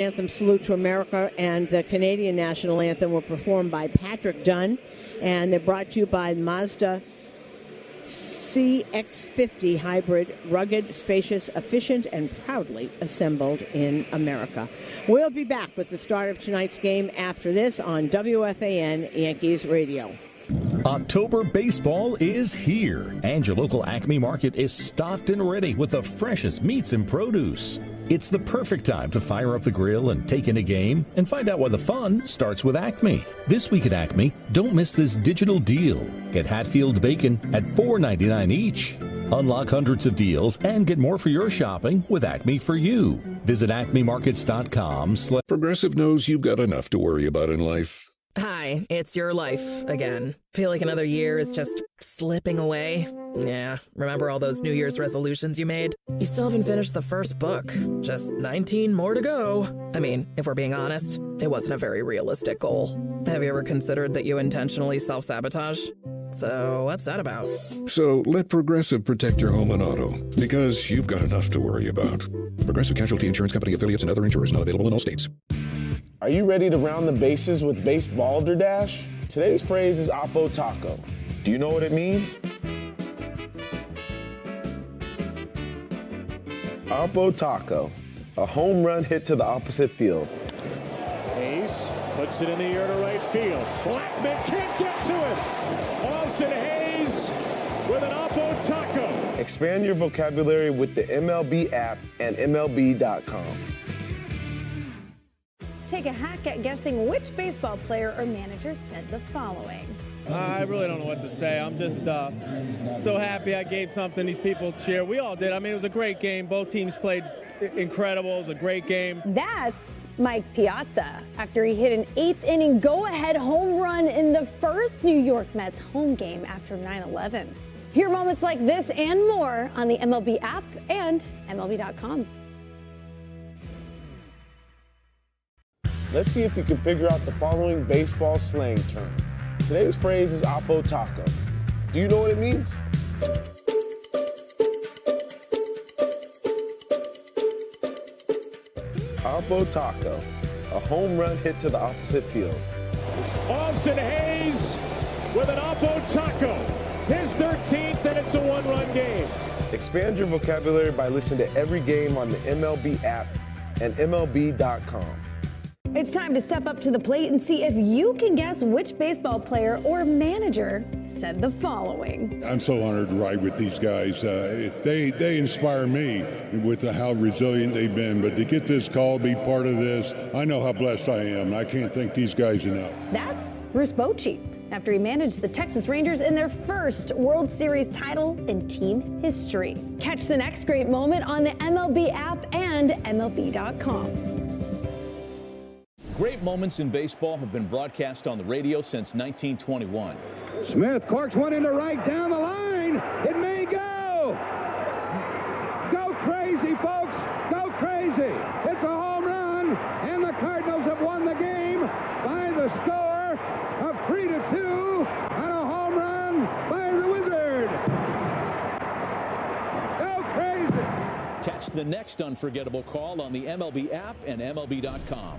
Anthem Salute to America and the Canadian National Anthem were performed by Patrick Dunn, and they're brought to you by Mazda CX-50 hybrid, rugged, spacious, efficient, and proudly assembled in America. We'll be back with the start of tonight's game after this on WFAN Yankees Radio. October baseball is here, and your local Acme Market is stocked and ready with the freshest meats and produce. It's the perfect time to fire up the grill and take in a game and find out why the fun starts with Acme. This week at Acme, don't miss this digital deal. Get Hatfield bacon at $4.99 each. Unlock hundreds of deals and get more for your shopping with Acme for you. Visit acmemarkets.com. Progressive knows you've got enough to worry about in life. Hi, it's your life again. Feel like another year is just slipping away? Yeah, remember all those New Year's resolutions you made? You still haven't finished the first book. Just 19 more to go. I mean, if we're being honest, it wasn't a very realistic goal. Have you ever considered that you intentionally self-sabotage? So what's that about? So let Progressive protect your home and auto, because you've got enough to worry about. Progressive Casualty Insurance Company affiliates and other insurers not available in all states. Are you ready to round the bases with base balderdash? Today's phrase is Oppo Taco. Do you know what it means? Oppo Taco, a home run hit to the opposite field. Hayes puts it in the air to right field. Blackman can't get to it. Austin Hayes with an Oppo Taco. Expand your vocabulary with the MLB app and MLB.com. Take a hack at guessing which baseball player or manager said the following. I really don't know what to say. I'm just so happy I gave something these people cheer. We all did. I mean, it was a great game. Both teams played incredible. It was a great game. That's Mike Piazza after he hit an eighth-inning go-ahead home run in the first New York Mets home game after 9/11. Hear moments like this and more on the MLB app and MLB.com. Let's see if we can figure out the following baseball slang term. Today's phrase is Oppo Taco. Do you know what it means? Oppo Taco, a home run hit to the opposite field. Austin Hayes with an Oppo Taco. His 13th, and it's a one-run game. Expand your vocabulary by listening to every game on the MLB app and MLB.com. It's time to step up to the plate and see if you can guess which baseball player or manager said the following. I'm so honored to ride with these guys. They inspire me with how resilient they've been. But to get this call, be part of this, I know how blessed I am. I can't thank these guys enough. That's Bruce Bochy, after he managed the Texas Rangers in their first World Series title in team history. Catch the next great moment on the MLB app and MLB.com. Great moments in baseball have been broadcast on the radio since 1921. Smith corks one into right down the line. It may go. Go crazy, folks. Go crazy. It's a home run, and the Cardinals have won the game by the score of 3-2 on a home run by the Wizard. Go crazy. Catch the next unforgettable call on the MLB app and MLB.com.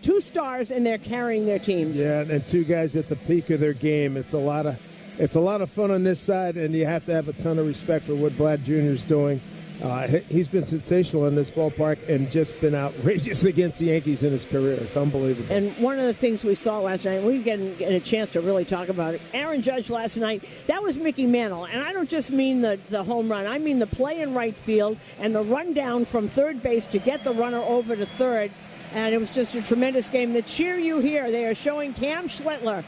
Two stars, and they're carrying their teams. Yeah, and two guys at the peak of their game. It's a lot of fun on this side, and you have to have a ton of respect for what Vlad Jr. is doing. He's been sensational in this ballpark and just been outrageous against the Yankees in his career. It's unbelievable. And one of the things we saw last night, we didn't get a chance to really talk about it, Aaron Judge last night, that was Mickey Mantle. And I don't just mean the home run. I mean the play in right field and the run down from third base to get the runner over to third. And it was just a tremendous game. The cheer you hear, they are showing Cam Schlittler,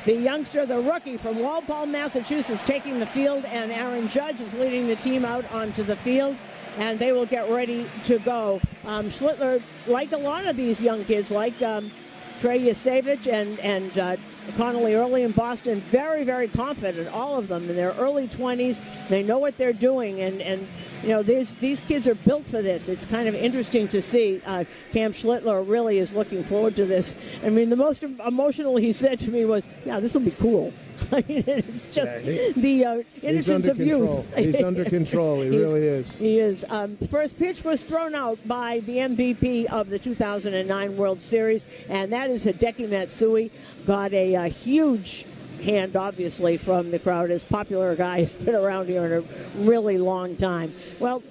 the youngster, the rookie from Walpole, Massachusetts, taking the field, and Aaron Judge is leading the team out onto the field, and they will get ready to go. Schlittler, like a lot of these young kids, like Trey Yasevich and Connolly early in Boston, very, very confident, all of them in their early 20s. They know what they're doing, and you know, these kids are built for this. It's kind of interesting to see. Cam Schlittler really is looking forward to this. I mean, the most emotional he said to me was, yeah, this will be cool. I mean, it's just the innocence of youth. He's under control. He really is. He is. The first pitch was thrown out by the MVP of the 2009 World Series, and that is Hideki Matsui. Got a huge hand, obviously, from the crowd. As popular a guy has been around here in a really long time. Well,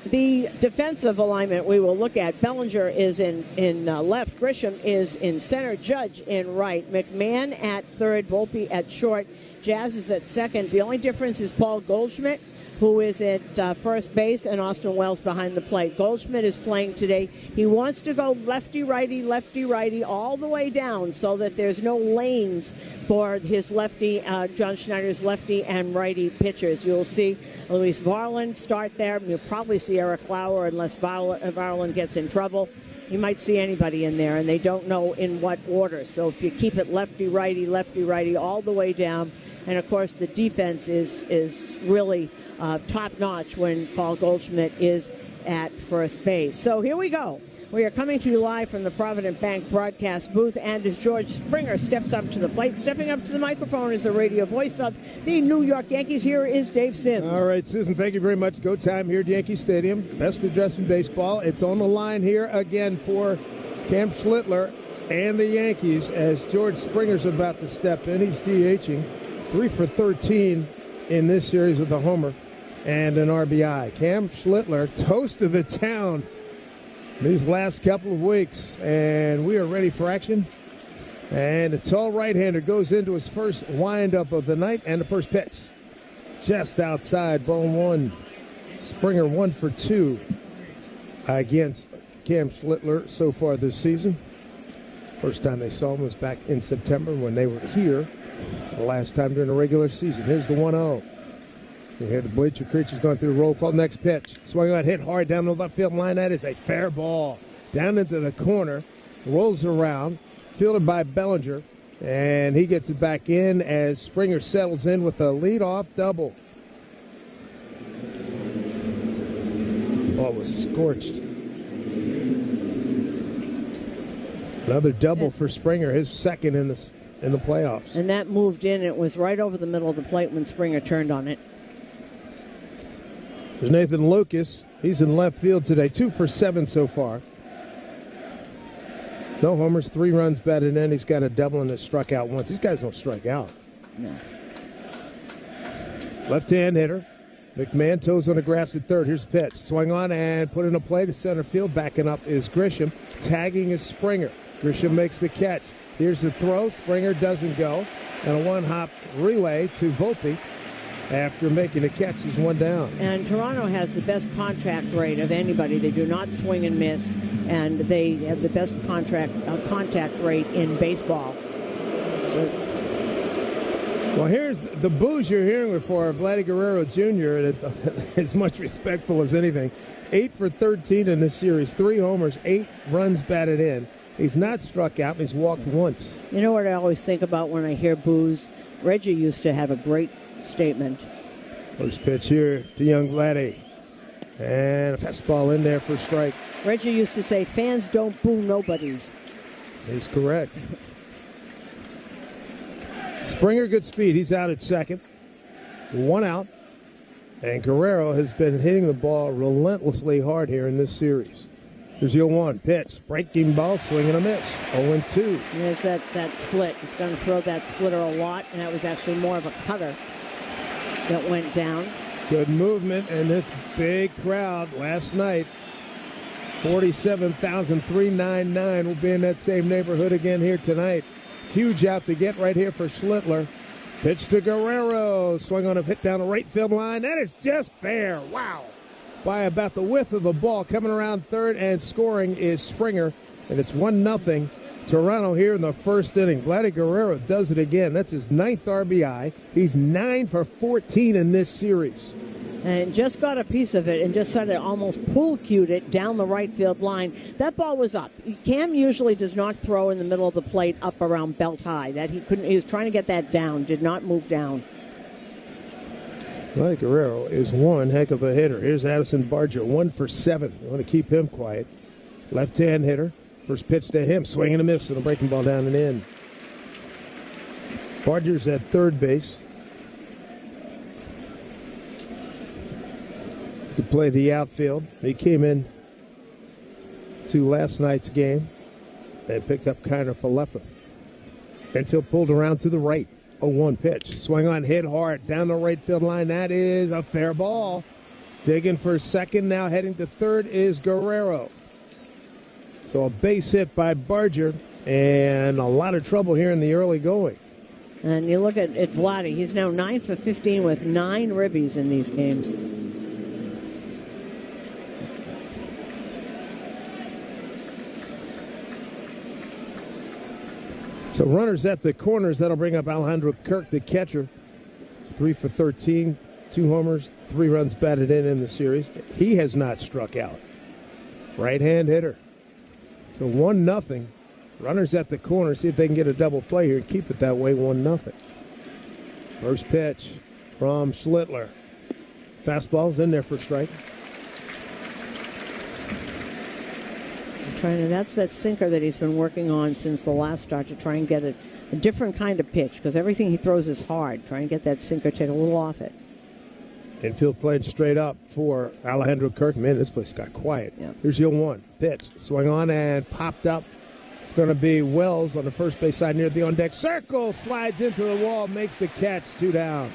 the defensive alignment we will look at. Bellinger is in left. Grisham is in center. Judge in right. McMahon at third. Volpe at short. Jazz is at second. The only difference is Paul Goldschmidt, who is at first base, and Austin Wells behind the plate. Goldschmidt is playing today. He wants to go lefty-righty, all the way down so that there's no lanes for his lefty, John Schneider's lefty and righty pitchers. You'll see Luis Varland start there. You'll probably see Eric Lauer unless Varland gets in trouble. You might see anybody in there, and they don't know in what order. So if you keep it lefty-righty, all the way down, and, of course, the defense is really top-notch when Paul Goldschmidt is at first base. So here we go. We are coming to you live from the Provident Bank broadcast booth, and as George Springer steps up to the plate, stepping up to the microphone is the radio voice of the New York Yankees. Here is Dave Sims. All right, Susan, thank you very much. Go time here at Yankee Stadium. Best address in baseball. It's on the line here again for Cam Schlittler and the Yankees as George Springer's about to step in. He's DHing. 3 for 13 in this series with a homer and an RBI. Cam Schlittler, toast of the town these last couple of weeks, and we are ready for action. And a tall right-hander goes into his first windup of the night and the first pitch. Just outside, ball one. Springer 1 for 2 against Cam Schlittler so far this season. First time they saw him was back in September when they were here. The last time during the regular season. Here's the 1-0. You hear the bleacher creatures going through the roll call. Next pitch. Swung on, hit hard down the left field line. That is a fair ball. Down into the corner. Rolls around. Fielded by Bellinger. And he gets it back in as Springer settles in with a leadoff double. Ball was scorched. Another double for Springer. His second in the playoffs. And that moved in. It was right over the middle of the plate when Springer turned on it. There's Nathan Lucas. He's in left field today. 2 for 7 so far. No homers, 3 runs batted in. He's got a double and has struck out once. These guys don't strike out. No. Left-hand hitter. McMahon toes on the grass at third. Here's the pitch. Swung on and put in a play to center field. Backing up is Grisham. Tagging is Springer. Grisham makes the catch. Here's the throw. Springer doesn't go. And a one-hop relay to Volpe after making a catch. He's one down. And Toronto has the best contact rate of anybody. They do not swing and miss, and they have the best contact rate in baseball. So. Well, here's the boos you're hearing before Vladdy Guerrero Jr. As much respectful as anything. 8 for 13 in this series. 3 homers, 8 runs batted in. He's not struck out, and he's walked once. You know what I always think about when I hear boos? Reggie used to have a great statement. First pitch here to young Vladdy. And a fastball in there for a strike. Reggie used to say, fans don't boo nobodies. He's correct. Springer, good speed. He's out at second. 1 out. And Guerrero has been hitting the ball relentlessly hard here in this series. Here's the 0-1 pitch. Breaking ball, swing and a miss. 0-2. There's that split. He's going to throw that splitter a lot, and that was actually more of a cutter that went down. Good movement, and this big crowd last night, 47,399, will be in that same neighborhood again here tonight. Huge out to get right here for Schlittler. Pitch to Guerrero. Swung on a hit down the right field line. That is just fair. Wow. By about the width of the ball. Coming around third and scoring is Springer. And it's 1-0 Toronto here in the first inning. Vladdy Guerrero does it again. That's his 9th RBI. He's 9 for 14 in this series. And just got a piece of it and just sort of almost pull-cued it down the right field line. That ball was up. Cam usually does not throw in the middle of the plate up around belt high. That he couldn't. He was trying to get that down. Did not move down. Vladdy Guerrero is one heck of a hitter. Here's Addison Barger, 1 for 7. You want to keep him quiet. Left-hand hitter. First pitch to him, swing and a miss, and a breaking ball down and in. Barger's at third base. To play the outfield. He came in to last night's game and picked up Kiner Falefa. Infield pulled around to the right. 0-1 pitch. Swing on, hit hard down the right field line. That is a fair ball. Digging for second. Now heading to third is Guerrero. So a base hit by Barger and a lot of trouble here in the early going. And you look at Vladdy. He's now 9 for 15 with 9 ribbies in these games. So runners at the corners. That'll bring up Alejandro Kirk, the catcher. It's 3 for 13, 2 homers, 3 runs batted in the series. He has not struck out. Right-hand hitter. So 1-0. Runners at the corner. See if they can get a double play here and keep it that way, 1-0. First pitch from Schlittler. Fastball's in there for strike. That's that sinker that he's been working on since the last start to try and get a different kind of pitch because everything he throws is hard. Try and get that sinker, take a little off it. Infield played straight up for Alejandro Kirk. Man, this place got quiet. Yeah. Here's 0-1. Pitch. Swung on and popped up. It's going to be Wells on the first base side near the on-deck circle. Slides into the wall, makes the catch. 2 down.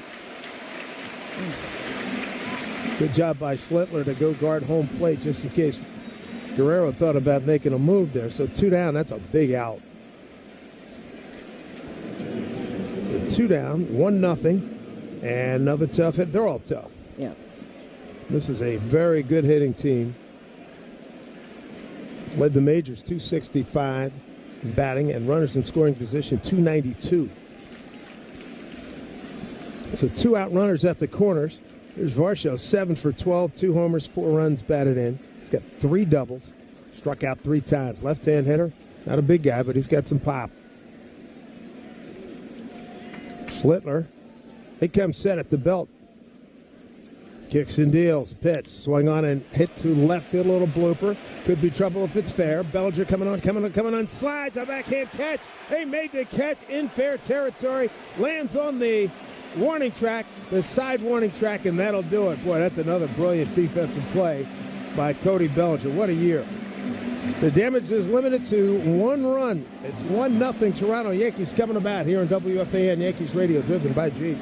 Good job by Schlittler to go guard home plate just in case Guerrero thought about making a move there. So 2 down, that's a big out. So 2 down, 1-0. And another tough hit. They're all tough. Yeah. This is a very good hitting team. Led the majors 265 in batting and runners in scoring position 292. So 2 out runners at the corners. Here's Varsho, 7 for 12, 2 homers, 4 runs batted in. He's got 3 doubles, struck out 3 times. Left-hand hitter, not a big guy, but he's got some pop. Schlittler, he comes set at the belt. Kicks and deals, pitch, swung on and hit to left field, a little blooper. Could be trouble if it's fair. Bellinger coming on, slides, a backhand catch. He made the catch in fair territory, lands on the warning track, the side warning track, and that'll do it. Boy, that's another brilliant defensive play by Cody Bellinger. What a year. The damage is limited to 1 run. It's 1-0 Toronto Yankees coming about here on WFAN Yankees Radio, driven by Jeep.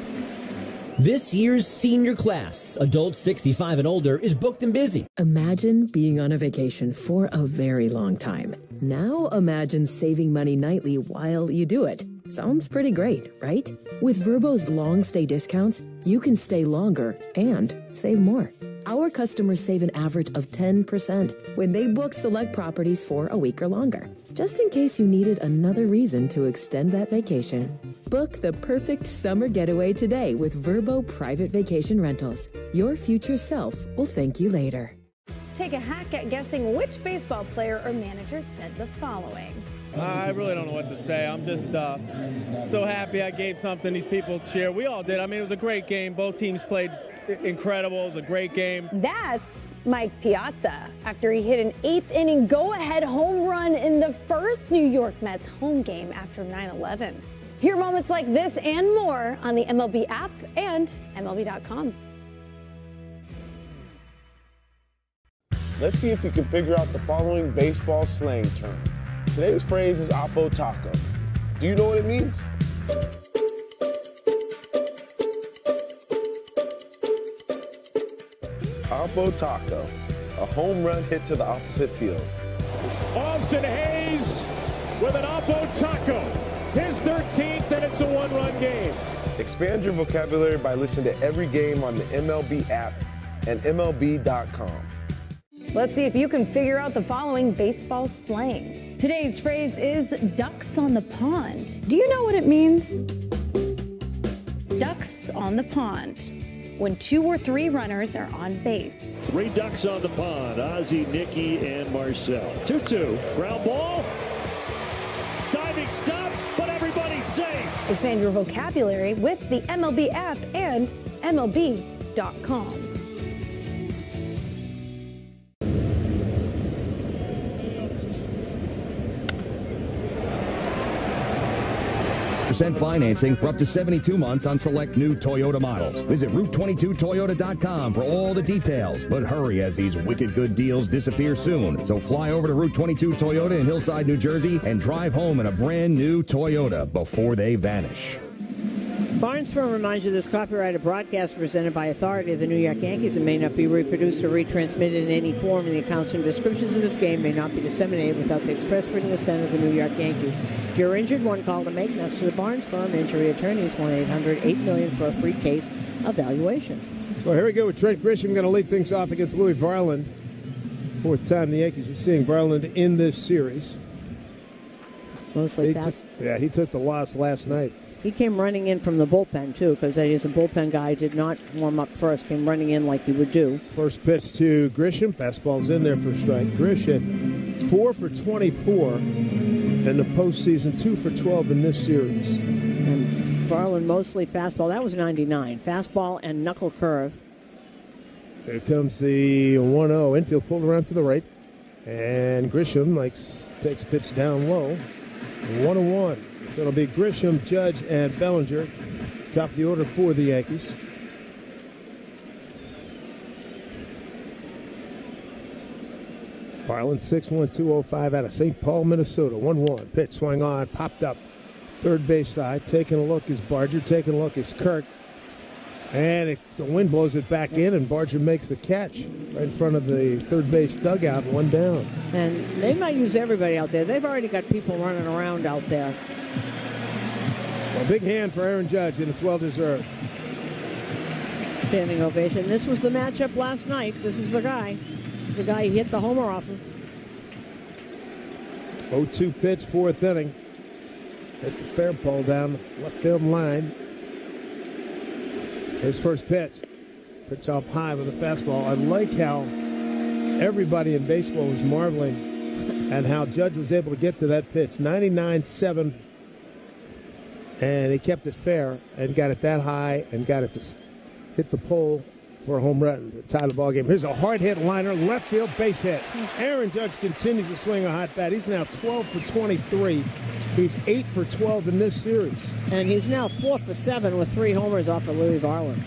This year's senior class, adults 65 and older, is booked and busy. Imagine being on a vacation for a very long time. Now imagine saving money nightly while you do it. Sounds pretty great, right? With Vrbo's long stay discounts, you can stay longer and save more. Our customers save an average of 10% when they book select properties for a week or longer. Just in case you needed another reason to extend that vacation. Book the perfect summer getaway today with Vrbo Private Vacation Rentals. Your future self will thank you later. Take a hack at guessing which baseball player or manager said the following. I really don't know what to say. I'm just so happy I gave something these people cheer. We all did. I mean, it was a great game. Both teams played incredible. It was a great game. That's Mike Piazza after he hit an 8th inning go-ahead home run in the first New York Mets home game after 9/11. Hear moments like this and more on the MLB app and MLB.com. Let's see if you can figure out the following baseball slang term. Today's phrase is Oppo Taco. Do you know what it means? Oppo Taco, a home run hit to the opposite field. Austin Hayes with an Oppo Taco. His 13th, and it's a 1-run game. Expand your vocabulary by listening to every game on the MLB app and MLB.com. Let's see if you can figure out the following baseball slang. Today's phrase is ducks on the pond. Do you know what it means? Ducks on the pond. when 2 or 3 runners are on base. 3 ducks on the pond. Ozzie, Nicky, and Marcel. 2-2. Ground ball. Diving stop, but everybody's safe. Expand your vocabulary with the MLB app and MLB.com. % financing for up to 72 months on select new Toyota models. Visit Route22Toyota.com for all the details. But hurry, as these wicked good deals disappear soon. So fly over to Route 22 Toyota in Hillside, New Jersey, and drive home in a brand new Toyota before they vanish. Barnes Firm reminds you this copyrighted broadcast presented by authority of the New York Yankees and may not be reproduced or retransmitted in any form, and the accounts and descriptions of this game may not be disseminated without the express written consent of the New York Yankees. If you're injured, one call to make, and that's to the Barnes Firm. Injury attorneys, 1-800-8-million for a free case evaluation. Well, here we go with Trent Grisham going to lead things off against Louis Varland. 4th time the Yankees are seeing Varland in this series. Mostly fast. He took the loss last night. He came running in from the bullpen, too, because he's a bullpen guy. Did not warm up first, came running in like he would do. First pitch to Grisham. Fastball's in there for a strike. Grisham, 4 for 24 in the postseason, 2 for 12 in this series. And Varland mostly fastball. That was 99. Fastball and knuckle curve. There comes the 1-0. Infield pulled around to the right. And Grisham takes pitch down low. 1-1. So it'll be Grisham, Judge, and Bellinger. Top of the order for the Yankees. Varland 6'1", 205 out of St. Paul, Minnesota. 1-1. Pitch swung on, popped up. Third base side. Taking a look is Barger. Taking a look is Kirk. And the wind blows it back in, and Barger makes the catch right in front of the third base dugout, 1 down. And they might use everybody out there. They've already got people running around out there. A big hand for Aaron Judge, and it's well-deserved. Standing ovation. This was the matchup last night. This is the guy. This is the guy he hit the homer off of. 0-2 pitch, 4th inning. Hit the fair pole down the left field line. His first pitch. Pitch off high with a fastball. I like how everybody in baseball was marveling at how Judge was able to get to that pitch. 99.7. And he kept it fair and got it that high and got it to hit the pole for a home run to tie the ball game. Here's a hard hit liner, left field base hit. Aaron Judge continues to swing a hot bat. He's now 12 for 23. He's 8 for 12 in this series. And he's now 4 for 7 with 3 homers off of Louis Varland.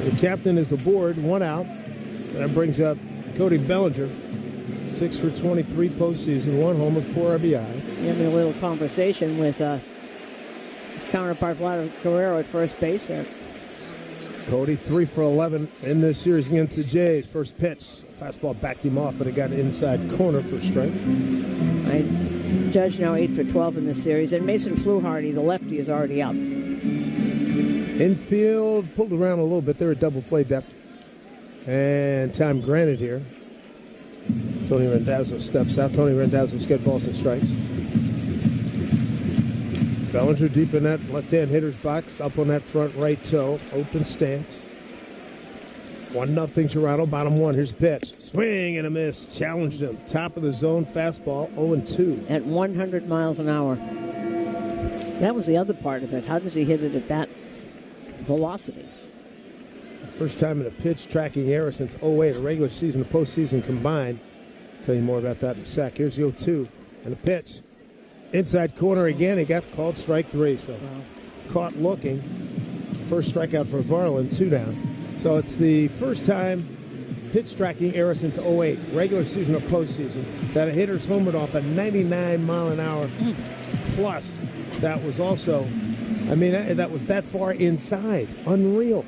The captain is aboard, 1 out. That brings up Cody Bellinger. 6 for 23 postseason, 1 homer, 4 RBI. Having a little conversation with his counterpart, Vladimir Guerrero, at first base there. Cody 3 for 11 in this series against the Jays. First pitch, fastball backed him off, but it got inside corner for strike. Judge now 8 for 12 in this series, and Mason Fluharty, the lefty, is already up. Infield pulled around a little bit. They're at double play depth, and time granted here. Tony Randazzo steps out. Tony Randazzo's got balls and strikes. Bellinger deep in that left-hand hitter's box, up on that front right toe, open stance. 1-0 Toronto, bottom 1. Here's the pitch. Swing and a miss. Challenged him. Top of the zone fastball, 0-2. At 100 miles an hour. That was the other part of it. How does he hit it at that velocity? First time in a pitch tracking error since 08, a regular season and postseason combined. I'll tell you more about that in a sec. Here's the 0-2 and a pitch. Inside corner again. He got called strike 3. So caught looking. First strikeout for Varland, 2 down. So it's the first time pitch tracking error since 08, regular season or postseason, that a hitter's homered off a 99 mile an hour plus. That was also, that was that far inside. Unreal.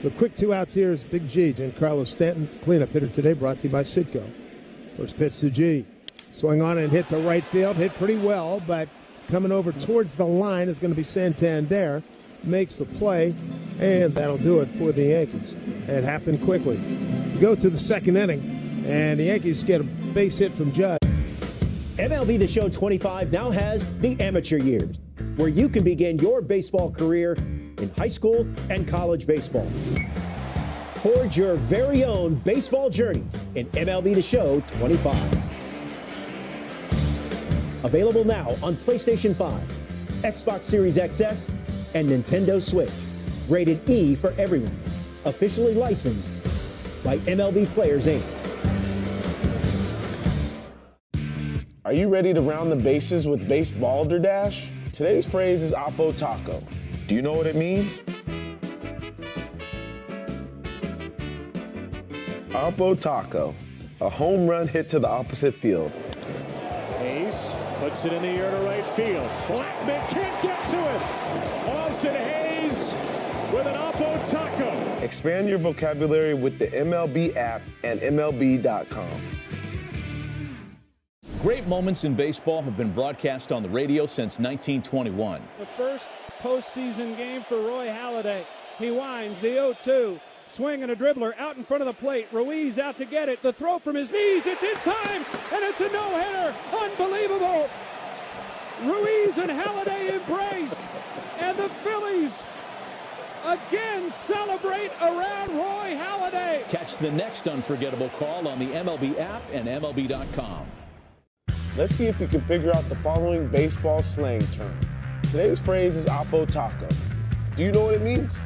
So quick 2 outs here is Big G. Giancarlo Stanton, cleanup hitter today, brought to you by Citgo. First pitch to G. Swing on and hit to right field. Hit pretty well, but coming over towards the line is going to be Santander. Makes the play, and that'll do it for the Yankees. It happened quickly. Go to the 2nd inning, and the Yankees get a base hit from Judge. MLB The Show 25 now has the amateur years. where you can begin your baseball career in high school and college baseball. Forge your very own baseball journey in MLB The Show 25. Available now on PlayStation 5, Xbox Series XS, and Nintendo Switch. Rated E for everyone. Officially licensed by MLB Players Inc. Are you ready to round the bases with Base Balderdash? Today's phrase is Oppo Taco. Do you know what it means? Oppo Taco, a home run hit to the opposite field. Hayes puts it in the air to right field. Blackman can't get to it. Austin Hayes with an Oppo Taco. Expand your vocabulary with the MLB app and MLB.com. Great moments in baseball have been broadcast on the radio since 1921. The first postseason game for Roy Halladay. He winds the 0-2. Swing and a dribbler out in front of the plate. Ruiz out to get it. The throw from his knees. It's in time, and it's a no-hitter. Unbelievable. Ruiz and Halladay embrace, and the Phillies again celebrate around Roy Halladay. Catch the next unforgettable call on the MLB app and MLB.com. Let's see if we can figure out the following baseball slang term. Today's phrase is Oppo Taco. Do you know what it means?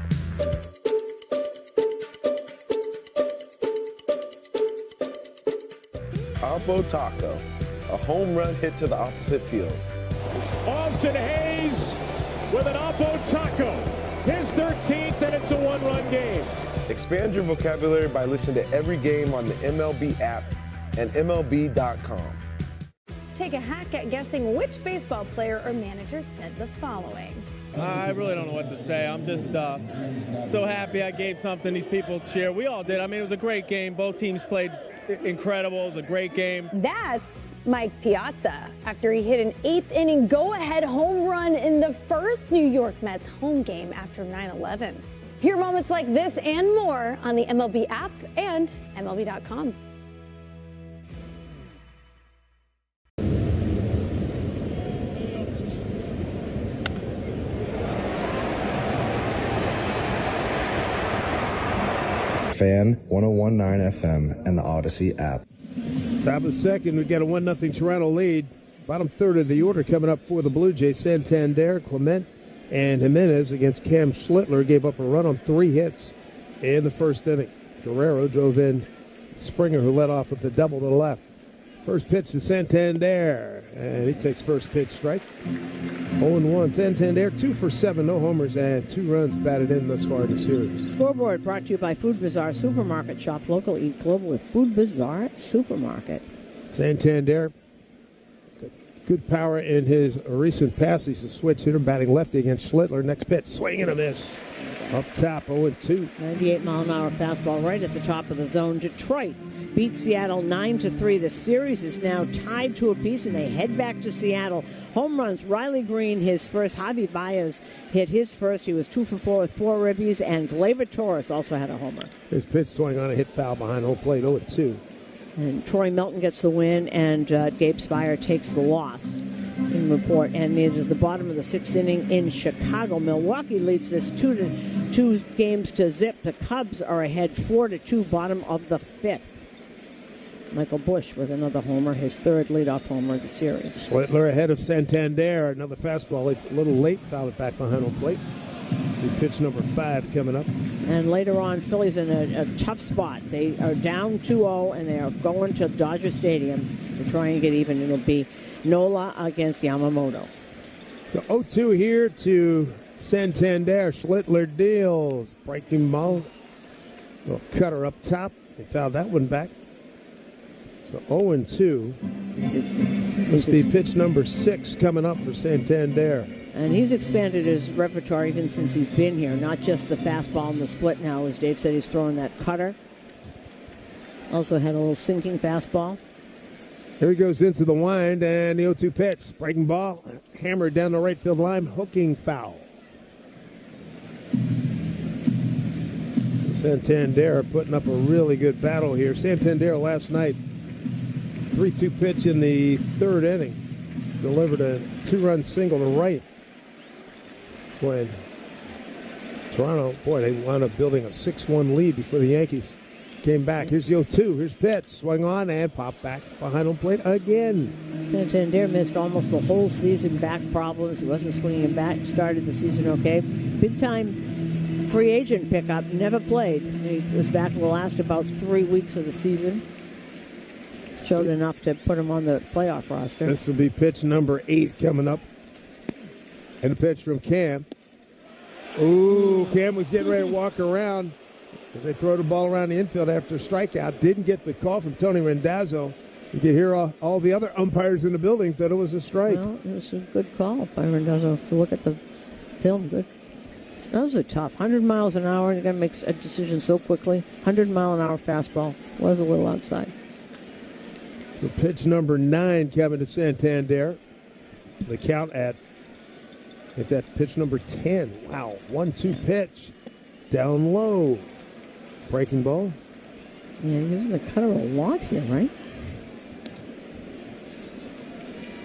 Oppo Taco, a home run hit to the opposite field. Austin Hayes with an Oppo Taco. His 13th, and it's a one-run game. Expand your vocabulary by listening to every game on the MLB app and MLB.com. Take a hack at guessing which baseball player or manager said the following. I really don't know what to say. I'm just so happy I gave something these people cheer. We all did. I mean, it was a great game. Both teams played incredible. It was a great game. That's Mike Piazza after he hit an 8th inning go-ahead home run in the first New York Mets home game after 9/11. Hear moments like this and more on the MLB app and MLB.com. Fan 1019 FM and the Odyssey app. Top of the second, we got a 1-0 Toronto lead. Bottom third of the order coming up for the Blue Jays. Santander, Clement, and Jimenez against Cam Schlittler. Gave up a run on 3 hits in the first inning. Guerrero drove in Springer, who led off with a double to the left. First pitch to Santander, and he takes first pitch strike. 0-1. Santander, 2 for 7, no homers, and 2 runs batted in thus far in the series. Scoreboard brought to you by Food Bazaar Supermarket. Shop local, eat global with Food Bazaar Supermarket. Santander, good power in his recent pass. He's a switch hitter, batting lefty against Schlittler. Next pitch, swing and a miss. Up top, 0-2. 98-mile-an-hour fastball right at the top of the zone. Detroit beat Seattle 9-3. The series is now tied to apiece, and they head back to Seattle. Home runs, Riley Green, his first. Javi Baez hit his first. He was 2 for 4 with 4 ribbies, and Gleyber Torres also had a homer. His pitch swing on a hit foul behind home plate, 0-2. And Troy Melton gets the win, and Gabe Speier takes the loss in report. And it is the bottom of the 6th inning in Chicago. Milwaukee leads this 2 games to zip. The Cubs are ahead 4-2, bottom of the 5th. Michael Busch with another homer, his 3rd leadoff homer of the series. Schlittler ahead of Santander. Another fastball, a little late, fouled it back behind home plate. Pitch number 5 coming up. And later on, Phillies in a tough spot. They are down 2-0, and they are going to Dodger Stadium to try and get even. It'll be Nola against Yamamoto. So 0-2 here to Santander. Schlittler deals. Breaking ball. Little cutter up top. They fouled that one back. So 0-2. Must be pitch number 6 coming up for Santander. And he's expanded his repertoire even since he's been here. Not just the fastball and the split now. As Dave said, he's throwing that cutter. Also had a little sinking fastball. Here he goes into the wind, and the 0-2 pitch. Breaking ball, hammered down the right field line, hooking foul. Santander putting up a really good battle here. Santander last night, 3-2 pitch in the 3rd inning. Delivered a 2-run single to right. when Toronto, boy, they wound up building a 6-1 lead before the Yankees came back. Here's the 0-2. Here's pitch. Swung on and popped back behind home plate again. Santander missed almost the whole season, back problems. He wasn't swinging back. Started the season okay. Big-time free agent pickup. Never played. He was back the last about 3 weeks of the season. Showed enough to put him on the playoff roster. This will be pitch number 8 coming up. And a pitch from Cam. Ooh, Cam was getting ready to walk around as they throw the ball around the infield after a strikeout. Didn't get the call from Tony Randazzo. You could hear all the other umpires in the building that it was a strike. Well, it was a good call by Randazzo. If you look at the film, good. That was a tough 100 miles an hour. You got to make a decision so quickly. 100-mile-an-hour fastball was a little outside. So pitch number 9 coming to Santander. The count at that pitch number 10. Wow, 1-2 pitch. Down low. Breaking ball. Yeah, using the cutter a lot here, right?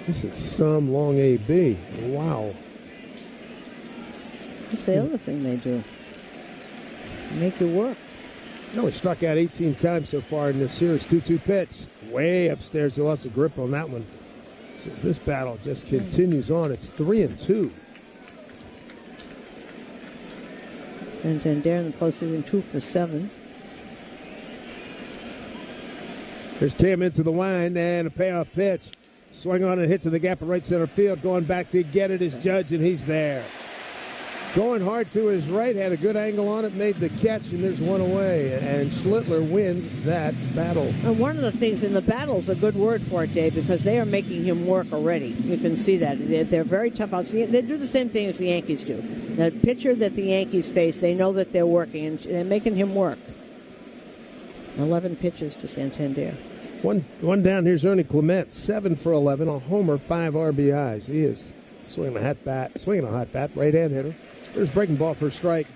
This is some long AB. Wow. What's the other thing they do? Make you work. No, he struck out 18 times so far in this series. 2-2 pitch. Way upstairs. He lost a grip on that one. So this battle just continues on. It's 3-2. Santander in the postseason 2 for 7. There's Cam into the line and a payoff pitch. Swung on and hit to the gap of right center field. Going back to get it is Judge, and he's there. Going hard to his right, had a good angle on it, made the catch, and there's one away. And Schlittler wins that battle. And one of the things in the battle is a good word for it, Dave, because they are making him work already. You can see that. They're very tough out. They do the same thing as the Yankees do. The pitcher that the Yankees face, they know that they're working, and they're making him work. 11 pitches to Santander. One down. Here's Ernie Clement, 7 for 11, a homer, 5 RBIs. He is swinging a hot bat, right-hand hitter. There's breaking ball for a strike.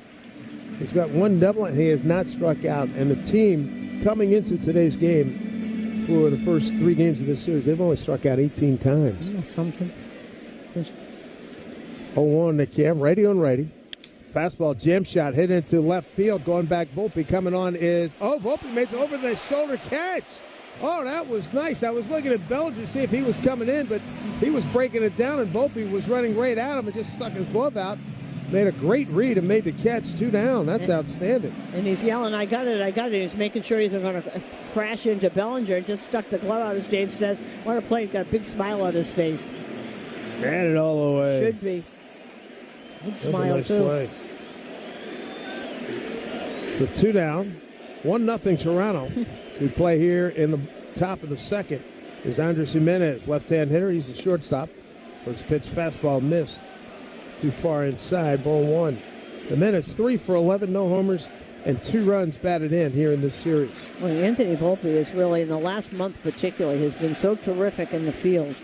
He's got 1 double, and he has not struck out. And the team coming into today's game for the first 3 games of this series, they've only struck out 18 times. That's something. 0-1 to Cam, righty on righty. Fastball jam shot hit into left field. Going back, Volpe coming on is, Volpe makes over the shoulder catch. Oh, that was nice. I was looking at Bellinger to see if he was coming in, but he was breaking it down, and Volpe was running right at him and just stuck his glove out. Made a great read and made the catch. 2 down. That's outstanding. And he's yelling, I got it. He's making sure he's going to crash into Bellinger. Just stuck the glove out, as Dave says. What a play. Got a big smile on his face. Ran it all the way. Should be. Big smile, nice too. Play. So 2 down. 1-0 Toronto. So we play here in the top of the second. Is Andres Jimenez, left-hand hitter. He's the shortstop. First pitch fastball missed. Too far inside, ball 1. Jimenez 3 for 11, no homers, and 2 runs batted in here in this series. Well, Anthony Volpe is really, in the last month particularly, has been so terrific in the field.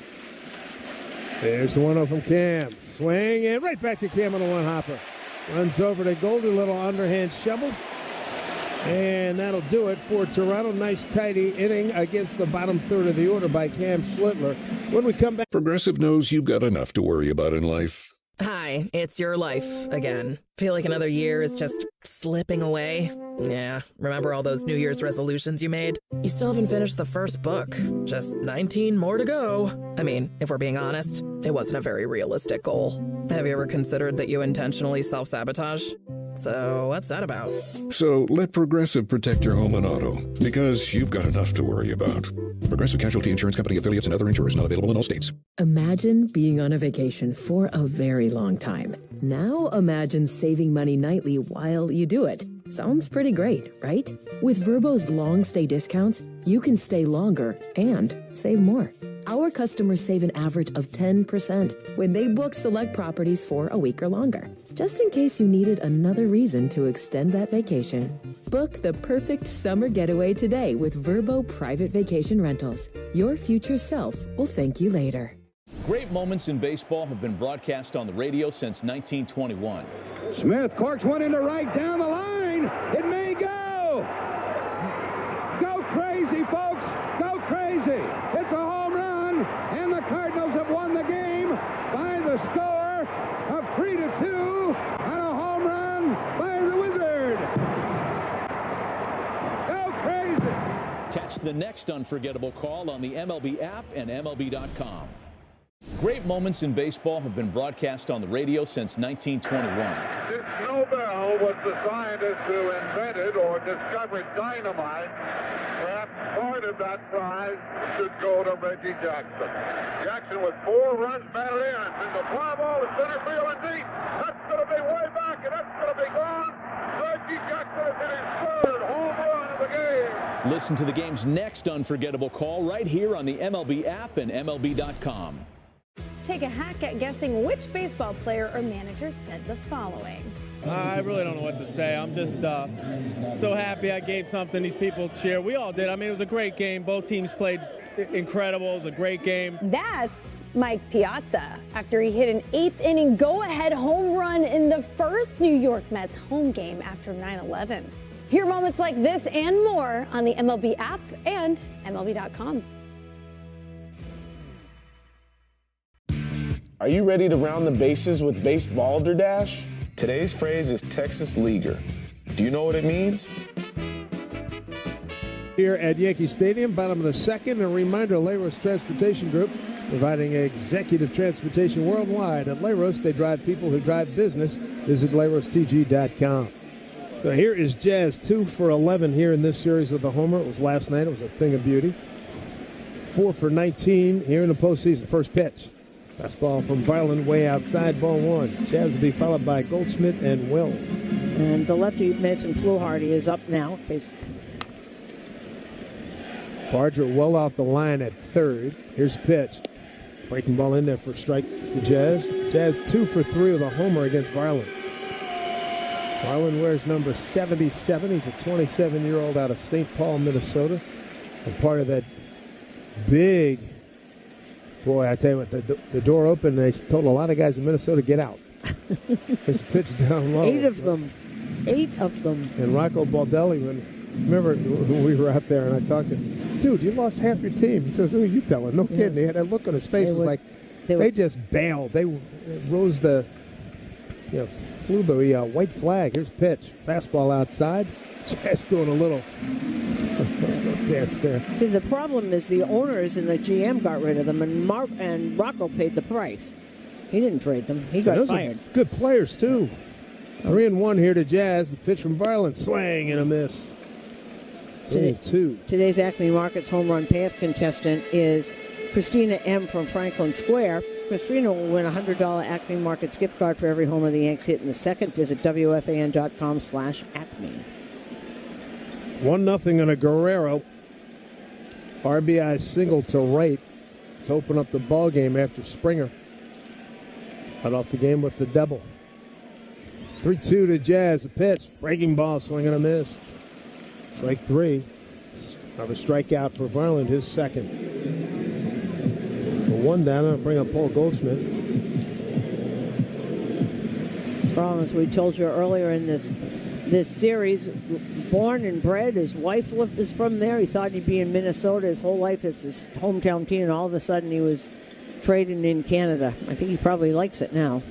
There's the 1-0 from Cam. Swing, and right back to Cam on a 1-hopper. Runs over to Goldie, little underhand shovel. And that'll do it for Toronto. Nice, tidy inning against the bottom third of the order by Cam Schlittler. When we come back... Progressive knows you've got enough to worry about in life. Hi, it's your life again. Feel like another year is just slipping away? Yeah, remember all those New Year's resolutions you made? You still haven't finished the first book. Just 19 more to go. I mean, if we're being honest, it wasn't a very realistic goal. Have you ever considered that you intentionally self-sabotage? So what's that about? So let Progressive protect your home and auto, because you've got enough to worry about. Progressive Casualty Insurance Company affiliates and other insurers not available in all states. Imagine being on a vacation for a very long time. Now imagine saving money nightly while you do it. Sounds pretty great, right? With Vrbo's long stay discounts, you can stay longer and save more. Our customers save an average of 10% when they book select properties for a week or longer. Just in case you needed another reason to extend that vacation. Book the perfect summer getaway today with Vrbo Private Vacation Rentals. Your future self will thank you later. Great moments in baseball have been broadcast on the radio since 1921. Smith corks one into right down the line. It may go. Go crazy, folks. Go crazy. It's a home run, and the Cardinals have won the game by the score of 3-2. and a home run by the Wizard. Go crazy. Catch the next unforgettable call on the MLB app and MLB.com. Great moments in baseball have been broadcast on the radio since 1921. This Nobel was the scientist who invented or discovered dynamite. Perhaps part of that prize should go to Reggie Jackson. Jackson with 4 runs batted in. And the fly ball to center field and deep. That's going to be way back, and that's going to be gone. Reggie Jackson has hit his 3rd home run of the game. Listen to the game's next unforgettable call right here on the MLB app and MLB.com. Take a hack at guessing which baseball player or manager said the following. I really don't know what to say. I'm just so happy I gave something these people cheer. We all did. I mean, it was a great game. Both teams played incredible. It was a great game. That's Mike Piazza after he hit an 8th inning go-ahead home run in the first New York Mets home game after 9/11. Hear moments like this and more on the MLB app and MLB.com. Are you ready to round the bases with Base Balderdash? Today's phrase is Texas Leaguer. Do you know what it means? Here at Yankee Stadium, bottom of the 2nd, a reminder, Leiros Transportation Group, providing executive transportation worldwide. At Leiros, they drive people who drive business. Visit LeirosTG.com. So here is Jazz, 2 for 11 here in this series with the homer. It was last night. It was a thing of beauty. 4 for 19 here in the postseason. First pitch. Fastball from Varland way outside, ball 1. Jazz will be followed by Goldschmidt and Wells. And the lefty Mason Fluharty is up now. Barger well off the line at 3rd. Here's the pitch. Breaking ball in there for strike to Jazz. Jazz 2 for 3 with a homer against Varland. Varland wears number 77. He's a 27-year-old out of St. Paul, Minnesota. And part of that big... Boy, I tell you what, the door opened, and they told a lot of guys in Minnesota, get out. It's pitched down low. 8 of them. 8 of them. And Rocco Baldelli, remember when we were out there, and I talked to him, dude, you lost half your team. He says, who are you telling? No kidding. He had that look on his face. It was like they just bailed. They rose the, flew the white flag. Here's pitch. Fastball outside. Just doing a little dance there. See, the problem is the owners and the GM got rid of them, and Rocco paid the price. He didn't trade them. He got fired. Good players, too. 3-1 here to Jazz. The pitch from Varland. Swing and a miss. 3-2. Today's Acme Markets home run payoff contestant is Christina M. from Franklin Square. Christina will win a $100 Acme Markets gift card for every homer the Yanks hit in the 2nd. Visit WFAN.com/Acme. 1-0 on a Guerrero. RBI single to right to open up the ball game after Springer cut off the game with the double. 3-2 to Jazz. The pitch. Breaking ball. Swing and a miss. Strike 3. Another strikeout for Varland, his 2nd. 1 down. I'll bring up Paul Goldschmidt. Well, as we told you earlier in this series, born and bred, his wife is from there. He thought he'd be in Minnesota his whole life. It's his hometown team, and all of a sudden he was trading in Canada. I think he probably likes it now.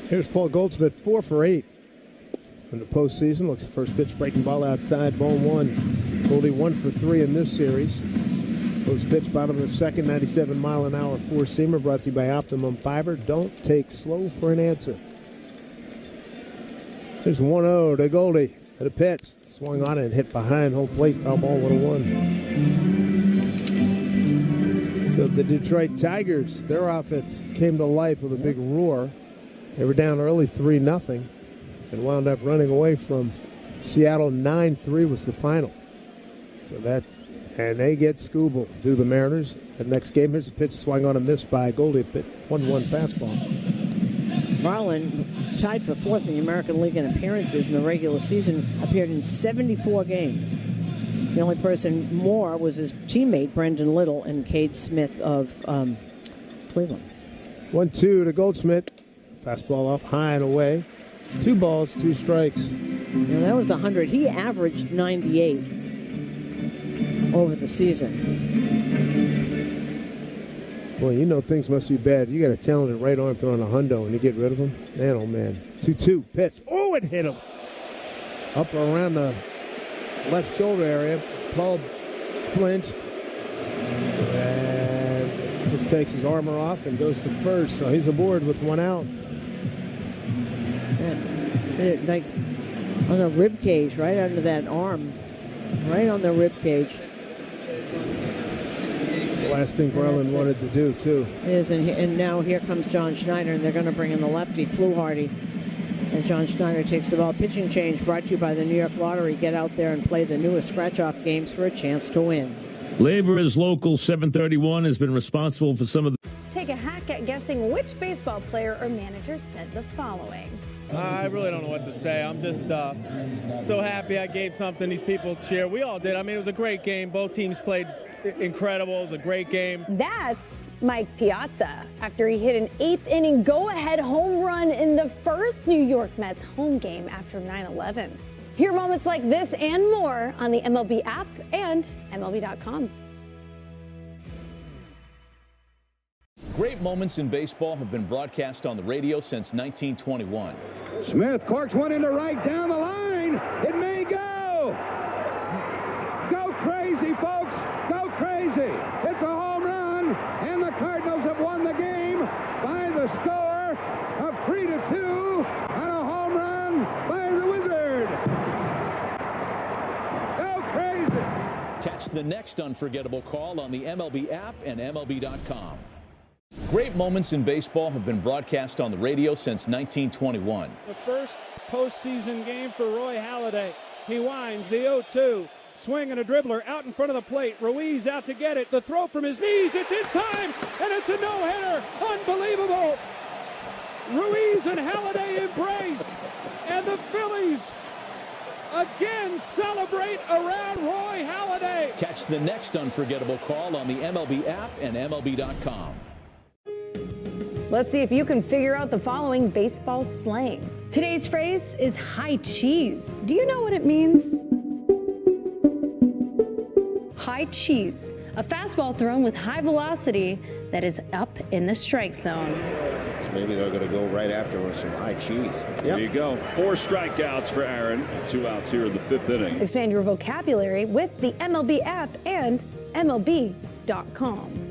Here's Paul Goldschmidt, 4 for 8 in the postseason. Looks the first pitch, breaking ball outside, ball 1. Goldie 1 for 3 in this series. First pitch, bottom of the 2nd, 97-mile-an-hour four-seamer, brought to you by Optimum Fiber. Don't take slow for an answer. There's 1-0 to Goldie at a pitch. Swung on it and hit behind home plate. Foul ball 1-1. So the Detroit Tigers, their offense came to life with a big roar. They were down early 3-0 and wound up running away from Seattle. 9-3 was the final. And they get Scooble, do the Mariners. The next game, here's a pitch swung on a miss by Goldie. 1-1 fastball. Varland, tied for 4th in the American League in appearances in the regular season, appeared in 74 games. The only person more was his teammate, Brendan Little, and Cade Smith of Cleveland. 1-2 to Goldschmidt. Fastball up high and away. 2 balls, 2 strikes. Now that was 100. He averaged 98 over the season. Boy, you know things must be bad. You got a talented right arm throwing a hundo and you get rid of him. Man, oh man. 2-2 pitch. Oh, it hit him. Up around the left shoulder area. Paul flinched. And just takes his armor off and goes to first. So he's aboard with one out. Like on the rib cage, right under that arm. Right on the rib cage. The last thing Garland wanted to do, too. It is, and now here comes John Schneider, and they're going to bring in the lefty, Fluharty. And John Schneider takes the ball. Pitching change brought to you by the New York Lottery. Get out there and play the newest scratch-off games for a chance to win. Labor is Local 731 has been responsible for some of the... Take a hack at guessing which baseball player or manager said the following. I really don't know what to say. I'm just so happy I gave something these people cheer. We all did. I mean, it was a great game. Both teams played incredible. It was a great game. That's Mike Piazza after he hit an 8th inning go-ahead home run in the first New York Mets home game after 9/11. Hear moments like this and more on the MLB app and MLB.com. Great moments in baseball have been broadcast on the radio since 1921. Smith corks one into right down the line. It may go. Go crazy, folks. Go crazy. It's a home run, and the Cardinals have won the game by the score of 3-2 on a home run by the Wizard. Go crazy. Catch the next unforgettable call on the MLB app and MLB.com. Great moments in baseball have been broadcast on the radio since 1921. The first postseason game for Roy Halladay. He winds the 0-2. Swing and a dribbler out in front of the plate. Ruiz out to get it. The throw from his knees. It's in time, and it's a no-hitter. Unbelievable. Ruiz and Halladay embrace, and the Phillies again celebrate around Roy Halladay. Catch the next unforgettable call on the MLB app and MLB.com. Let's see if you can figure out the following baseball slang. Today's phrase is high cheese. Do you know what it means? High cheese, a fastball thrown with high velocity that is up in the strike zone. Maybe they're going to go right after with some high cheese. There you go. 4 strikeouts for Aaron. 2 outs here in the 5th inning. Expand your vocabulary with the MLB app and MLB.com.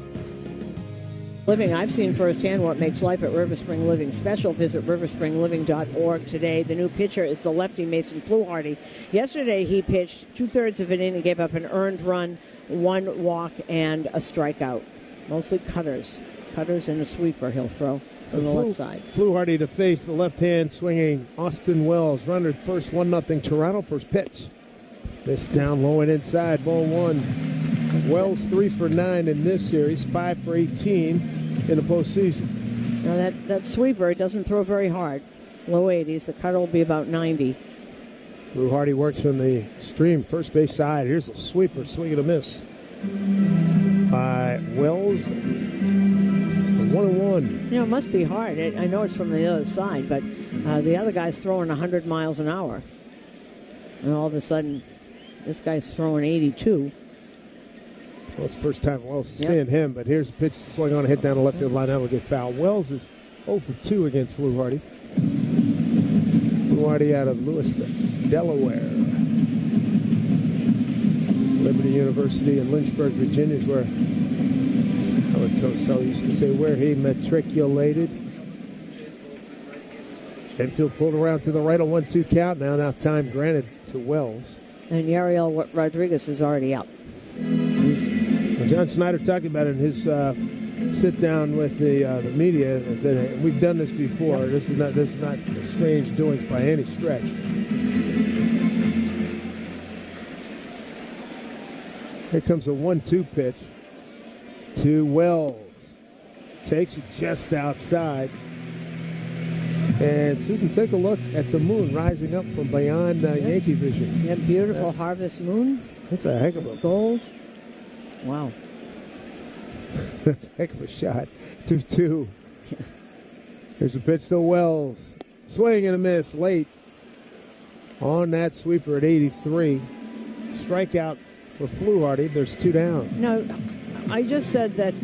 Living, I've seen firsthand what makes life at River Spring Living special. Visit riverspringliving.org today. The new pitcher is the lefty Mason Fluharty. Yesterday he pitched 2/3 of an inning, gave up an earned run, 1 walk, and a strikeout. Mostly cutters. Cutters and a sweeper he'll throw from the left side. Fluharty to face the left-hand swinging Austin Wells. Runner at first, 1-0 Toronto. First pitch. This down low and inside, ball 1. Wells 3 for 9 in this series, 5 for 18 in the postseason. Now that sweeper doesn't throw very hard. Low 80s. The cutter will be about 90. Fluharty works from the extreme first base side. Here's a sweeper, swing and a miss by Wells. 1-1. You know, it must be hard. I know it's from the other side, but the other guy's throwing 100 miles an hour. And all of a sudden, this guy's throwing 82. Well, it's the first time Wells is seeing him, but here's a pitch swing on a hit down the left field line. That'll get fouled. Wells is 0 for 2 against Fluharty. Fluharty out of Lewis, Delaware. Liberty University in Lynchburg, Virginia is where Howard Cosell used to say where he matriculated. Infield pulled around to the right, a 1-2 count. Now time granted to Wells. And Yariel Rodriguez is already out. John Schneider talking about it in his sit down with the media and said, hey, we've done this before. Yep. This is not strange doings by any stretch. Here comes a 1-2 pitch to Wells. Takes it just outside. And Susan, take a look at the moon rising up from beyond Yankee vision. That beautiful harvest moon. That's a heck of a gold. Wow. That's a heck of a shot. 2-2. Here's a pitch to Wells. Swing and a miss late on that sweeper at 83. Strikeout for Fluharty. There's 2 down. No, I just said that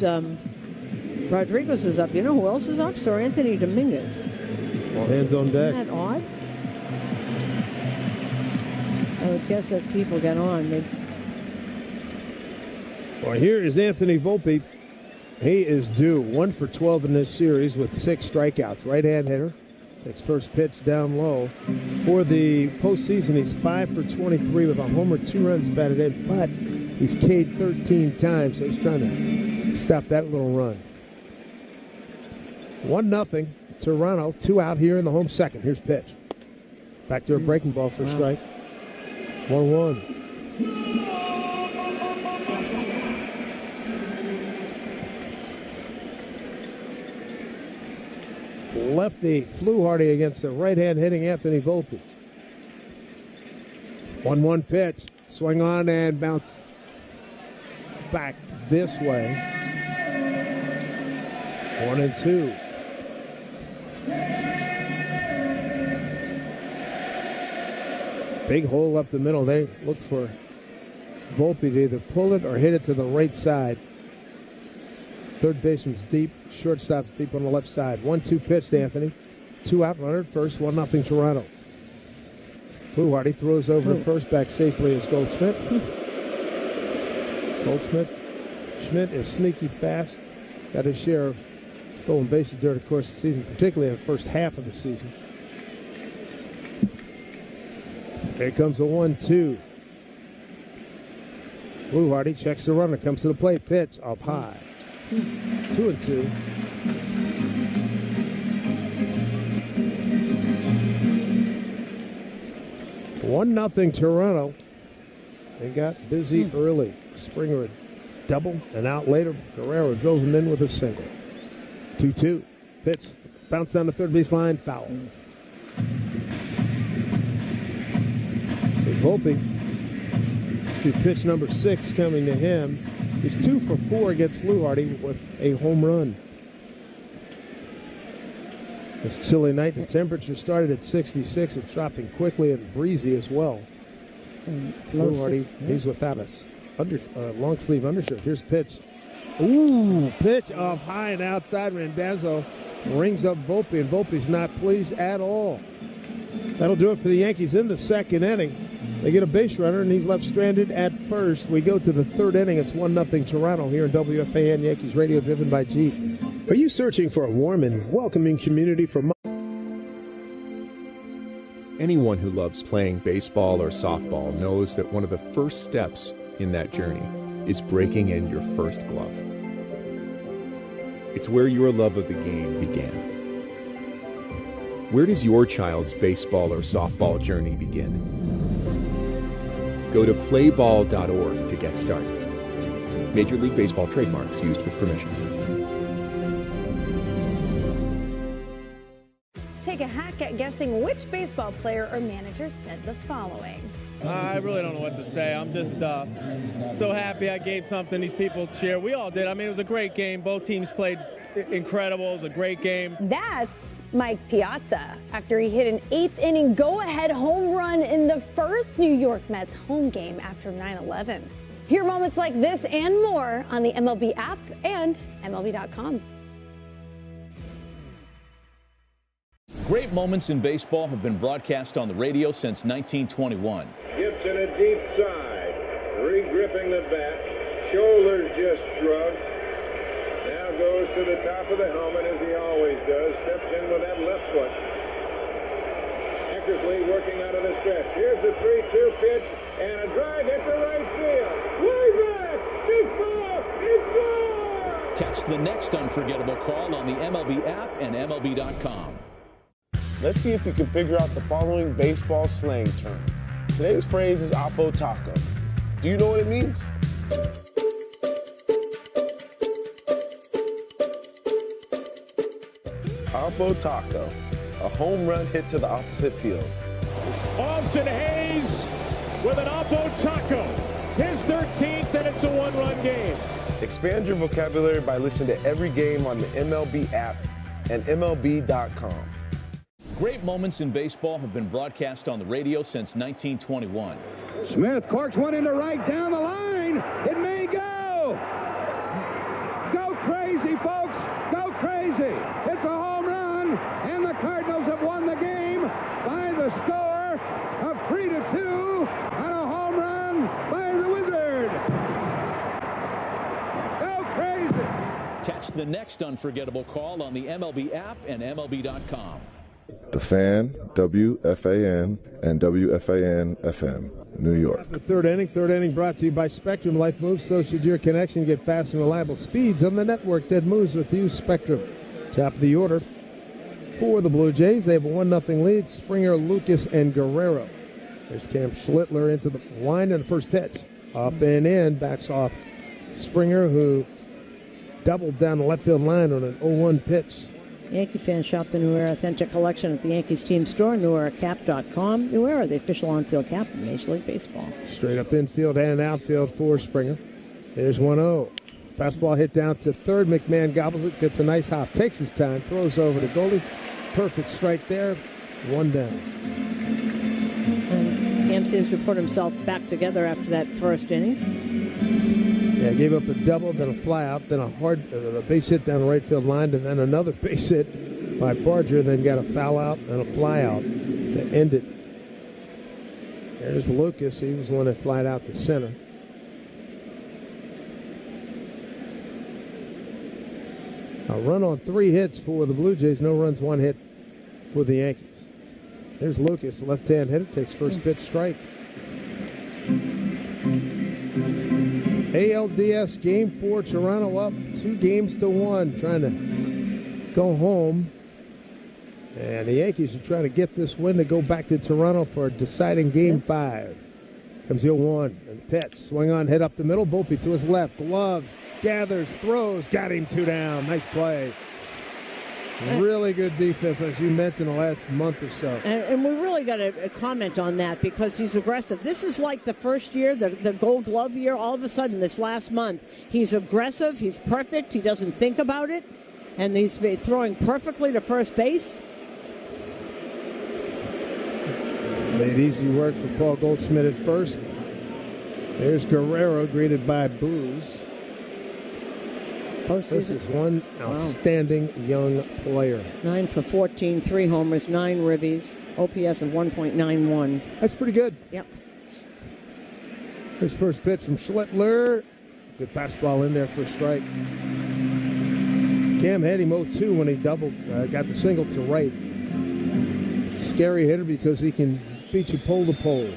Rodriguez is up. You know who else is up? Sir Anthony Dominguez. All hands on deck. Isn't that odd? I would guess that people get on. Well, here is Anthony Volpe. He is due 1 for 12 in this series with 6 strikeouts. Right-hand hitter. Takes first pitch down low. For the postseason, he's 5 for 23 with a homer, 2 runs batted in, but he's K'd 13 times, so he's trying to stop that little run. 1-0. Toronto, 2 out here in the home second. Here's pitch. Back to a breaking ball for a strike. 1-1. Lefty Fluharty against the right-hand hitting Anthony Volpe. 1-1 pitch. Swing on and bounce back this way. 1-2. Big hole up the middle. They look for Volpe to either pull it or hit it to the right side. Third baseman's deep, shortstop's deep on the left side. 1-2 pitch to Anthony. 2 out, runner at first, 1-0 Toronto. Fluharty throws over to first, back safely is Goldschmidt. Schmidt is sneaky fast. Got his share of stolen bases during the course of the season, particularly in the first half of the season. Here comes the 1-2. Fluharty checks the runner, comes to the plate, pitch up high. 2-2. One nothing Toronto. They got busy early. Springer a double, and out later, Guerrero drove him in with a single. 2-2. Pitch. Bounce down the third base line. Foul. So Volpe. This will be pitch number 6 coming to him. He's 2 for 4 against Fluharty with a home run. This chilly night, the temperature started at 66. It's dropping quickly and breezy as well. Fluharty, he's without a long sleeve undershirt. Here's pitch. Ooh, pitch up high and outside. Randazzo rings up Volpe, and Volpe's not pleased at all. That'll do it for the Yankees in the second inning. They get a base runner, and he's left stranded at first. We go to the third inning. It's 1-0 Toronto here in WFAN Yankees Radio, driven by Jeep. Are you searching for a warm and welcoming community for Anyone who loves playing baseball or softball knows that one of the first steps in that journey is breaking in your first glove. It's where your love of the game began. Where does your child's baseball or softball journey begin? Go to playball.org to get started. Major League Baseball trademarks used with permission. Take a hack at guessing which baseball player or manager said the following. I really don't know what to say. I'm just so happy I gave something these people cheer. We all did. I mean, it was a great game. Both teams played incredible. It was a great game. That's Mike Piazza after he hit an 8th inning go-ahead home run in the first New York Mets home game after 9/11. Hear moments like this and more on the MLB app and MLB.com. Great moments in baseball have been broadcast on the radio since 1921. Gibson a deep side, re-gripping the bat, shoulders just shrugged. Now goes to the top of the helmet as he always does, steps in with that left foot. Eckersley working out of the stretch. Here's the 3-2 pitch and a drive hit to right field. Way back, it's ball, it's ball! Catch the next unforgettable call on the MLB app and MLB.com. Let's see if we can figure out the following baseball slang term. Today's phrase is Oppo Taco. Do you know what it means? Oppo Taco, a home run hit to the opposite field. Austin Hayes with an Oppo Taco. His 13th, and it's a one-run game. Expand your vocabulary by listening to every game on the MLB app and MLB.com. Great moments in baseball have been broadcast on the radio since 1921. Smith corks one into right down the line. It may go. Go crazy, folks. Catch the next unforgettable call on the MLB app and MLB.com. The Fan, WFAN, and WFAN-FM, New York. The third inning brought to you by Spectrum. Life moves, so should your connection. Get fast and reliable speeds on the network that moves with you. Spectrum. Top of the order for the Blue Jays. They have a 1-0 lead. Springer, Lucas, and Guerrero. There's Cam Schlittler into the line and the first pitch. Up and in, backs off Springer, who doubled down the left field line on an 0-1 pitch. Yankee fans shop the New Era Authentic Collection at the Yankees team store, NewEraCap.com. New Era, the official on-field cap of Major League Baseball. Straight up infield and outfield for Springer. There's 1-0. Fastball hit down to third. McMahon gobbles it, gets a nice hop, takes his time, throws over to Goldie. Perfect strike there. One down. And Cam seems to put himself back together after that first inning. Yeah, gave up a double, then a fly out, then a base hit down the right field line, and then another base hit by Barger, then got a foul out and a fly out to end it. There's Lucas. He was the one that flied out to center. A run on 3 hits for the Blue Jays. No runs, 1 hit for the Yankees. There's Lucas, left-hand hitter, takes first pitch strike. ALDS Game 4, Toronto up 2-1, trying to go home. And the Yankees are trying to get this win to go back to Toronto for a deciding Game 5. Comes the 0-1, and pitch, swing on, hit up the middle. Volpe to his left, gloves, gathers, throws, got him 2 down. Nice play. Really good defense, as you mentioned, the last month or so. And we really got to comment on that because he's aggressive. This is like the first year, the Gold Glove year. All of a sudden, this last month, he's aggressive. He's perfect. He doesn't think about it. And he's throwing perfectly to first base. Made easy work for Paul Goldschmidt at first. There's Guerrero, greeted by boos. This is one outstanding young player. 9 for 14, 3 homers, 9 ribbies, OPS of 1.91. That's pretty good. Yep. Here's first pitch from Schlittler. Good fastball in there for a strike. Cam had him 0-2 when he doubled, got the single to right. Scary hitter because he can beat you pole to pole.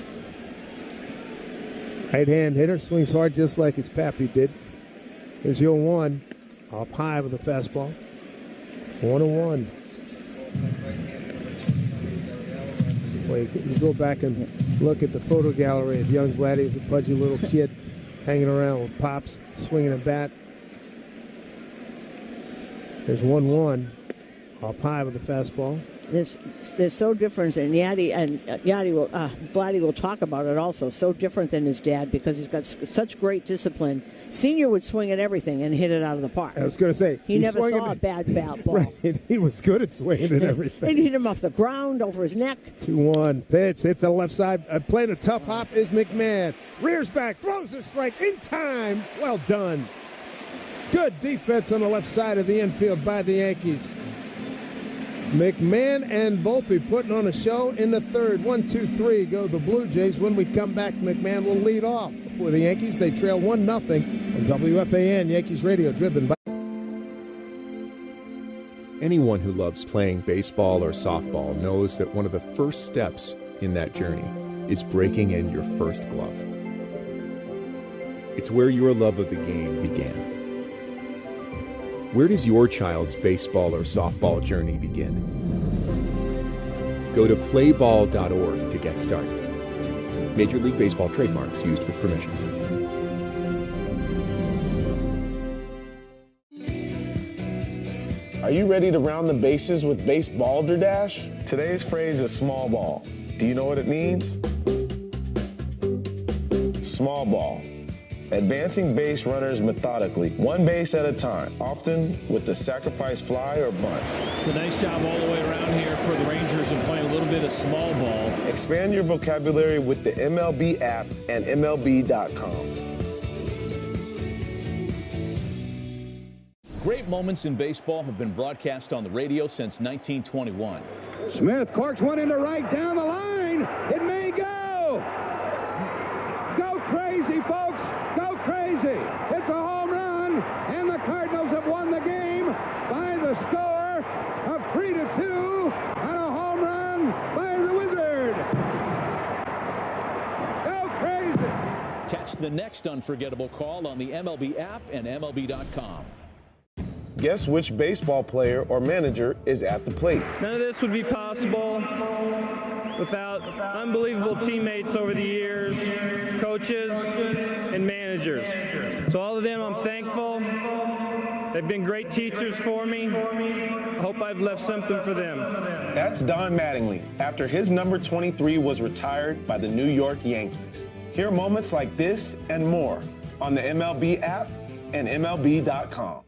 Right-hand hitter, swings hard just like his pappy did. Here's the 0-1. Up high with a fastball. 1-1. Well, you go back and look at the photo gallery of young Vladdy. He was a pudgy little kid hanging around with Pops, swinging a bat. There's 1-1. Up high with a fastball. They're so different, and Vladdy will talk about it also. So different than his dad because he's got such great discipline. Senior would swing at everything and hit it out of the park. I was going to say he never saw a bad ball. Right, he was good at swinging at everything. He'd hit him off the ground, over his neck. 2-1 pitch hit to the left side. Playing a tough hop is McMahon. Rears back, throws a strike in time. Well done. Good defense on the left side of the infield by the Yankees. McMahon and Volpe putting on a show in the third. 1-2-3 go the Blue Jays. When we come back, McMahon will lead off for the Yankees. They trail 1-0 on WFAN Yankees Radio, driven by... Anyone who loves playing baseball or softball knows that one of the first steps in that journey is breaking in your first glove. It's where your love of the game began. Where does your child's baseball or softball journey begin? Go to playball.org to get started. Major League Baseball trademarks used with permission. Are you ready to round the bases with Base Balderdash? Today's phrase is small ball. Do you know what it means? Small ball. Advancing base runners methodically, 1 base at a time, often with the sacrifice fly or bunt. It's a nice job all the way around here for the Rangers and playing a little bit of small ball. Expand your vocabulary with the MLB app and MLB.com. Great moments in baseball have been broadcast on the radio since 1921. Smith corks one into right down the line. It may go. Go crazy, folks. Go crazy. It's a home run, and the Cardinals have won the 3-2 on a home run by the Wizard. Go crazy. Catch the next unforgettable call on the MLB app and MLB.com. Guess which baseball player or manager is at the plate? None of this would be possible without unbelievable teammates over the years, coaches, and managers. So all of them, I'm thankful. They've been great teachers for me. I hope I've left something for them. That's Don Mattingly after his number 23 was retired by the New York Yankees. Hear moments like this and more on the MLB app and MLB.com.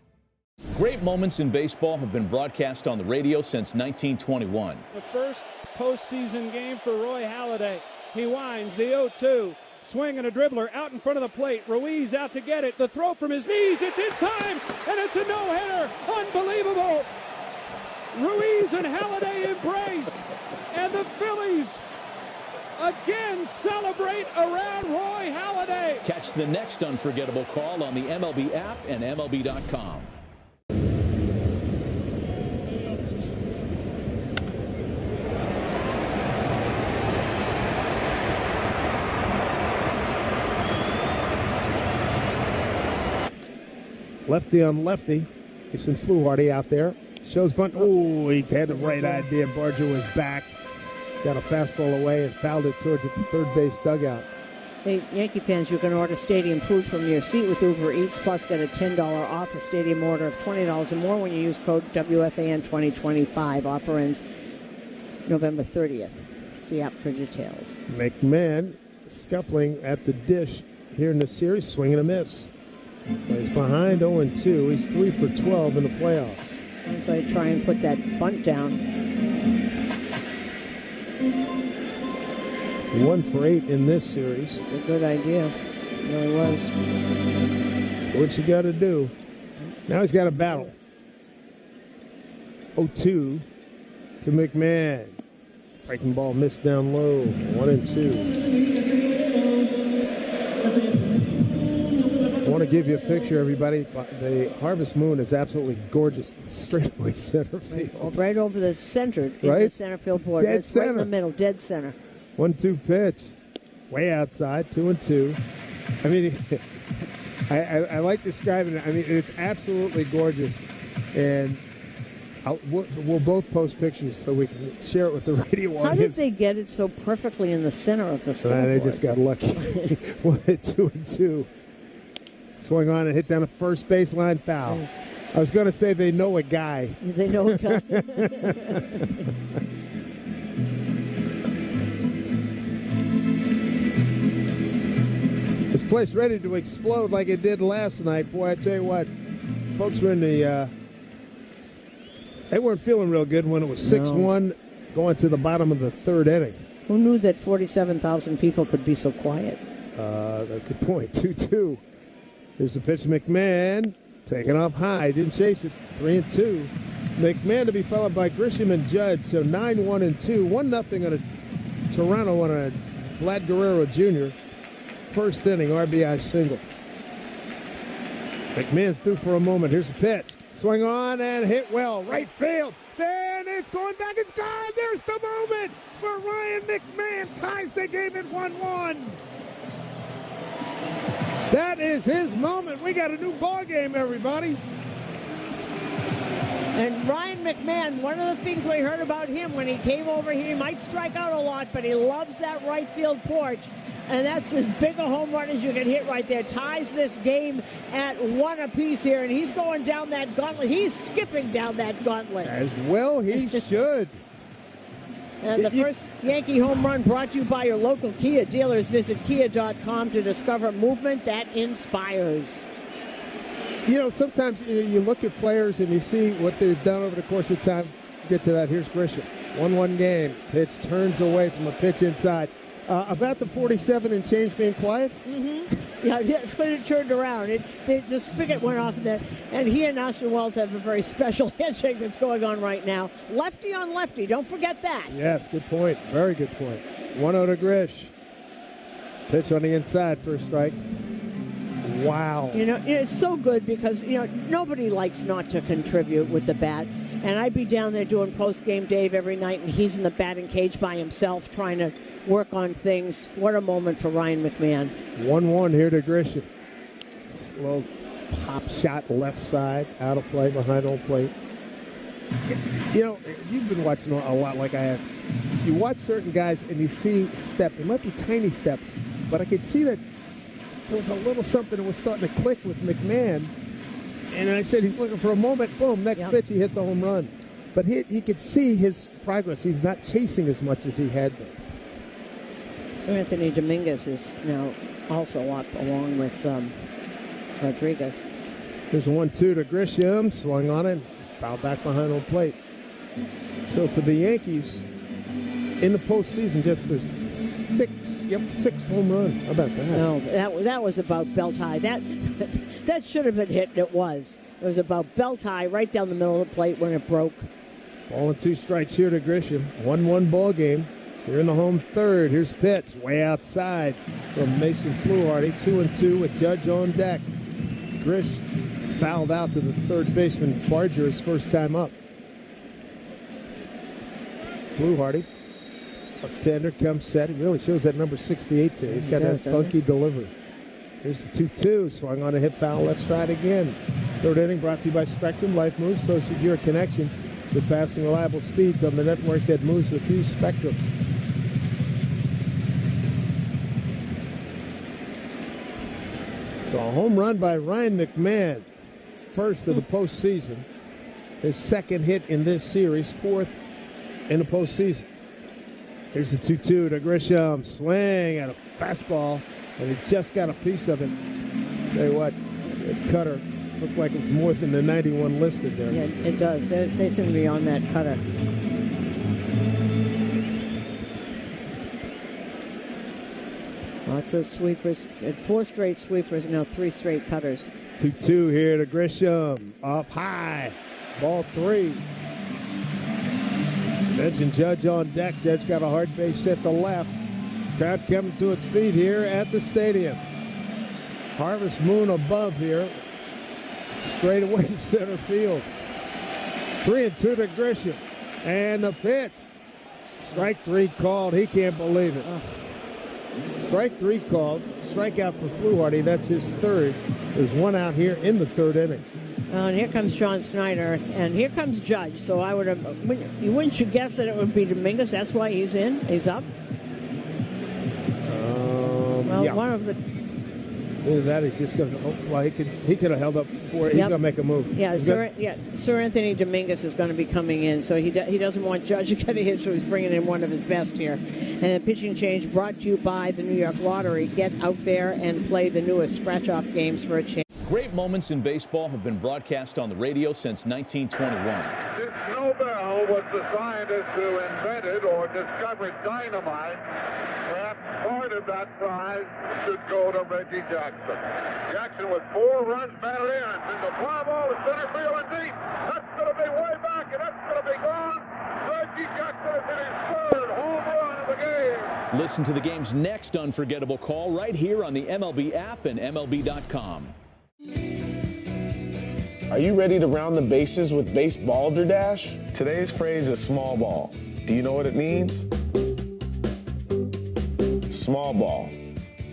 Great moments in baseball have been broadcast on the radio since 1921. The first postseason game for Roy Halladay. He winds the 0-2. Swing and a dribbler out in front of the plate. Ruiz out to get it. The throw from his knees. It's in time, and it's a no-hitter. Unbelievable. Ruiz and Halladay embrace, and the Phillies again celebrate around Roy Halladay. Catch the next unforgettable call on the MLB app and MLB.com. Lefty on lefty. Jason Fluharty out there. Shows bunt. Ooh, he had the right idea. Barger was back. Got a fastball away and fouled it towards the third base dugout. Hey, Yankee fans, you can order stadium food from your seat with Uber Eats, plus get a $10 off a stadium order of $20 or more when you use code WFAN2025. Offer ends November 30th. See app for details. McMahon scuffling at the dish here in the series, swing and a miss. So he's behind 0-2. He's 3 for 12 in the playoffs. So I try and put that bunt down. 1 for 8 in this series. It's a good idea. It really was. What you got to do. Now he's got a battle. 0-2 to McMahon. Breaking ball missed down low. 1-2. I want to give you a picture, everybody. The harvest moon is absolutely gorgeous. Straightaway center field. Right over the center, in right? The center field board. Dead center. Right in the middle, dead center. 1-2 pitch. Way outside, 2-2. I mean, I like describing it. I mean, it's absolutely gorgeous. And we'll both post pictures so we can share it with the radio audience. How did they get it so perfectly in the center of the scoreboard? They just got lucky. 2-2. Swung on and hit down a first baseline foul. I was going to say they know a guy. They know a guy. This place ready to explode like it did last night. Boy, I tell you what, folks were in the... they weren't feeling real good when it was 6-1 going to the bottom of the third inning. Who knew that 47,000 people could be so quiet? Good point. 2-2. Here's the pitch to McMahon. Taken off high. Didn't chase it. 3-2. McMahon to be followed by Grisham and Judge. So 9-1-2. 1-0 on a Toronto on a Vlad Guerrero Jr. First inning RBI single. McMahon's through for a moment. Here's the pitch. Swing on and hit well. Right field. Then it's going back. It's gone. There's the moment for Ryan McMahon. Ties the game at 1-1. That is his moment. We got a new ball game, everybody. And Ryan McMahon, one of the things we heard about him when he came over here, he might strike out a lot, but he loves that right field porch. And that's as big a home run as you can hit right there. Ties this game at 1 apiece here, and he's going down that gauntlet. He's skipping down that gauntlet. As well he should. And the first Yankee home run brought to you by your local Kia dealers. Visit Kia.com to discover movement that inspires. You know, sometimes you look at players and you see what they've done over the course of time. Get to that. Here's Grisham. 1-1 game. Pitch turns away from a pitch inside. About the 47 and change being quiet? Mm-hmm. Yeah, but it turned around. The spigot went off there, and he and Austin Wells have a very special handshake that's going on right now. Lefty on lefty. Don't forget that. Yes, good point. Very good point. 1-0 to Grish. Pitch on the inside for a strike. Wow. You know, it's so good because, you know, nobody likes not to contribute with the bat. And I'd be down there doing post-game Dave every night, and he's in the batting cage by himself trying to work on things. What a moment for Ryan McMahon. 1-1 here to Grisham. Slow pop shot left side, out of play, behind home plate. You know, you've been watching a lot like I have. You watch certain guys and you see step. It might be tiny steps, but I could see that there was a little something that was starting to click with McMahon. And I said he's looking for a moment. Boom, next pitch he hits a home run. But he could see his progress. He's not chasing as much as he had been. So Anthony Dominguez is now also up along with Rodriguez. There's a 1-2 to Grisham. Swung on it. Foul back behind home plate. So for the Yankees, in the postseason, just there's six home runs. How about that? No, that was about belt high. That should have been hit, and it was. It was about belt high right down the middle of the plate when it broke. Ball and 2 strikes here to Grisham. 1-1 ball game. Here in the home third. Here's pitch way outside from Mason Fluharty. 2-2 with Judge on deck. Grish fouled out to the third baseman Barger his first time up. Fluharty up tender, comes set. He really shows that number 68 to you. He's got that funky delivery. Here's the 2-2. Swung on a hit foul left side again. Third inning brought to you by Spectrum. Life moves, so should your connection. Surpassing reliable speeds on the network that moves with you, Spectrum. So a home run by Ryan McMahon. First of the postseason. His second hit in this series. Fourth in the postseason. Here's the 2-2 to Grisham. Swing at a fastball. And he just got a piece of it. Tell you what, that cutter looked like it was more than the 91 listed there. Yeah, it does. They seem to be on that cutter. Lots of sweepers. 4 straight sweepers, now 3 straight cutters. 2-2 here to Grisham. Up high. Ball 3. Bench and Judge on deck. Judge got a hard base hit to left. Crowd coming to its feet here at the stadium. Harvest Moon above here. Straight away to center field. 3-2 to Grisham. And the pitch. Strike 3 called. He can't believe it. Strike 3 called. Strikeout for Fluharty. That's his third. There's 1 out here in the third inning. And here comes John Snyder, and here comes Judge. So I would have. Wouldn't you guess that it would be Dominguez? That's why he's in. He's up. Well, yeah. One of the. Either that, he's just going to. Well, he could have held up before. He's going to make a move. Yeah, Sir Anthony Dominguez is going to be coming in, so he doesn't want Judge to get a hit, so he's bringing in one of his best here. And a pitching change brought to you by the New York Lottery. Get out there and play the newest scratch-off games for a chance. Great moments in baseball have been broadcast on the radio since 1921. This Nobel was the scientist who invented or discovered dynamite. Perhaps part of that prize should go to Reggie Jackson. Jackson with 4 runs batted in. And the fly ball to center field and deep. That's going to be way back, and that's going to be gone. Reggie Jackson has hit his 3rd home run of the game. Listen to the game's next unforgettable call right here on the MLB app and MLB.com. Are you ready to round the bases with Base Balderdash? Today's phrase is small ball. Do you know what it means? Small ball.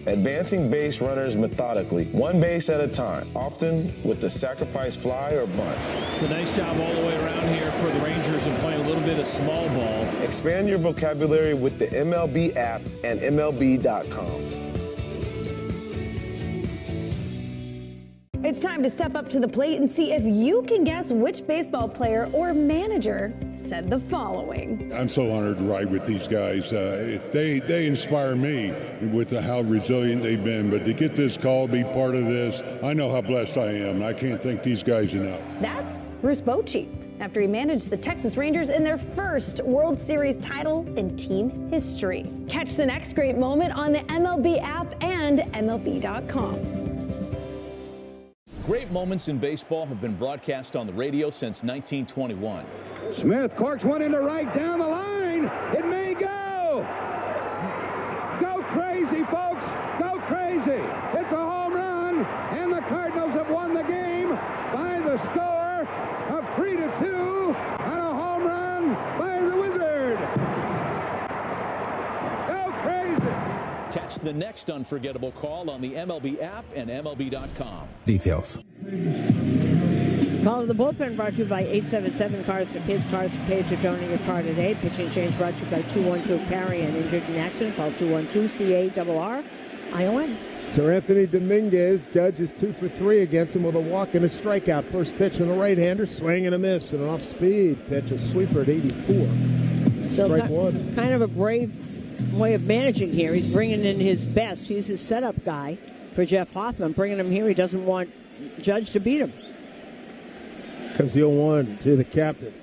Advancing base runners methodically, 1 base at a time, often with the sacrifice fly or bunt. It's a nice job all the way around here for the Rangers and playing a little bit of small ball. Expand your vocabulary with the MLB app and MLB.com. It's time to step up to the plate and see if you can guess which baseball player or manager said the following. I'm so honored to ride with these guys. They inspire me with how resilient they've been. But to get this call, be part of this, I know how blessed I am. I can't thank these guys enough. That's Bruce Bochy, after he managed the Texas Rangers in their first World Series title in team history. Catch the next great moment on the MLB app and MLB.com. Great moments in baseball have been broadcast on the radio since 1921. Smith corks one into right down the line. It may go. Go crazy, folks. Go crazy. It's a home run. by the score of 3-2 on a home run by the Wizard. Go crazy. Catch the next unforgettable call on the MLB app and MLB.com. Details. Call of the bullpen brought to you by 877 Cars for Kids, Cars for Page. You're donating your car today. Pitching change brought to you by 212 Carry and injured in accident. Call 212-CARR-ION. Sir Anthony Dominguez, Judge is 2 for 3 against him with a walk and a strikeout. First pitch from the right-hander, swing and a miss, and an off-speed pitch, a sweeper at 84. So Strike one. Kind of a brave way of managing here. He's bringing in his best. He's his setup guy for Jeff Hoffman. Bringing him here, he doesn't want Judge to beat him. Comes the 0-1 to the captain.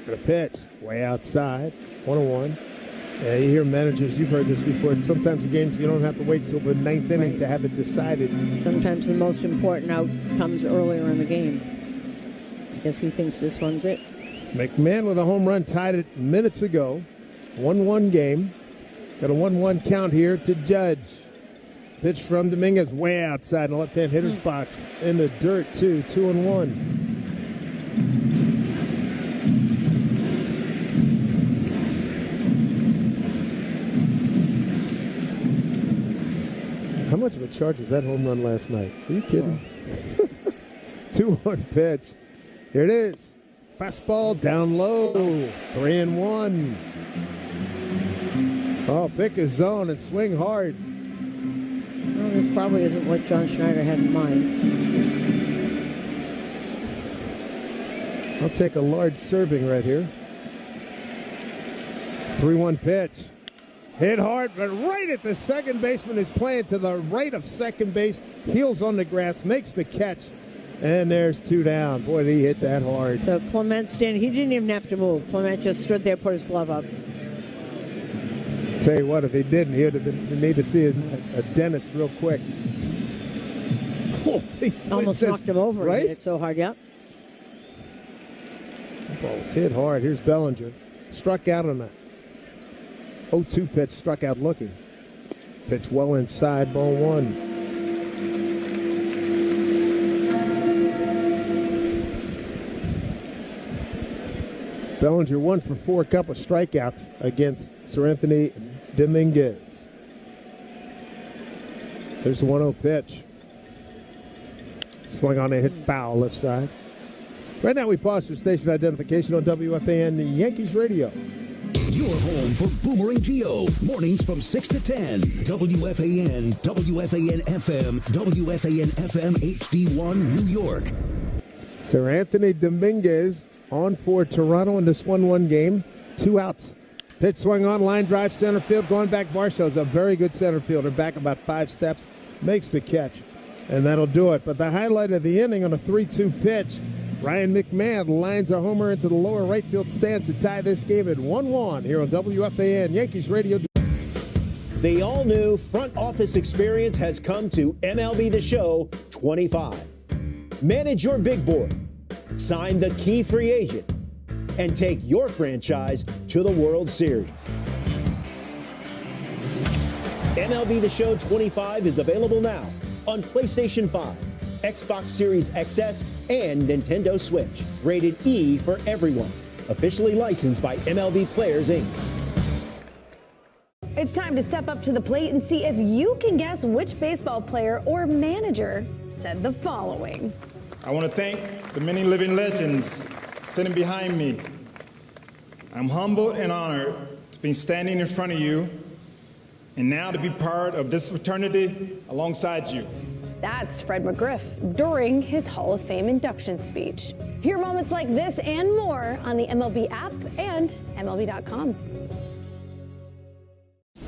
For a pitch, way outside, 1-1. Yeah, you hear managers, you've heard this before, sometimes the games you don't have to wait till the ninth inning to have it decided. Sometimes the most important out comes earlier in the game. I guess he thinks this one's it. McMahon with a home run tied it minutes ago. 1-1 game. Got a 1-1 count here to Judge. Pitch from Dominguez way outside in the left-hand hitter's box. In the dirt, too. 2-1. How much of a charge was that home run last night? Are you kidding? 2-1 pitch. Here it is. Fastball down low. 3-1. Oh, pick a zone and swing hard. Well, this probably isn't what John Schneider had in mind. I'll take a large serving right here. 3-1 pitch. Hit hard, but right at the second baseman is playing to the right of second base. Heels on the grass, makes the catch. And there's 2 down. Boy, did he hit that hard. So Clement standing, he didn't even have to move. Clement just stood there, put his glove up. Tell you what, if he didn't, he would have need to see a dentist real quick. Oh, almost knocked him over. Right? He hit it so hard, yep. The ball was hit hard. Here's Bellinger. Struck out on a 0-2 pitch, struck out looking. Pitch well inside, ball 1. Bellinger 1 for 4, a couple of strikeouts against Sir Anthony Dominguez. There's the 1-0 pitch. Swing on and hit foul left side. Right now we pause for station identification on WFAN Yankees Radio. Your home for Boomerang Geo. Mornings from 6 to 10. WFAN, WFAN FM, WFAN FM HD1 New York. Sir Anthony Dominguez on for Toronto in this 1-1 game. 2 outs. Pitch swung on, line drive, center field. Going back, Varsho's a very good center fielder. Back about 5 steps. Makes the catch. And that'll do it. But the highlight of the inning on a 3-2 pitch, Ryan McMahon lines a homer into the lower right field stands to tie this game at 1-1 here on WFAN Yankees Radio. The all-new front office experience has come to MLB The Show 25. Manage your big board, sign the key free agent, and take your franchise to the World Series. MLB The Show 25 is available now on PlayStation 5, Xbox Series XS, and Nintendo Switch. Rated E for everyone. Officially licensed by MLB Players, Inc. It's time to step up to the plate and see if you can guess which baseball player or manager said the following. I want to thank the many living legends sitting behind me. I'm humbled and honored to be standing in front of you and now to be part of this fraternity alongside you. That's Fred McGriff during his Hall of Fame induction speech. Hear moments like this and more on the MLB app and MLB.com.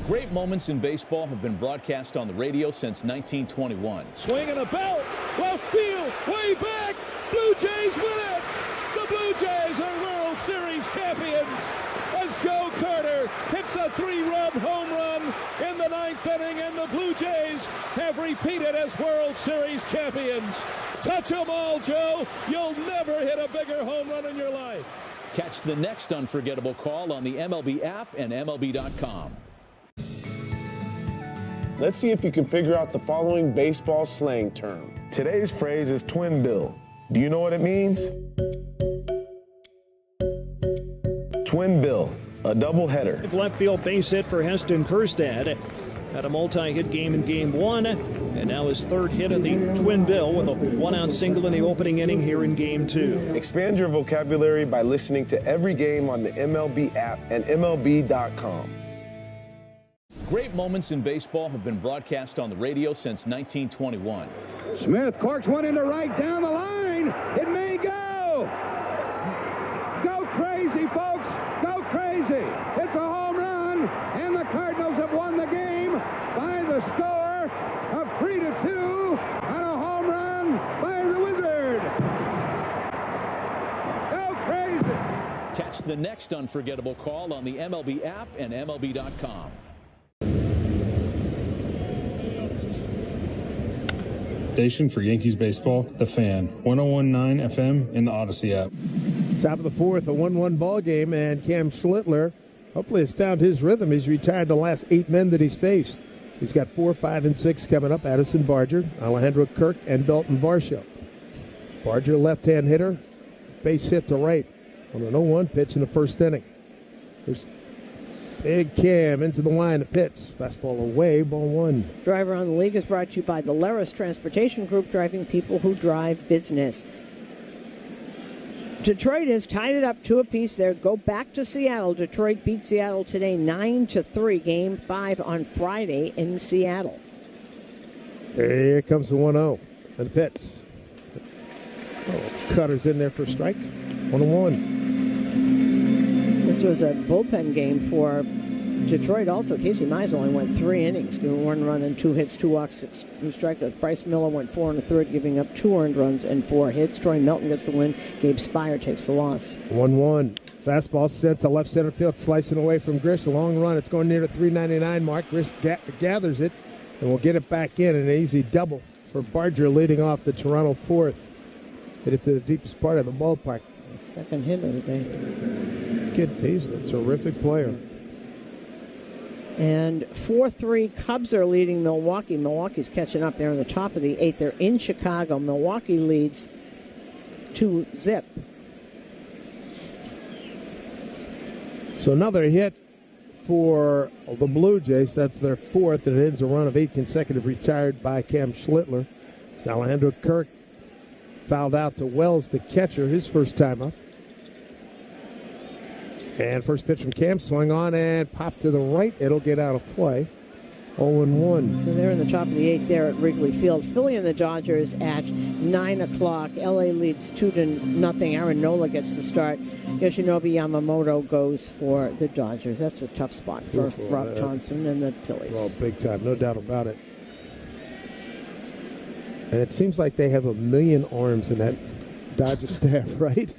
Great moments in baseball have been broadcast on the radio since 1921. Swing and a belt, left field, way back, Blue Jays win it! The Blue Jays are World Series champions as Joe Carter hits a 3-run home run in the 9th inning, and the Blue Jays have repeated as World Series champions. Touch them all, Joe. You'll never hit a bigger home run in your life. Catch the next unforgettable call on the MLB app and MLB.com. Let's see if you can figure out the following baseball slang term. Today's phrase is twin bill. Do you know what it means? Twin bill, a doubleheader. Left field base hit for Heston Kjerstad. Had a multi-hit game in Game 1, and now his third hit of the twin bill with a one-out single in the opening inning here in Game 2. Expand your vocabulary by listening to every game on the MLB app and MLB.com. Great moments in baseball have been broadcast on the radio since 1921. Smith corks one into right down the line. It may go. Go crazy, folks. Go crazy. It's a home run, and the Cardinals have won the game by the score of 3-2 on a home run by the Wizard. Go crazy. Catch the next unforgettable call on the MLB app and MLB.com. Station for Yankees baseball, The Fan, 101.9 FM in the Odyssey app. Top of the fourth, a 1-1 ball game, and Cam Schlittler hopefully has found his rhythm. He's retired the last 8 men that he's faced. He's got 4, 5, and 6 coming up. Addison Barger, Alejandro Kirk, and Dalton Varsho. Barger, left-hand hitter, base hit to right on an 0-1 pitch in the first inning. There's Big Cam into the line to pitch. Fastball away, ball 1. Driver on the League is brought to you by the Leris Transportation Group, driving people who drive business. Detroit has tied it up 2 apiece there. Go back to Seattle. Detroit beat Seattle today 9-3. Game 5 on Friday in Seattle. Here comes the 1-0. And the pitch. Cutter's in there for a strike. 1-1. This was a bullpen game for Detroit also. Casey Mize only went 3 innings, giving 1 run and 2 hits, 2 walks, 6 strikeouts. Bryce Miller went 4 1/3, giving up 2 earned runs and 4 hits. Troy Melton gets the win. Gabe Spire takes the loss. 1-1. Fastball sent to left center field, slicing away from Grish. A long run. It's going near the 399 mark. Grish gathers it and will get it back in. An easy double for Barger, leading off the Toronto fourth. Hit it to the deepest part of the ballpark. Second hit of the day. Kid Paisley, terrific player. And 4-3 Cubs are leading Milwaukee. Milwaukee's catching up there in the top of the 8th. They're in Chicago. Milwaukee leads 2-0. So another hit for the Blue Jays. That's their 4th, and it ends a run of 8 consecutive retired by Cam Schlittler. It's Alejandro Kirk fouled out to Wells, the catcher, his first time up. And first pitch from Cam, swung on and popped to the right. It'll get out of play. 0-1. So they're in the top of the 8th there at Wrigley Field. Philly and the Dodgers at 9 o'clock. LA leads 2-0. Aaron Nola gets the start. Yoshinobu Yamamoto goes for the Dodgers. That's a tough spot for Rob Thompson and the Phillies. Oh, big time. No doubt about it. And it seems like they have 1,000,000 arms in that Dodger staff, right?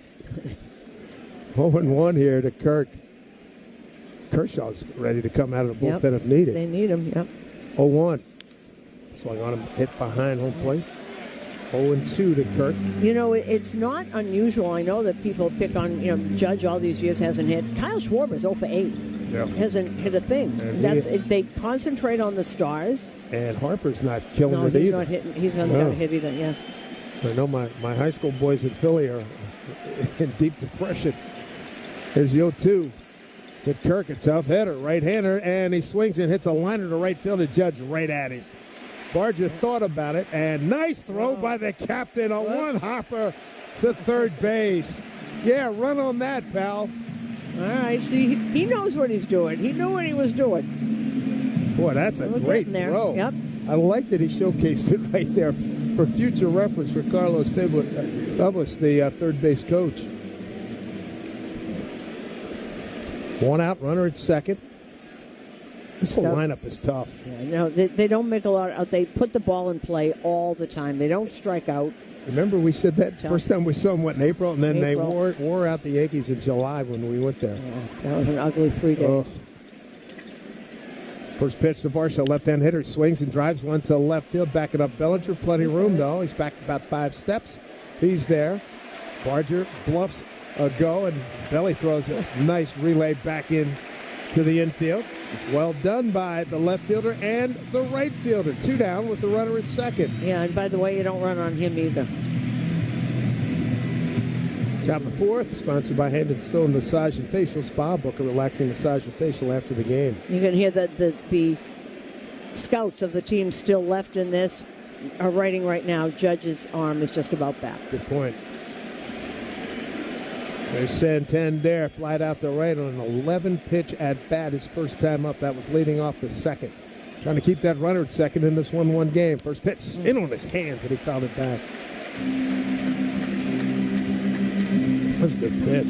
0-1 here to Kirk. Kershaw's ready to come out of the bullpen if needed. They need him, 0-1. Swung on him, hit behind home plate. 0-2 to Kirk. You know, it's not unusual. I know that people pick on, Judge all these years hasn't hit. Kyle Schwarber's 0-8. Yep. Hasn't hit a thing. They concentrate on the stars. And Harper's not killing it either. He's not hitting. He's not got a hit either, yeah. I know my high school boys in Philly are in deep depression. Here's the 0-2 to Kirk, a tough hitter, right-hander, and he swings and hits a liner to right field, and Judge right at him. Barger thought about it, and nice throw by the captain, a one-hopper to third base. Yeah, run on that, pal. All right, see, he knows what he's doing. He knew what he was doing. Boy, that's a great throw. Yep. I like that he showcased it right there for future reference for Carlos Feblis, the third base coach. 1 out, runner at second. This lineup is tough. Yeah, they don't make a lot. They put the ball in play all the time. They don't strike out. Remember we said that first time we saw them, in April? And then they wore out the Yankees in July when we went there. Yeah, that was an ugly 3 days. First pitch to Varsho, left-hand hitter, swings and drives one to left field, backing up Bellinger. Plenty of room, though. He's back about 5 steps. He's there. Barger bluffs a go, and Belly throws a nice relay back in to the infield. Well done by the left fielder and the right fielder. 2 down with the runner at second. Yeah, and by the way, you don't run on him either. Top of the fourth, sponsored by Hand and Stone Massage and Facial Spa. Book a relaxing massage and facial after the game. You can hear that the scouts of the team still left in this are writing right now, Judge's arm is just about back. Good point. There's Santander, flied out the right on an 11-pitch at-bat, his first time up. That was leading off the second. Trying to keep that runner at second in this 1-1 game. First pitch in on his hands, and he fouled it back. That's a good pitch.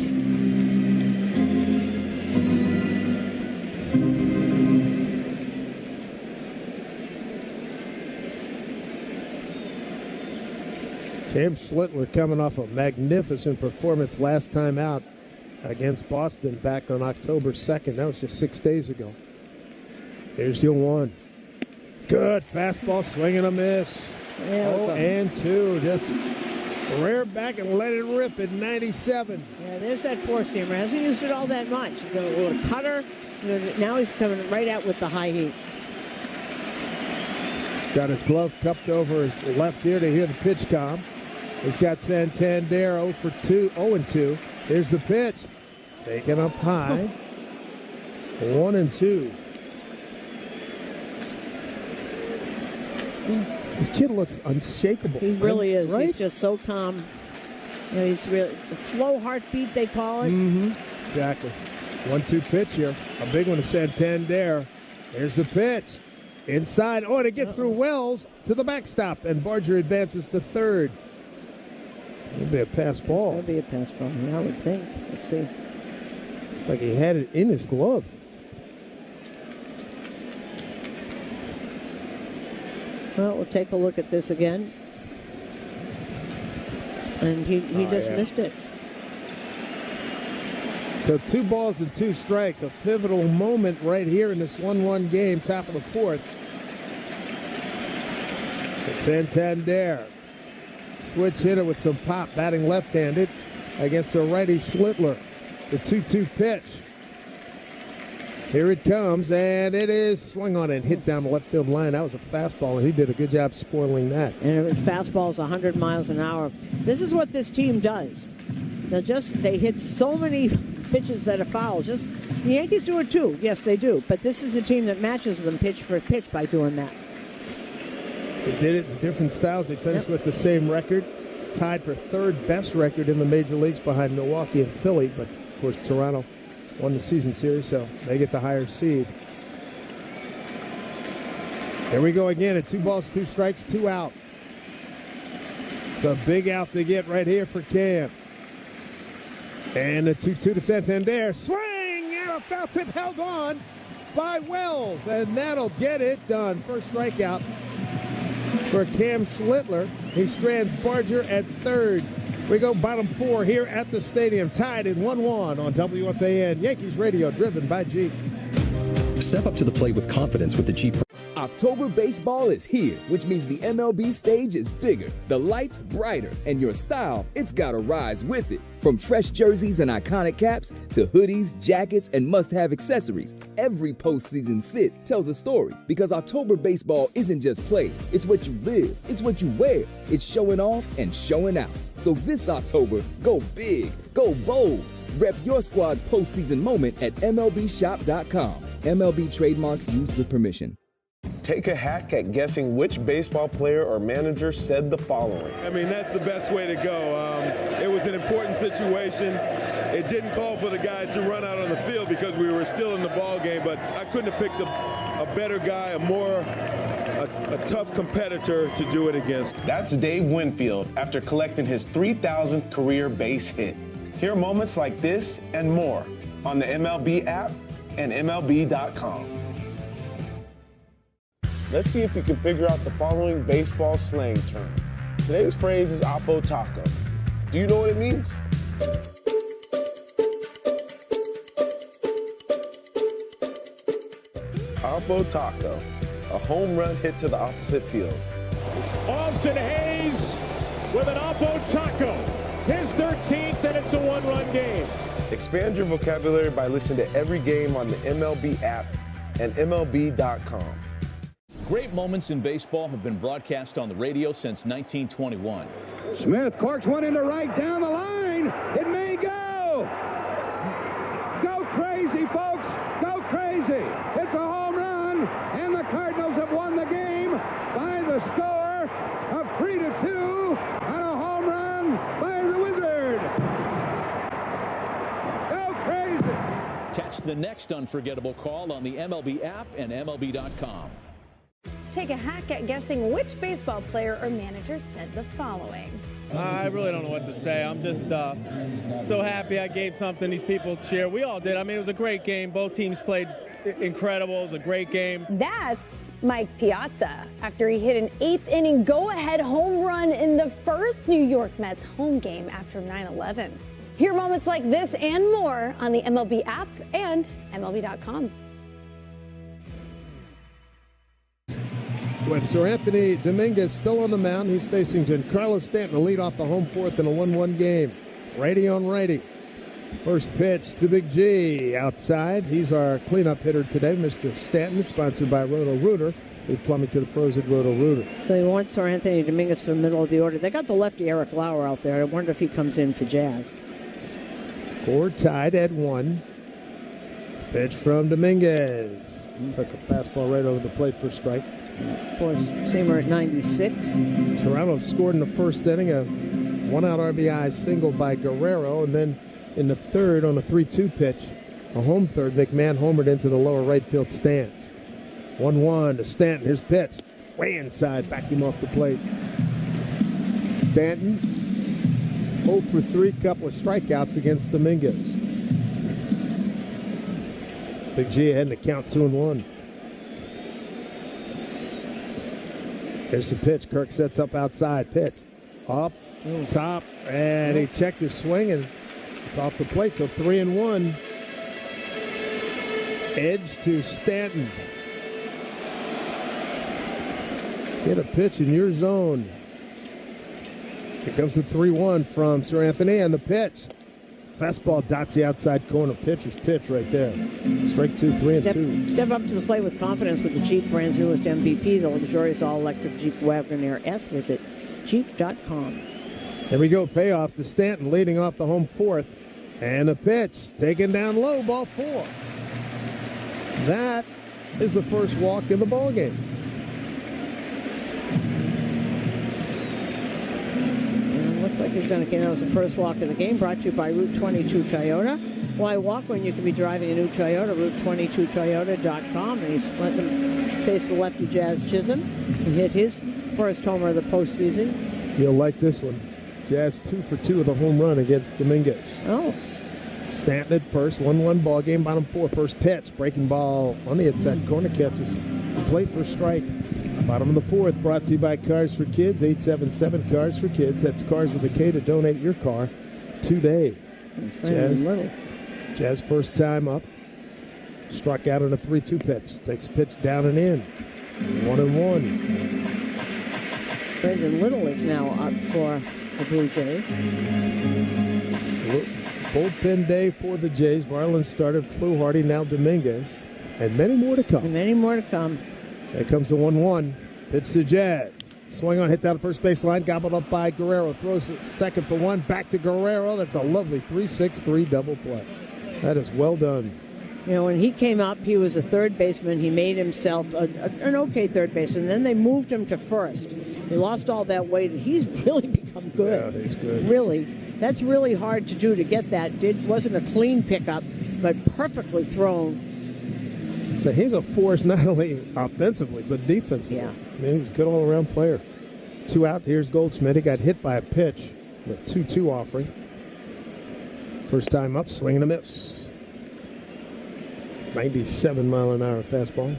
Cam Schlittler coming off a magnificent performance last time out against Boston back on October 2nd. That was just 6 days ago. Here's your 1. Good fastball, swing and a miss. Yeah, 0-2. Just rear back and let it rip at 97. Yeah, there's that four-seamer. Hasn't used it all that much. He's got a little cutter. Now he's coming right out with the high heat. Got his glove cupped over his left ear to hear the pitch calm. He's got Santander 0-2. Here's the pitch. Taken up high. 1-2. This kid looks unshakable. He really is. Right? He's just so calm. You know, he's really a slow heartbeat, they call it. Mm-hmm. Exactly. 1-2 pitch here. A big one to Santander. Here's the pitch. Inside. Oh, and it gets through Wells to the backstop, and Barger advances to third. It'll be a pass ball. It'll be a pass ball, I would think. Let's see. Like he had it in his glove. Well, we'll take a look at this again. And he just missed it. So 2 balls and 2 strikes. A pivotal moment right here in this 1-1 game, top of the fourth. It's Santander. Switch hitter with some pop, batting left-handed against the righty Schlittler. The 2-2 pitch. Here it comes, and it is swung on and hit down the left field line. That was a fastball, and he did a good job spoiling that. And it was fastballs 100 miles an hour. This is what this team does. They hit so many pitches that are foul. The Yankees do it too. Yes, they do. But this is a team that matches them pitch for pitch by doing that. They did it in different styles. They finished with the same record, tied for third best record in the major leagues behind Milwaukee and Philly. But, of course, Toronto won the season series, so they get the higher seed. Here we go again at 2 balls, 2 strikes, 2 out. It's a big out to get right here for Cam. And the 2-2 to Santander. Swing! And a foul tip held on by Wells. And that'll get it done. First strikeout for Cam Schlittler. He strands Barger at third. We go bottom 4 here at the stadium. Tied in 1-1 on WFAN. Yankees radio driven by Jeep. Step up to the plate with confidence with the Jeep. October baseball is here, which means the MLB stage is bigger, the lights brighter, and your style, it's gotta rise with it. From fresh jerseys and iconic caps to hoodies, jackets, and must-have accessories, every postseason fit tells a story because October baseball isn't just play, it's what you live, it's what you wear, it's showing off and showing out. So this October, go big, go bold. Rep your squad's postseason moment at MLBshop.com. MLB trademarks used with permission. Take a hack at guessing which baseball player or manager said the following. I mean, that's the best way to go. It was an important situation. It didn't call for the guys to run out on the field because we were still in the ball game, but I couldn't have picked a better guy, a tough competitor to do it against. That's Dave Winfield after collecting his 3,000th career base hit. Hear moments like this and more on the MLB app and MLB.com. Let's see if you can figure out the following baseball slang term. Today's phrase is Oppo Taco. Do you know what it means? Oppo Taco, a home run hit to the opposite field. Austin Hayes with an Oppo Taco. His 13th, and it's a 1-run game. Expand your vocabulary by listening to every game on the MLB app and MLB.com. Great moments in baseball have been broadcast on the radio since 1921. Smith corks one into right down the line. It may go. Go crazy, folks. Go crazy. It's a home run, and the Cardinals have won the game by the score of 3-2 on a home run by the Wizard. Go crazy. Catch the next unforgettable call on the MLB app and MLB.com. Take a hack at guessing which baseball player or manager said the following. I really don't know what to say. I'm just so happy I gave something these people cheer. We all did. I mean, it was a great game. Both teams played incredible. It was a great game. That's Mike Piazza after he hit an 8th inning go-ahead home run in the first New York Mets home game after 9/11. Hear moments like this and more on the MLB app and MLB.com. With Sir Anthony Dominguez still on the mound, he's facing Giancarlo Stanton to lead off the home fourth in a 1-1 game. Righty on righty. First pitch to Big G outside. He's our cleanup hitter today, Mr. Stanton, sponsored by Roto-Rooter. Leave plumbing to the pros at Roto-Rooter. So you want Sir Anthony Dominguez for the middle of the order. They got the lefty Eric Lauer out there. I wonder if he comes in for Jazz. Score tied at 1. Pitch from Dominguez. Took a fastball right over the plate for strike. Four-seamer at 96. Toronto scored in the first inning, a one-out RBI single by Guerrero, and then in the third on a 3-2 pitch, a home third, McMahon homered into the lower right field stands. 1-1 to Stanton. Here's pitch. Way inside, backed him off the plate. Stanton 0 for 3, couple of strikeouts against Dominguez. Big G ahead in the count 2-1. Here's the pitch. Kirk sets up outside. Pitch. Up, top, and he checked his swing, and it's off the plate. So 3-1. Edge to Stanton. Get a pitch in your zone. Here comes the 3-1 from Sir Anthony, and the pitch. Fastball dots the outside corner. Pitcher's pitch right there. Strike 2, 3-2. Step up to the plate with confidence with the Jeep brand's newest MVP, the luxurious all-electric Jeep Wagoneer S. Visit Jeep.com. Here we go. Payoff to Stanton, leading off the home fourth. And the pitch taken down low, ball 4. That is the first walk in the ballgame. Looks like he's going to get the first walk of the game, brought to you by Route 22 Toyota. Why walk when you can be driving a new Toyota? Route22Toyota.com. And he's let them face the lefty Jazz Chisholm. He hit his first homer of the postseason. You'll like this one. Jazz 2 for 2 with a home run against Dominguez. Oh. Stanton at first, 1-1 ball game, bottom 4. First pitch, breaking ball on the inside corner, catches plate for strike. Bottom of the 4th, brought to you by Cars for Kids, 877 Cars for Kids. That's Cars with a K to donate your car today. Jazz first time up. Struck out on a 3-2 pitch. Takes a pitch down and in. 1-1. Brandon Little is now up for the Blue Jays. Bullpen day for the Jays. Varland started, Fluharty, now Dominguez. And many more to come. And many more to come. There comes the 1-1. Pitch to Jazz. Swing on, hit down the first base line, gobbled up by Guerrero. Throws it second for 1, back to Guerrero. That's a lovely 3-6-3 double play. That is well done. You know, when he came up, he was a third baseman. He made himself an okay third baseman. Then they moved him to first. He lost all that weight, and he's really become good. Yeah, he's good. Really. That's really hard to do, to get that. Wasn't a clean pickup, but perfectly thrown. So he's a force not only offensively, but defensively. Yeah. I mean, he's a good all-around player. 2 out. Here's Goldschmidt. He got hit by a pitch. The 2-2 offering. First time up, swing and a miss. 97-mile-an-hour fastball.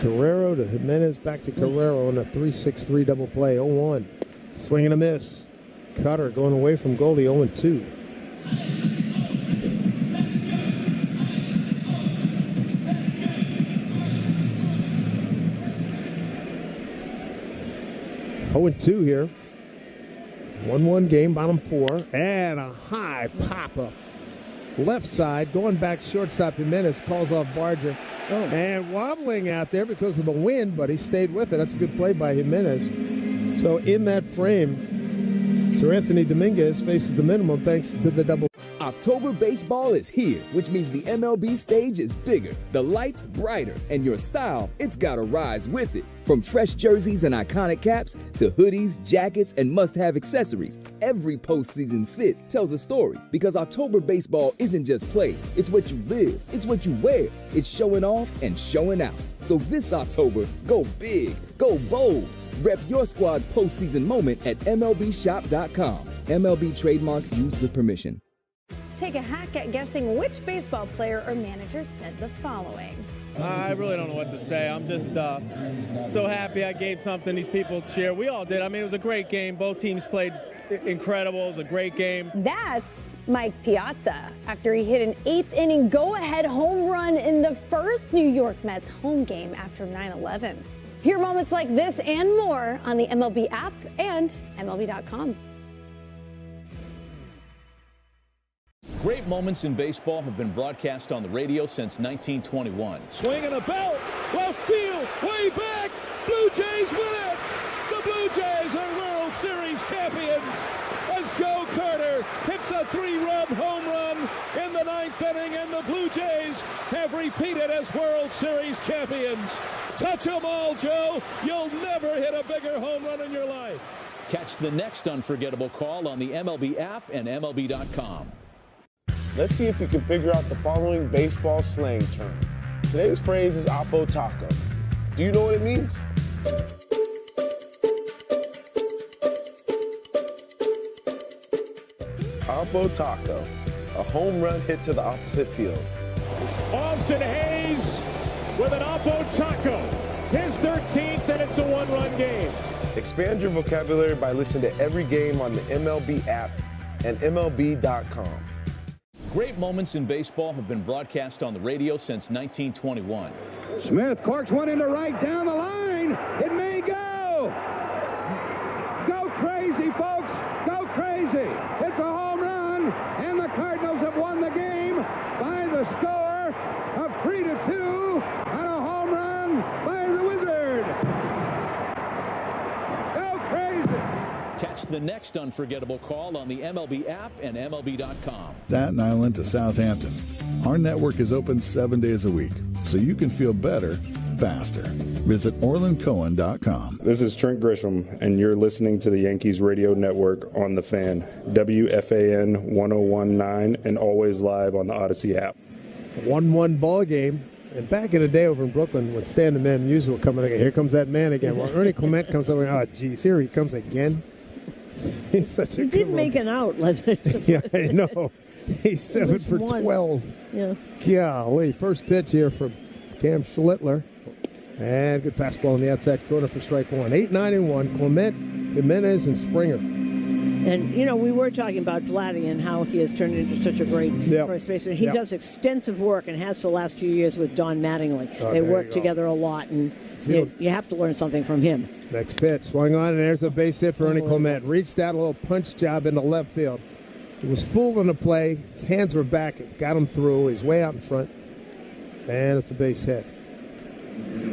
Guerrero to Jimenez, back to Guerrero on a 3-6-3 double play. 0-1. Swing and a miss. Cutter going away from Goldie, 0-2. 0-2 here. 1-1 game, bottom 4. And a high pop-up. Left side, going back shortstop Jimenez, calls off Barger. And wobbling out there because of the wind, but he stayed with it. That's a good play by Jimenez. So in that frame, Sir Anthony Dominguez faces the minimum thanks to the double. October baseball is here, which means the MLB stage is bigger, the lights brighter, and your style, it's gotta rise with it. From fresh jerseys and iconic caps to hoodies, jackets, and must-have accessories, every postseason fit tells a story because October baseball isn't just play, it's what you live, it's what you wear, it's showing off and showing out. So this October, go big, go bold. Rep your squad's postseason moment at MLBshop.com. MLB trademarks used with permission. Take a hack at guessing which baseball player or manager said the following. I really don't know what to say. I'm just so happy I gave something these people cheer. We all did. I mean, it was a great game. Both teams played incredible. It was a great game. That's Mike Piazza after he hit an 8th inning go-ahead home run in the first New York Mets home game after 9/11. Hear moments like this and more on the MLB app and MLB.com. Great moments in baseball have been broadcast on the radio since 1921. Swing and a belt, left field, way back, Blue Jays win it! The Blue Jays are World Series champions as Joe Carter hits a 3-run home run in the 9th inning, and the Blue Jays have repeated as World Series champions. Touch 'em all, Joe. You'll never hit a bigger home run in your life. Catch the next unforgettable call on the MLB app and MLB.com. Let's see if you can figure out the following baseball slang term. Today's phrase is Oppo Taco. Do you know what it means? Oppo Taco, a home run hit to the opposite field. Austin Hayes with an Oppo Taco, his 13th, and it's a 1-run game. Expand your vocabulary by listening to every game on the MLB app and MLB.com. Great moments in baseball have been broadcast on the radio since 1921. Smith corks one into right down the line. It may go. Go crazy, folks. Go crazy. It's a home run, and the Cardinals have won the game by the score of 3-2 on a home run by the Wizard. Go crazy. Catch the next unforgettable call on the MLB app and MLB.com. Staten Island to Southampton. Our network is open 7 days a week, so you can feel better, faster. Visit OrlandCohen.com. This is Trent Grisham, and you're listening to the Yankees Radio Network on The Fan, WFAN 1019, and always live on the Odyssey app. 1-1 ball game. And back in the day over in Brooklyn, when Stan the Man Musial would come in again, here comes that man again. Well, Ernie Clement comes over, oh, geez, here he comes again. He's such a He did make an out. Yeah, I know. He's 7 for 12. Yeah. Golly. First pitch here from Cam Schlittler. And good fastball in the outside corner for strike one. 8-9-1. Clement, Jimenez, and Springer. And, you know, we were talking about Vladdy and how he has turned into such a great first baseman. He does extensive work and has the last few years with Don Mattingly. They work together a lot, and you have to learn something from him. Next pitch, swung on, and there's a base hit for Ernie Clement. Reached out a little punch job into left field. He was fooling the play. His hands were back. It got him through. He's way out in front. And it's a base hit.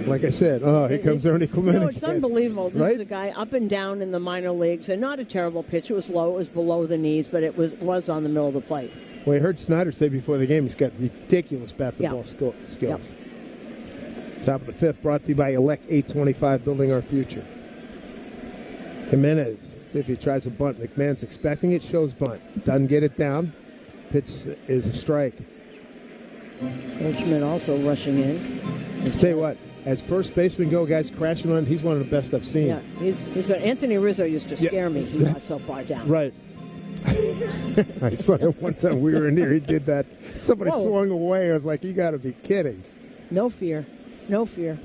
Like I said, here comes Ernie Clement. You know, it's unbelievable. This Right? is a guy up and down in the minor leagues, and not a terrible pitch. It was low. It was below the knees, but it was on the middle of the plate. Well, I heard Snyder say before the game he's got ridiculous bat-to-ball skills. Yep. Top of the fifth, brought to you by Elect 825, building our future. Jimenez, let's see if he tries a bunt. McMahon's expecting it, shows bunt. Doesn't get it down. Pitch is a strike. Schmidt also rushing in. Tell you what, as first baseman go, guys crashing on, he's one of the best I've seen. Yeah, he's good. Anthony Rizzo used to scare me. He got so far down. Right. I saw it one time we were in here. He did that. Somebody swung away. I was like, you got to be kidding. No fear. No fear.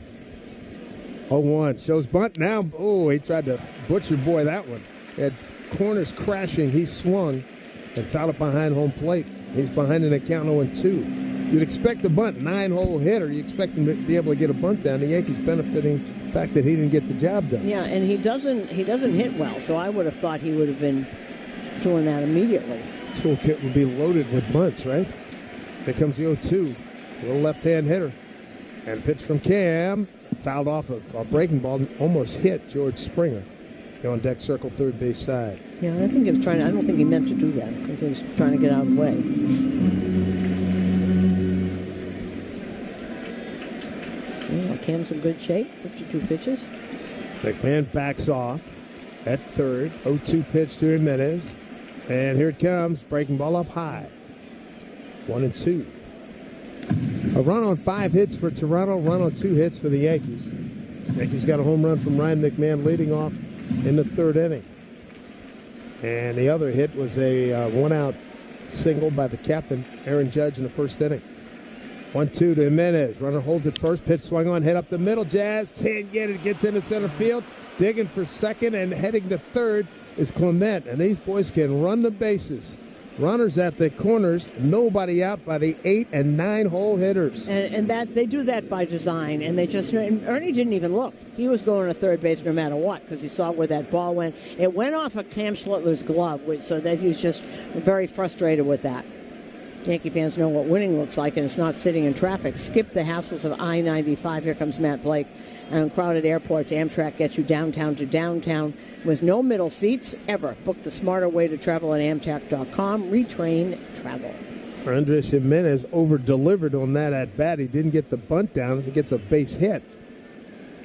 0-1. Shows bunt now. Oh, he tried to butcher boy that one. Had corners crashing. He swung. and fouled it behind home plate. He's behind in the count 0-2. You'd expect a bunt, 9-hole hitter. You expect him to be able to get a bunt down. The Yankees benefiting the fact that he didn't get the job done. Yeah, and he doesn't hit well, so I would have thought he would have been doing that immediately. Toolkit would be loaded with bunts, right? Here comes the 0-2. A little left-hand hitter. And pitch from Cam. Fouled off a breaking ball. Almost hit George Springer. On deck circle, third base side. Yeah, I think he was trying to, I don't think he meant to do that. I think he was trying to get out of the way. Well, Cam's in good shape. 52 pitches. McMahon backs off at third. 0-2 pitch to Jimenez. And here it comes. Breaking ball up high. 1-2. A run on 5 hits for Toronto. Run on 2 hits for the Yankees. Yankees got a home run from Ryan McMahon leading off in the third inning. And the other hit was a one-out single by the captain, Aaron Judge, in the first inning. 1-2 to Jimenez. Runner holds it first. Pitch swung on, head up the middle. Jazz can't get it. Gets into center field. Digging for second and heading to third is Clement. And these boys can run the bases. Runners at the corners, nobody out by the 8 and 9 hole hitters. And that they do that by design, and they just, and Ernie didn't even look. He was going to third base no matter what, because he saw where that ball went. It went off of Cam Schlittler's glove, so that he was just very frustrated with that. Yankee fans know what winning looks like, and it's not sitting in traffic. Skip the hassles of I-95. Here comes Matt Blake. And on crowded airports, Amtrak gets you downtown to downtown with no middle seats ever. Book the smarter way to travel at Amtrak.com. Retrain travel. Andres Jimenez over-delivered on that at-bat. He didn't get the bunt down. He gets a base hit.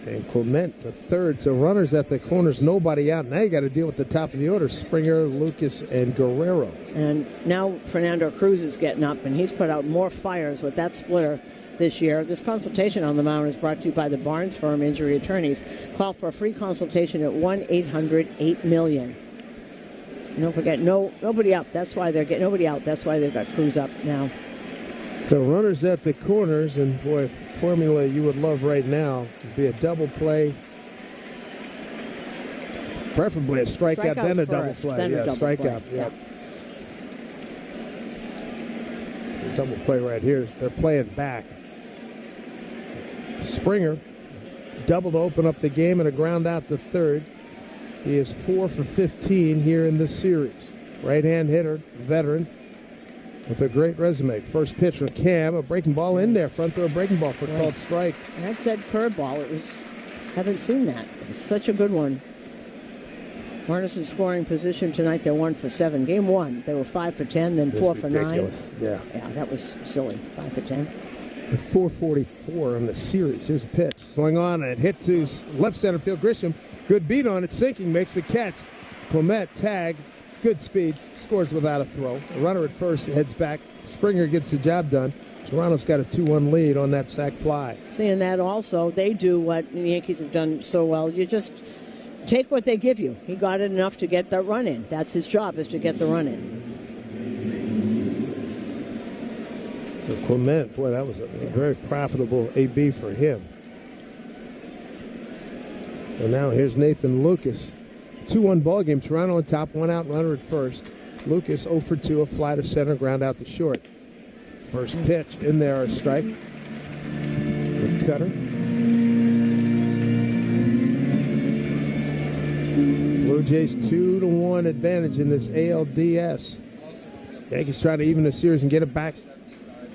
And Clement to third. So runners at the corners, nobody out. Now you got to deal with the top of the order. Springer, Lucas, and Guerrero. And now Fernando Cruz is getting up, and he's put out more fires with that splitter this year. This consultation on the mound is brought to you by the Barnes Firm Injury Attorneys. Call for a free consultation at 1-800-8-MILLION. And don't forget, nobody up. That's why they're getting nobody out. That's why they've got Cruz up now. So runners at the corners, and boy, formula you would love right now would be a double play, preferably a strikeout then a double play. Then a double strikeout. Play. Yeah. Double play right here. They're playing back. Springer double to open up the game and a ground out to third. He is 4 for 15 here in this series. Right-hand hitter, veteran, with a great resume. First pitch from Cam, a breaking ball in there. Front throw breaking ball for a called strike. And I said curveball. Haven't seen that. It's such a good one. Martinez in scoring position tonight. They're 1 for 7. Game 1, they were 5 for 10, then 4 for 9. Yeah, that was silly. 5 for 10. And 444 on the series. Here's a pitch. Swung on and hit to left center field. Grisham, good beat on it. Sinking, makes the catch. Clement tag, good speed, scores without a throw. The runner at first heads back. Springer gets the job done. Toronto's got a 2-1 lead on that sac fly. Seeing that also, they do what the Yankees have done so well. You just take what they give you. He got it enough to get the run in. That's his job, is to get the run in. So Clement, boy, that was a very profitable AB for him. And now here's Nathan Lucas. 2-1 ball game. Toronto on top, 1 out, runner at first. Lucas 0 for 2, a fly to center, ground out to short. First pitch in there, a strike. The cutter. Blue Jays 2-1 advantage in this ALDS. Yankees trying to even the series and get it back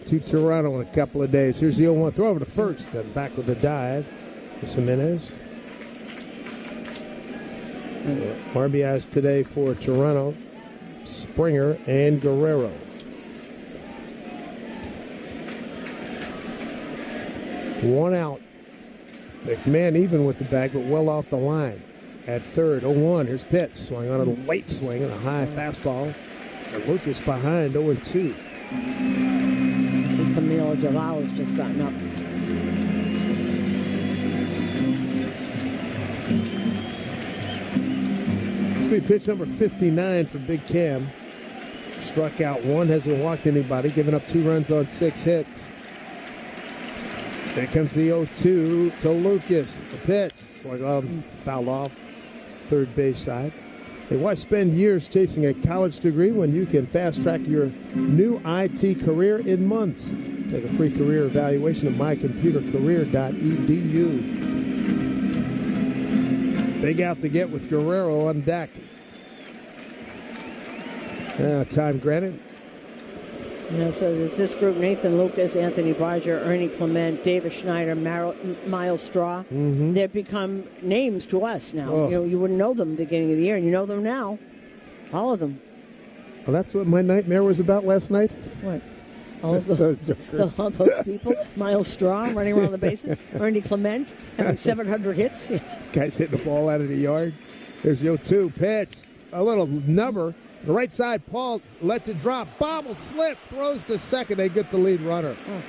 to Toronto in a couple of days. Here's the 0-1 throw over to first, then back with a dive. Jimenez. RBIs today for Toronto, Springer and Guerrero. One out. McMahon even with the bag, but well off the line. At third, 0-1. Here's pitch. Swung on a late swing and a high fastball. And Lucas behind, 0-2. Camilo Doval has just gotten up. This will be pitch number 59 for Big Cam. Struck out 1, hasn't walked anybody, given up 2 runs on 6 hits. There comes the 0-2 to Lucas. The pitch. Swung on, fouled off. Third base side. Hey, why spend years chasing a college degree when you can fast-track your new IT career in months? Take a free career evaluation at mycomputercareer.edu. Big out to get with Guerrero on deck. Time granted. Yeah, so there's this group: Nathan Lucas, Anthony Barger, Ernie Clement, David Schneider, Miles Straw. Mm-hmm. They've become names to us now. Oh. You wouldn't know them at the beginning of the year, and you know them now. All of them. Well, that's what my nightmare was about last night. What? All of all those people. Miles Straw running around the bases. Ernie Clement having 700 hits. Yes. Guys hitting the ball out of the yard. There's the 0-2 pitch. A little number. The right side, Paul lets it drop. Bobble, slip, throws to second. They get the lead runner. Oh.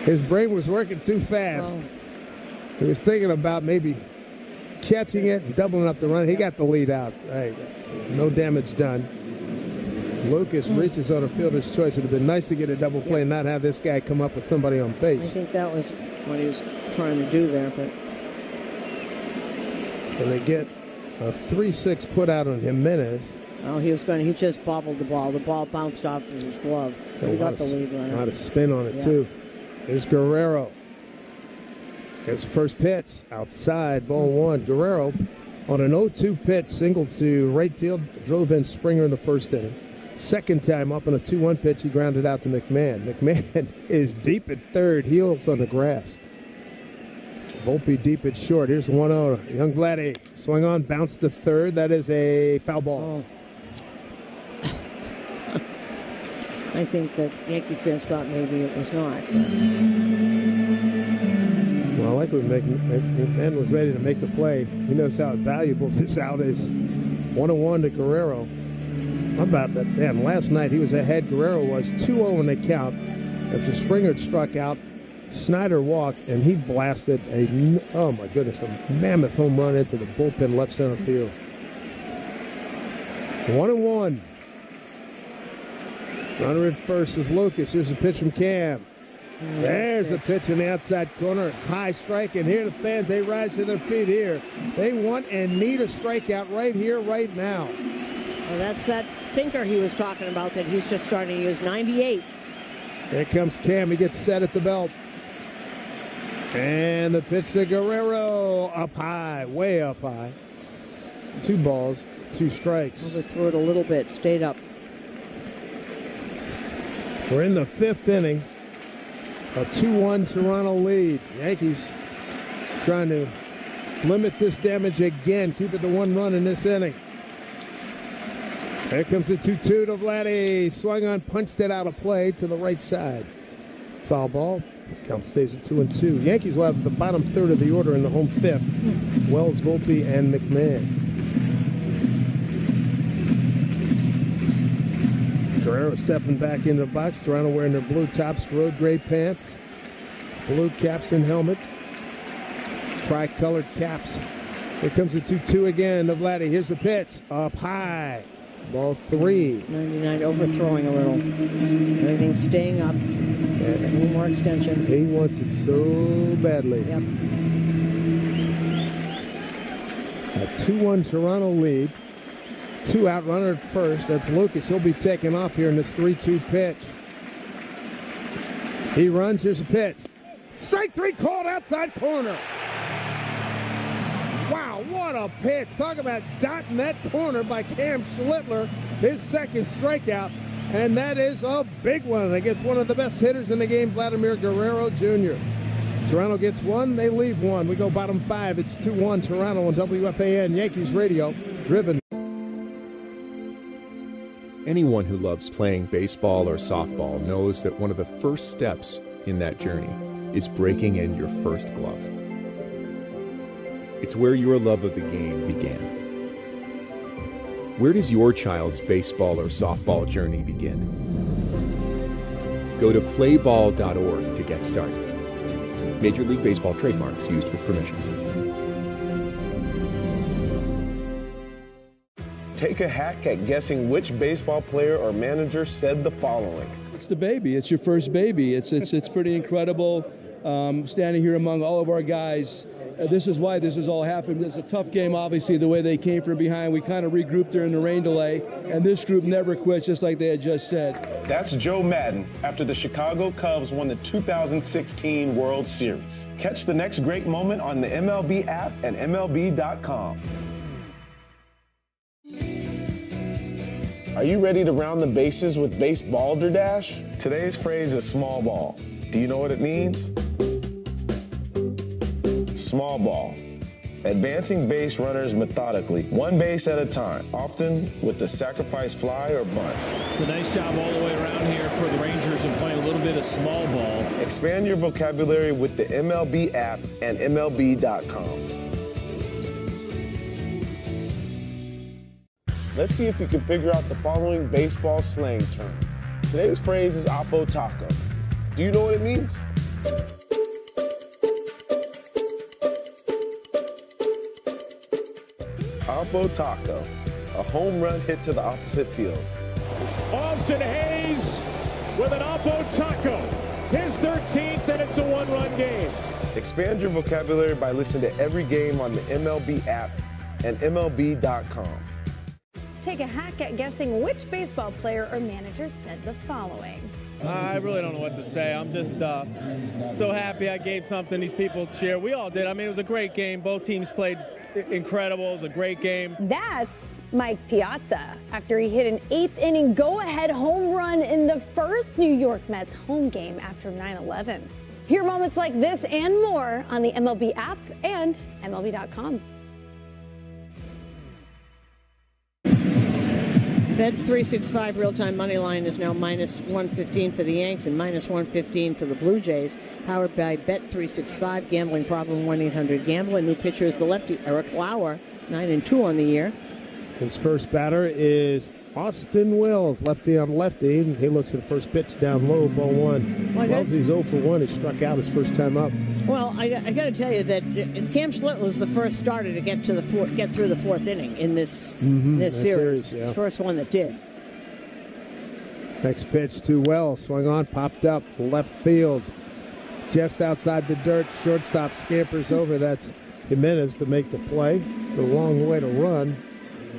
His brain was working too fast. Oh. He was thinking about maybe catching it and doubling up the run. He got the lead out. Hey, no damage done. Lucas reaches on a fielder's choice. It would have been nice to get a double play and not have this guy come up with somebody on base. I think that was what he was trying to do there. But and they get a 3-6 put out on Jimenez. Oh, he just bobbled the ball. The ball bounced off of his glove. He got the lead runner. A lot of spin on it, too. There's Guerrero. There's the first pitch. Outside, ball one. Guerrero on an 0-2 pitch, single to right field, drove in Springer in the first inning. Second time up on a 2-1 pitch, he grounded out to McMahon. McMahon is deep at third, heels on the grass. Volpe deep at short. Here's 1-0. Young Vladdy swung on, bounced to third. That is a foul ball. Oh. I think that Yankee fans thought maybe it was not. Well, I like when McMahon was ready to make the play. He knows how valuable this out is. 1-1 to Guerrero. How about that? Man, last night he was ahead. Guerrero was 2-0 in the count. After Springer had struck out, Snyder walked, and he blasted a mammoth home run into the bullpen left center field. 1-1. Runner at first is Lucas. Here's a pitch from Cam. There's a pitch in the outside corner. High strike, and here the fans, they rise to their feet here. They want and need a strikeout right here, right now. Well, that's that sinker he was talking about that he's just starting to use. 98. Here comes Cam. He gets set at the belt. And the pitch to Guerrero. Up high, way up high. 2 balls, 2 strikes. Overthrew it a little bit, stayed up. We're in the 5th inning. A 2-1 Toronto lead. Yankees trying to limit this damage again. Keep it to 1 run in this inning. Here comes the 2-2 to Vladdy. Swung on, punched it out of play to the right side. Foul ball. Count stays at 2-2. Yankees will have the bottom third of the order in the home 5th. Wells, Volpe, and McMahon. Guerrero stepping back into the box. Toronto wearing their blue tops, road gray pants, blue caps and helmet, tri-colored caps. Here comes the 2-2 again to Vladdy. Here's the pitch. Up high. Ball 3. 99 overthrowing a little. Everything's staying up. A little more extension. He wants it so badly. Yep. A 2-1 Toronto lead. 2 out, runner at first. That's Lucas. He'll be taken off here in this 3-2 pitch. He runs. Here's a pitch. Strike 3 called outside corner. Wow, what a pitch. Talk about dotting that corner by Cam Schlittler. His second strikeout. And that is a big one against one of the best hitters in the game, Vladimir Guerrero Jr. Toronto gets 1. They leave 1. We go bottom 5. It's 2-1 Toronto on WFAN Yankees Radio. Driven. Anyone who loves playing baseball or softball knows that one of the first steps in that journey is breaking in your first glove. It's where your love of the game began. Where does your child's baseball or softball journey begin? Go to playball.org to get started. Major League Baseball trademarks used with permission. Take a hack at guessing which baseball player or manager said the following. It's the baby. It's your first baby. It's pretty incredible standing here among all of our guys this is why this has all happened. It's a tough game, obviously, the way they came from behind. We kind of regrouped during the rain delay, and this group never quit, just like they had just said. That's Joe Madden after the Chicago Cubs won the 2016 World Series. Catch the next great moment on the MLB app and MLB.com. Are you ready to round the bases with Base Balderdash? Today's phrase is small ball. Do you know what it means? Small ball. Advancing base runners methodically, one base at a time, often with the sacrifice fly or bunt. It's a nice job all the way around here for the Rangers and playing a little bit of small ball. Expand your vocabulary with the MLB app and MLB.com. Let's see if you can figure out the following baseball slang term. Today's phrase is Oppo Taco. Do you know what it means? Oppo Taco, a home run hit to the opposite field. Austin Hayes with an Oppo Taco, his 13th, and it's a one-run game. Expand your vocabulary by listening to every game on the MLB app and MLB.com. Take a hack at guessing which baseball player or manager said the following. I really don't know what to say. I'm just so happy I gave something these people cheer. We all did. I mean, it was a great game. Both teams played incredible. It was a great game. That's Mike Piazza after he hit an 8th inning go-ahead home run in the first New York Mets home game after 9/11. Hear moments like this and more on the MLB app and MLB.com. Bet365 real-time money line is now minus 115 for the Yanks and minus 115 for the Blue Jays. Powered by Bet365. Gambling problem, 1-800-GAMBLER. New pitcher is the lefty, Eric Lauer, 9-2 on the year. His first batter is Austin Wells, lefty on lefty. He looks at the first pitch down low, ball one. Wells, he's 0 for 1. He struck out his first time up. Well, I got to tell you that Cam Schlitt was the first starter to get through the fourth inning in this series. Yeah. His first one that did. Next pitch to Wells, swung on, popped up, left field, just outside the dirt. Shortstop scampers over. That's Jimenez to make the play. A long way to run.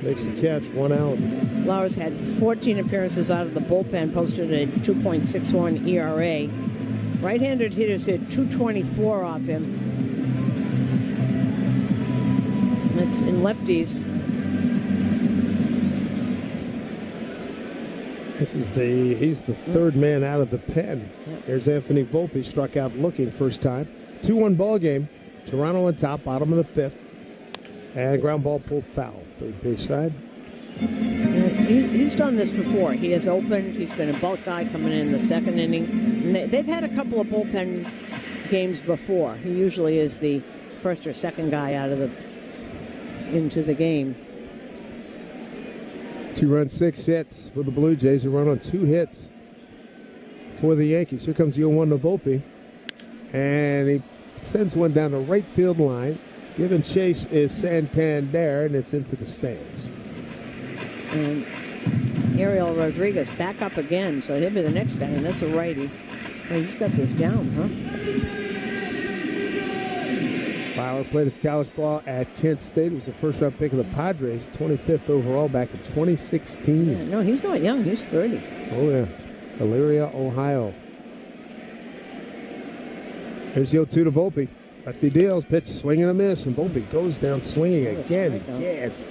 Makes the catch, 1 out. Lauer's had 14 appearances out of the bullpen, posted a 2.61 ERA. Right-handed hitters hit 224 off him. That's in lefties. He's the third man out of the pen. There's Anthony Volpe, struck out looking first time. 2-1 ball game. Toronto on top, bottom of the 5th. And ground ball pulled foul. Third base side. He's done this before. He has opened. He's been a bulk guy coming in the second inning. And they've had a couple of bullpen games before. He usually is the first or second guy into the game. 2 runs, 6 hits for the Blue Jays. A run on 2 hits for the Yankees. Here comes the 0-1 to Volpe. And he sends one down the right field line. Giving chase is Santander, and it's into the stands. And Ariel Rodriguez back up again, so he'll be the next guy, and that's a righty. Oh, he's got this down, huh? Fowler played his college ball at Kent State. He was a first-round pick of the Padres, 25th overall back in 2016. Yeah, no, he's not young. He's 30. Oh, yeah. Elyria, Ohio. Here's the 0-2 to Volpe. Lefty deals, pitch, swing and a miss, and Volpe goes down swinging again. It's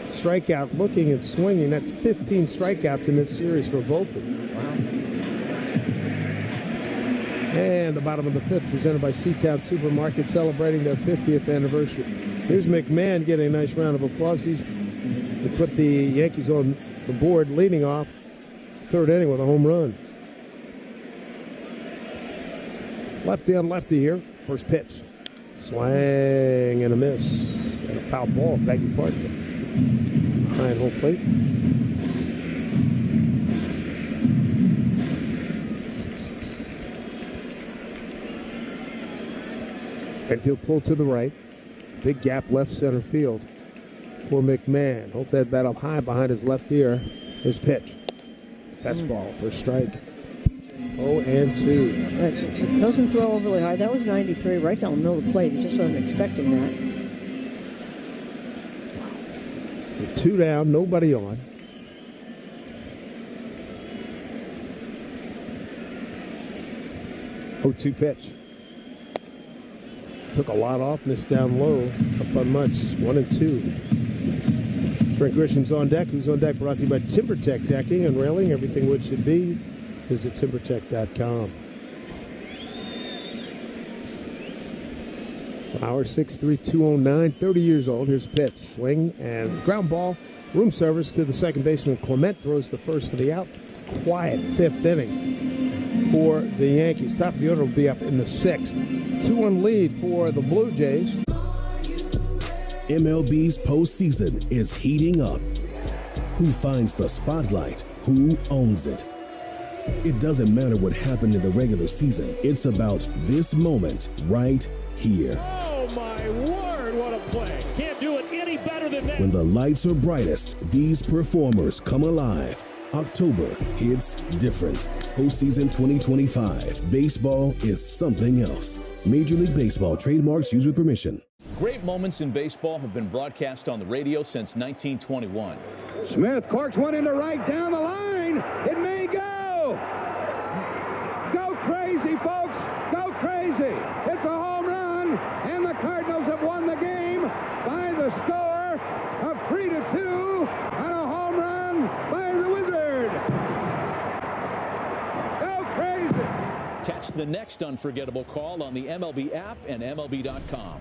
strikeout, looking and swinging. That's 15 strikeouts in this series for Volpe. Wow. And the bottom of the 5th, presented by Seatown Supermarket, celebrating their 50th anniversary. Here's McMahon getting a nice round of applause. They put the Yankees on the board, leading off 3rd inning with a home run. Lefty on lefty here, first pitch. Swing and a miss. And a foul ball, beg your pardon. Behind home plate. Infield pull to the right. Big gap left center field for McMahon. Holds that bat up high behind his left ear. His pitch. Fastball for a strike. 0-2. Doesn't throw overly hard. That was 93 right down the middle of the plate. He just wasn't expecting that. So 2 down, nobody on. 0-2 pitch. Took a lot off, missed down low, up unmuch. 1-2. Frank Grisham's on deck. Who's on deck? Brought to you by TimberTech Decking and Railing. Everything wood should be. Visit timbertech.com. Power 6'3", 209, 30 years old. Here's a pitch. Swing and ground ball. Room service to the second baseman. Clement throws the first for the out. Quiet 5th inning for the Yankees. Top of the order will be up in the 6th. 2-1 lead for the Blue Jays. MLB's postseason is heating up. Who finds the spotlight? Who owns it? It doesn't matter what happened in the regular season. It's about this moment right here. Oh, my word, what a play. Can't do it any better than that. When the lights are brightest, these performers come alive. October hits different. Postseason 2025. Baseball is something else. Major League Baseball trademarks used with permission. Great moments in baseball have been broadcast on the radio since 1921. Smith corks one into right down the line. It may go. Go crazy, folks. Go crazy. It's a home run, and the Cardinals have won the game by the score of 3-2 on a home run by the Wizard. Go crazy. Catch the next unforgettable call on the MLB app and MLB.com.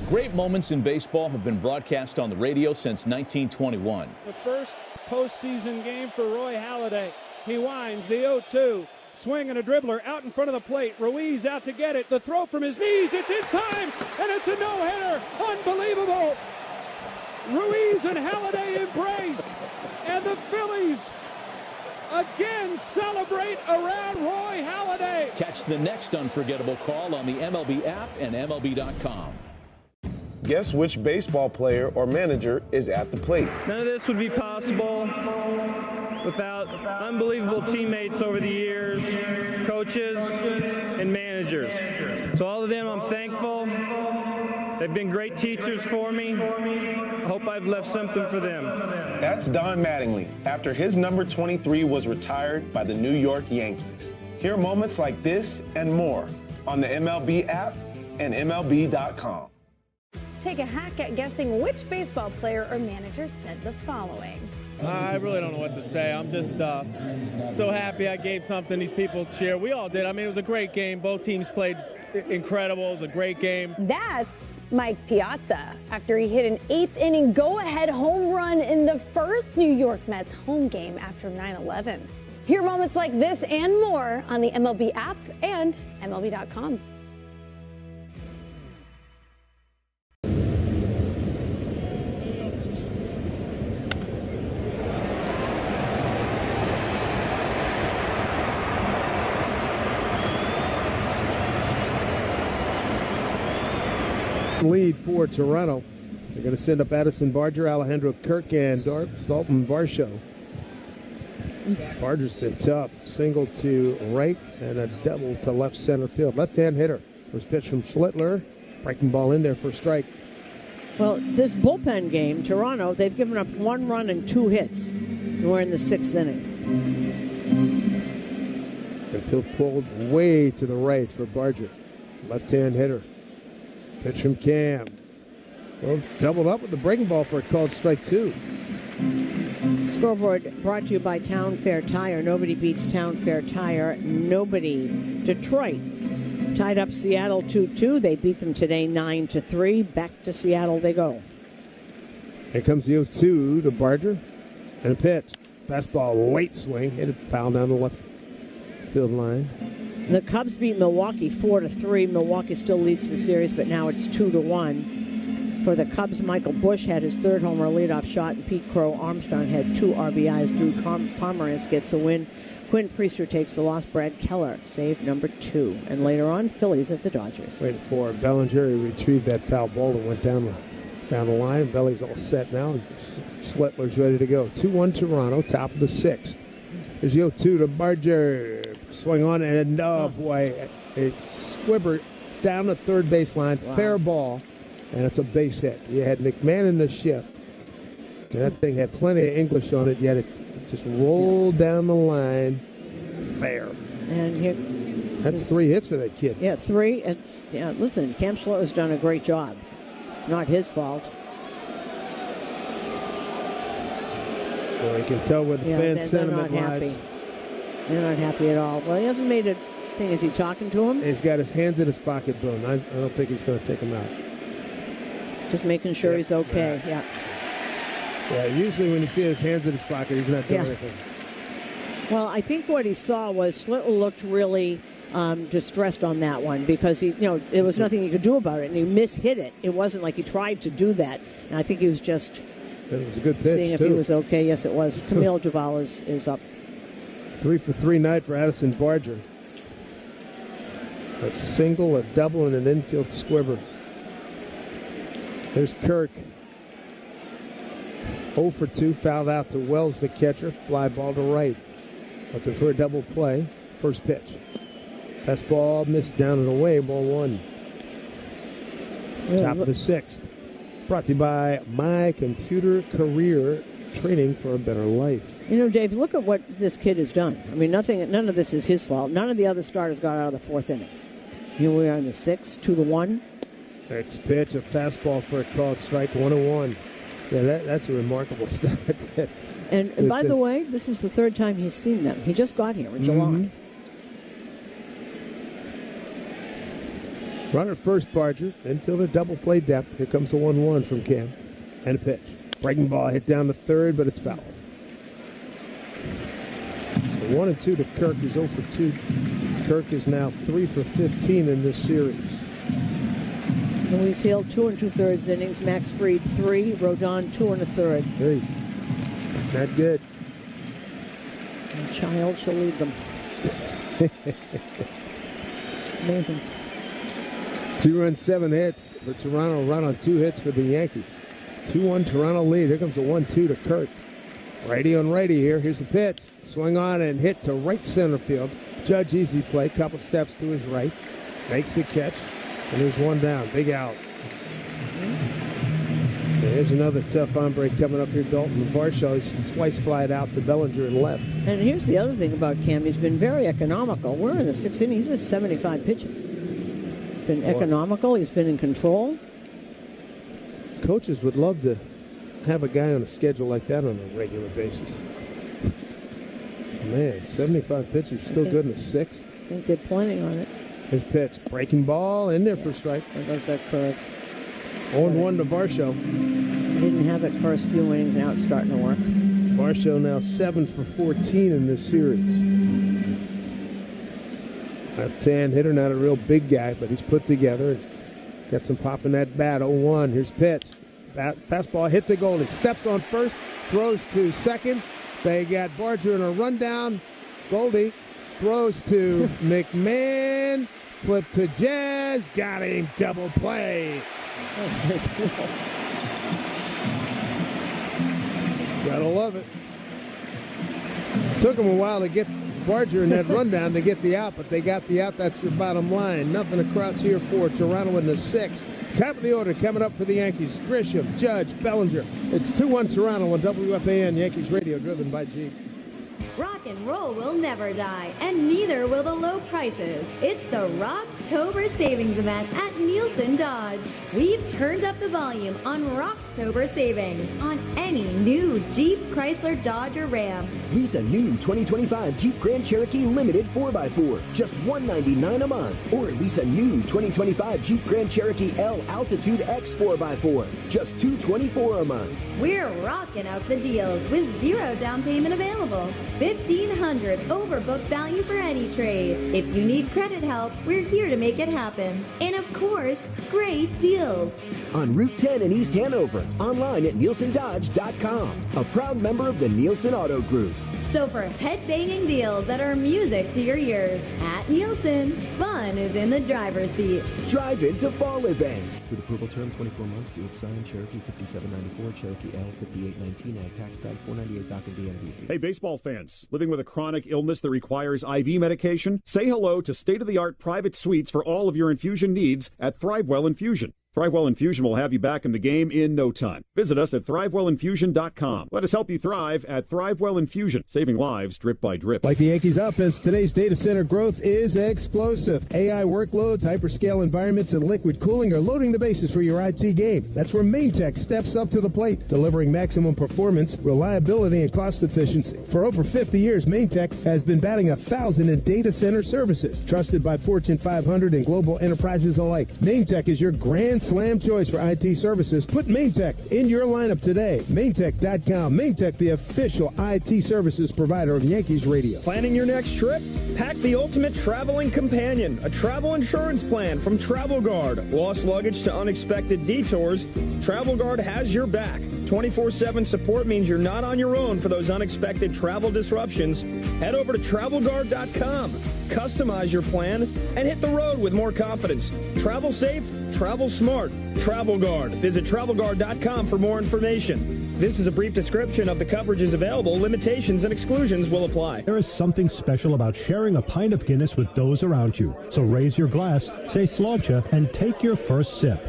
Great moments in baseball have been broadcast on the radio since 1921. The first postseason game for Roy Halladay. He winds the 0-2. Swing and a dribbler out in front of the plate. Ruiz out to get it. The throw from his knees. It's in time, and it's a no-hitter. Unbelievable. Ruiz and Halladay embrace, and the Phillies again celebrate around Roy Halladay. Catch the next unforgettable call on the MLB app and MLB.com. Guess which baseball player or manager is at the plate? None of this would be possible without unbelievable teammates over the years, coaches, and managers. So all of them, I'm thankful. They've been great teachers for me. I hope I've left something for them. That's Don Mattingly after his number 23 was retired by the New York Yankees. Hear moments like this and more on the MLB app and MLB.com. Take a hack at guessing which baseball player or manager said the following. I really don't know what to say. I'm just so happy I gave something these people cheer. We all did. I mean, it was a great game. Both teams played incredible. It was a great game. That's Mike Piazza after he hit an 8th inning go-ahead home run in the first New York Mets home game after 9/11. Hear moments like this and more on the MLB app and MLB.com. Lead for Toronto. They're going to send up Addison Barger, Alejandro Kirk, and Dalton Varsho. Barger's been tough. Single to right and a double to left center field. Left-hand hitter. First pitch from Schlittler. Breaking ball in there for a strike. Well, this bullpen game, Toronto, they've given up 1 run and 2 hits. And we're in the 6th inning. And Phil pulled way to the right for Barger. Left-hand hitter. Pitch from Cam. Well, doubled up with the breaking ball for a called strike 2. Scoreboard brought to you by Town Fair Tire. Nobody beats Town Fair Tire. Nobody. Detroit tied up Seattle 2-2. They beat them today 9-3. Back to Seattle they go. Here comes the 0-2 to Barger. And a pitch. Fastball, late swing. Hit it foul down the left field line. The Cubs beat Milwaukee 4-3. Milwaukee still leads the series, but now it's 2-1. For the Cubs, Michael Busch had his 3rd homer leadoff shot, and Pete Crow Armstrong had 2 RBIs. Drew Pomerantz gets the win. Quinn Priester takes the loss. Brad Keller saved number 2. And later on, Phillies at the Dodgers. Waiting for Bellinger to retrieve that foul ball and went down the line. Belly's all set now. Schlittler's ready to go. 2-1 Toronto, top of the 6th. Here's the 0-2 to Barger. swing on, and boy, it squibbered down the third baseline, fair ball, and it's a base hit. You had McMahon in the shift, and that thing had plenty of English on it, yet it just rolled down the line, fair. And that's 3 hits for that kid. Yeah, 3. Listen, Cam Slaughter's done a great job. Not his fault. Well, you can tell where the fan sentiment lies. They're not happy at all. Well, he hasn't made a thing. Is he talking to him? He's got his hands in his pocket, Boone. I don't think he's going to take him out. Just making sure he's okay. Yeah. Yeah, usually when you see his hands in his pocket, he's not doing anything. Well, I think what he saw was Slittle looked really distressed on that one because there was nothing he could do about it, and he mishit it. It wasn't like he tried to do that, and I think he was just it was a good pitch, seeing if he was okay. Yes, it was. Camille Duval is up. 3 for 3 night for Addison Barger. A single, a double, and an infield squibber. There's Kirk. 0 for 2, fouled out to Wells, the catcher. Fly ball to right. Looking for a double play. First pitch. Fastball missed down and away. Ball 1. Top of the 6th. Brought to you by My Computer Career, training for a better life. Dave, look at what this kid has done. I mean, none of this is his fault. None of the other starters got out of the 4th inning. Here we are in the 6th, 2-1. Next pitch, a fastball for a called strike, 1-1. Yeah, that's a remarkable stat. And by the way, this is the 3rd time he's seen them. He just got here in July. Runner first, Barger. Infielder double play depth. Here comes the 1-1 from Cam. And a pitch. Breaking ball hit down to 3rd, but it's foul. 1-2 to Kirk. He's 0 for 2. Kirk is now 3 for 15 in this series. Louise Hill, 2 2/3 innings. Max Fried, 3. Rodon, 2 1/3. Hey, not good. The child shall lead them. Amazing. 2 runs, 7 hits for Toronto. Run on 2 hits for the Yankees. 2-1 Toronto lead. Here comes a 1-2 to Kirk. Righty on righty here. Here's the pitch. Swing on and hit to right center field. Judge easy play. Couple steps to his right. Makes the catch. And there's 1 down. Big out. Here's another tough hombre coming up here. Dalton Varsho. He's twice flied out to Bellinger and left. And here's the other thing about Cam. He's been very economical. We're in the 6th inning. He's at 75 pitches. Been economical. He's been in control. Coaches would love to have a guy on a schedule like that on a regular basis. Man, 75 pitches, still good in the 6th. I think they're planning on it. His pitch, breaking ball, in there for strike. There goes that curve. 0-1 to Varsho. Didn't have it first few innings, now it's starting to work. Varsho now 7 for 14 in this series. Left-hand hitter, not a real big guy, but he's put together. Got some pop in that bat. 0-1. Here's pitch. Fastball hit the goal. He steps on first, throws to second. They got Barger in a rundown. Goldie throws to McMahon. Flip to Jazz. Got him. Double play. Gotta love it. Took him a while to get Barger in that rundown to get the out, but they got the out. That's your bottom line. Nothing across here for Toronto in the 6th. Top of the order coming up for the Yankees. Grisham, Judge, Bellinger. It's 2-1 Toronto on WFAN Yankees Radio, driven by Jeep. Rock and roll will never die, and neither will the low prices. It's the Rocktober Savings Event at Nielsen Dodge. We've turned up the volume on Rocktober Savings on any new Jeep, Chrysler, Dodge, or Ram. Lease a new 2025 Jeep Grand Cherokee Limited 4x4, just $199 a month. Or lease a new 2025 Jeep Grand Cherokee L Altitude X 4x4, just $224 a month. We're rocking out the deals with 0 down payment available. $1,500 overbook value for any trade. If you need credit help, we're here to make it happen. And of course, great deals. On Route 10 in East Hanover, online at NielsenDodge.com. A proud member of the Nielsen Auto Group. So for head-banging deals that are music to your ears, at Nielsen, fun is in the driver's seat. Drive into fall event. With approval term 24 months, do it sign Cherokee 5794, Cherokee L 5819, ag tax tag 498 doc and DMV. Hey, baseball fans, living with a chronic illness that requires IV medication? Say hello to state-of-the-art private suites for all of your infusion needs at ThriveWell Infusion. ThriveWell Infusion will have you back in the game in no time. Visit us at ThriveWellInfusion.com. Let us help you thrive at ThriveWell Infusion, saving lives drip by drip. Like the Yankees offense, today's data center growth is explosive. AI workloads, hyperscale environments, and liquid cooling are loading the bases for your IT game. That's where MainTech steps up to the plate, delivering maximum performance, reliability, and cost efficiency. For over 50 years, MainTech has been batting 1,000 in data center services, trusted by Fortune 500 and global enterprises alike. MainTech is your grand slam choice for IT services. Put MainTech in your lineup today. MainTech.com. MainTech, the official IT services provider of Yankees Radio. Planning your next trip? Pack the ultimate traveling companion, a travel insurance plan from Travel Guard. Lost luggage to unexpected detours, Travel Guard has your back. 24/7 support means you're not on your own for those unexpected travel disruptions. Head over to TravelGuard.com. Customize your plan and hit the road with more confidence. Travel safe, travel smart. Travel Guard. Visit TravelGuard.com for more information. This is a brief description of the coverages available. Limitations and exclusions will apply. There is something special about sharing a pint of Guinness with those around you. So raise your glass, say slobcha, and take your first sip.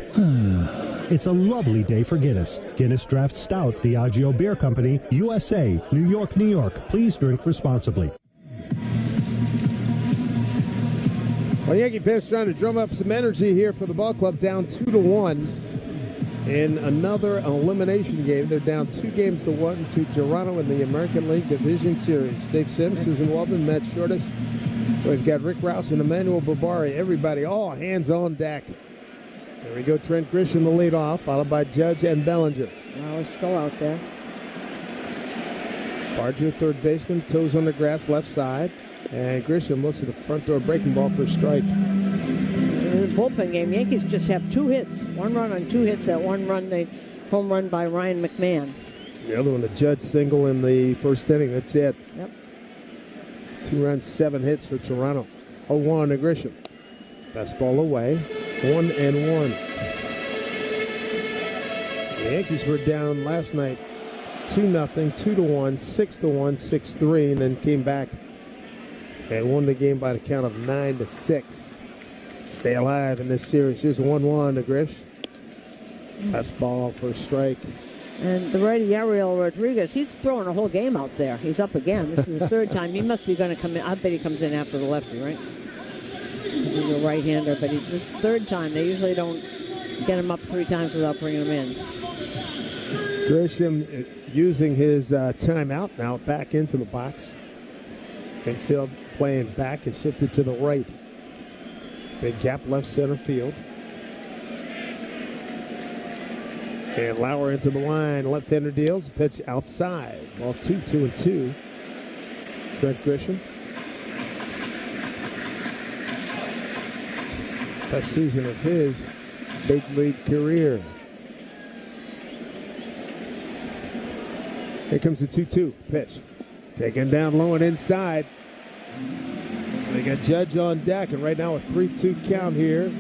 It's a lovely day for Guinness. Guinness Draft Stout, Diageo Beer Company, USA, New York, New York. Please drink responsibly. Well, Yankee fans trying to drum up some energy here for the ball club, down 2-1 in another elimination game. They're down 2-1 to Toronto in the American League Division Series. Dave Sims, Susan Waldman, Matt Shortis. We've got Rick Rouse and Emmanuel Barbari. Everybody, all hands on deck. There we go. Trent Grisham, the lead off, followed by Judge and Bellinger. Well, we're still out there. Barger, third baseman, toes on the grass, left side. And Grisham looks at the front door breaking ball for a strike. In the bullpen game, Yankees just have 2 hits. 1 run on 2 hits. That 1 run, the home run by Ryan McMahon. The other one, the Judge single in the first inning. That's it. Yep. 2 runs, 7 hits for Toronto. 0-1 to Grisham. Fastball away. 1-1. The Yankees were down last night 2-0, 2-1, 6-1, 6-3, and then came back and won the game by the count of 9-6. Stay alive in this series. Here's a 1-1 to Grish. Fastball for a strike. And the righty Ariel Rodriguez, he's throwing a whole game out there. He's up again. This is his 3rd time. He must be going to come in. I bet he comes in after the lefty, right? This is a right-hander, but this is 3rd time. They usually don't get him up 3 times without bringing him in. Grisham using his timeout now back into the box. Infield playing back and shifted to the right. Big gap left center field. And Lauer into the line. Left-hander deals. Pitch outside. Ball 2-2-2. Trent Grisham. Best season of his big league career. Here comes the 2-2 pitch. Taken down low and inside. So they got Judge on deck, and right now a 3-2 count here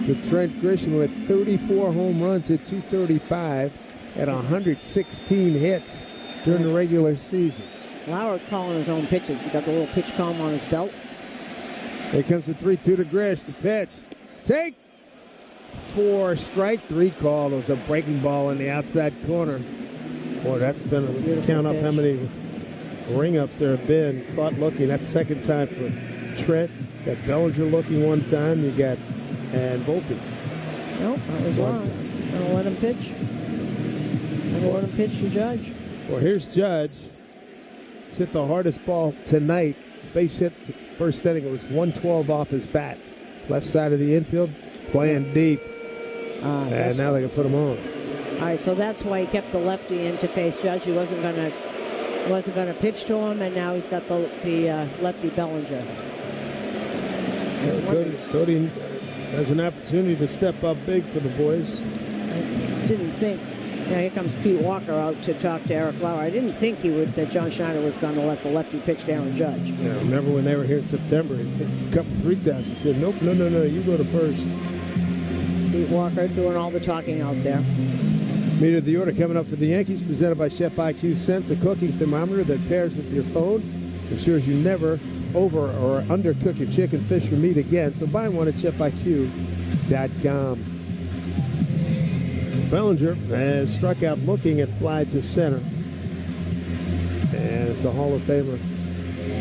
to Trent Grisham with 34 home runs at .235 and 116 hits during the regular season. Lauer calling his own pitches. He's got the little pitch calm on his belt. Here comes the 3-2 to Grish. The pitch. Take 4, strike 3 call. It was a breaking ball in the outside corner. Boy, that's been a count up how many ring-ups there have been. Caught looking. That's 2nd time for Trent. Got Bellinger looking 1 time. You got and Volpe. Nope, that was wrong. Going to let him pitch. Going to let him pitch to Judge. Well, here's Judge. He's hit the hardest ball tonight. Base hit first inning. It was 112 off his bat. Left side of the infield, playing deep. And now they can put him on. All right, so that's why he kept the lefty in to face Judge. He wasn't going to pitch to him, and now he's got the lefty Bellinger. Cody has an opportunity to step up big for the boys. I didn't think Yeah, here comes Pete Walker out to talk to Eric Lauer. I didn't think that John Schneider was going to let the lefty pitch to Aaron Judge. Yeah, remember when they were here in September, three times, he said, nope, no, you go to first. Pete Walker doing all the talking out there. Meet of the order coming up for the Yankees, presented by Chef IQ Sense, a cooking thermometer that pairs with your phone, ensures you never over or undercook your chicken, fish, or meat again. So buy one at chefiq.com. Bellinger has struck out looking at fly to center. And it's the Hall of Famer,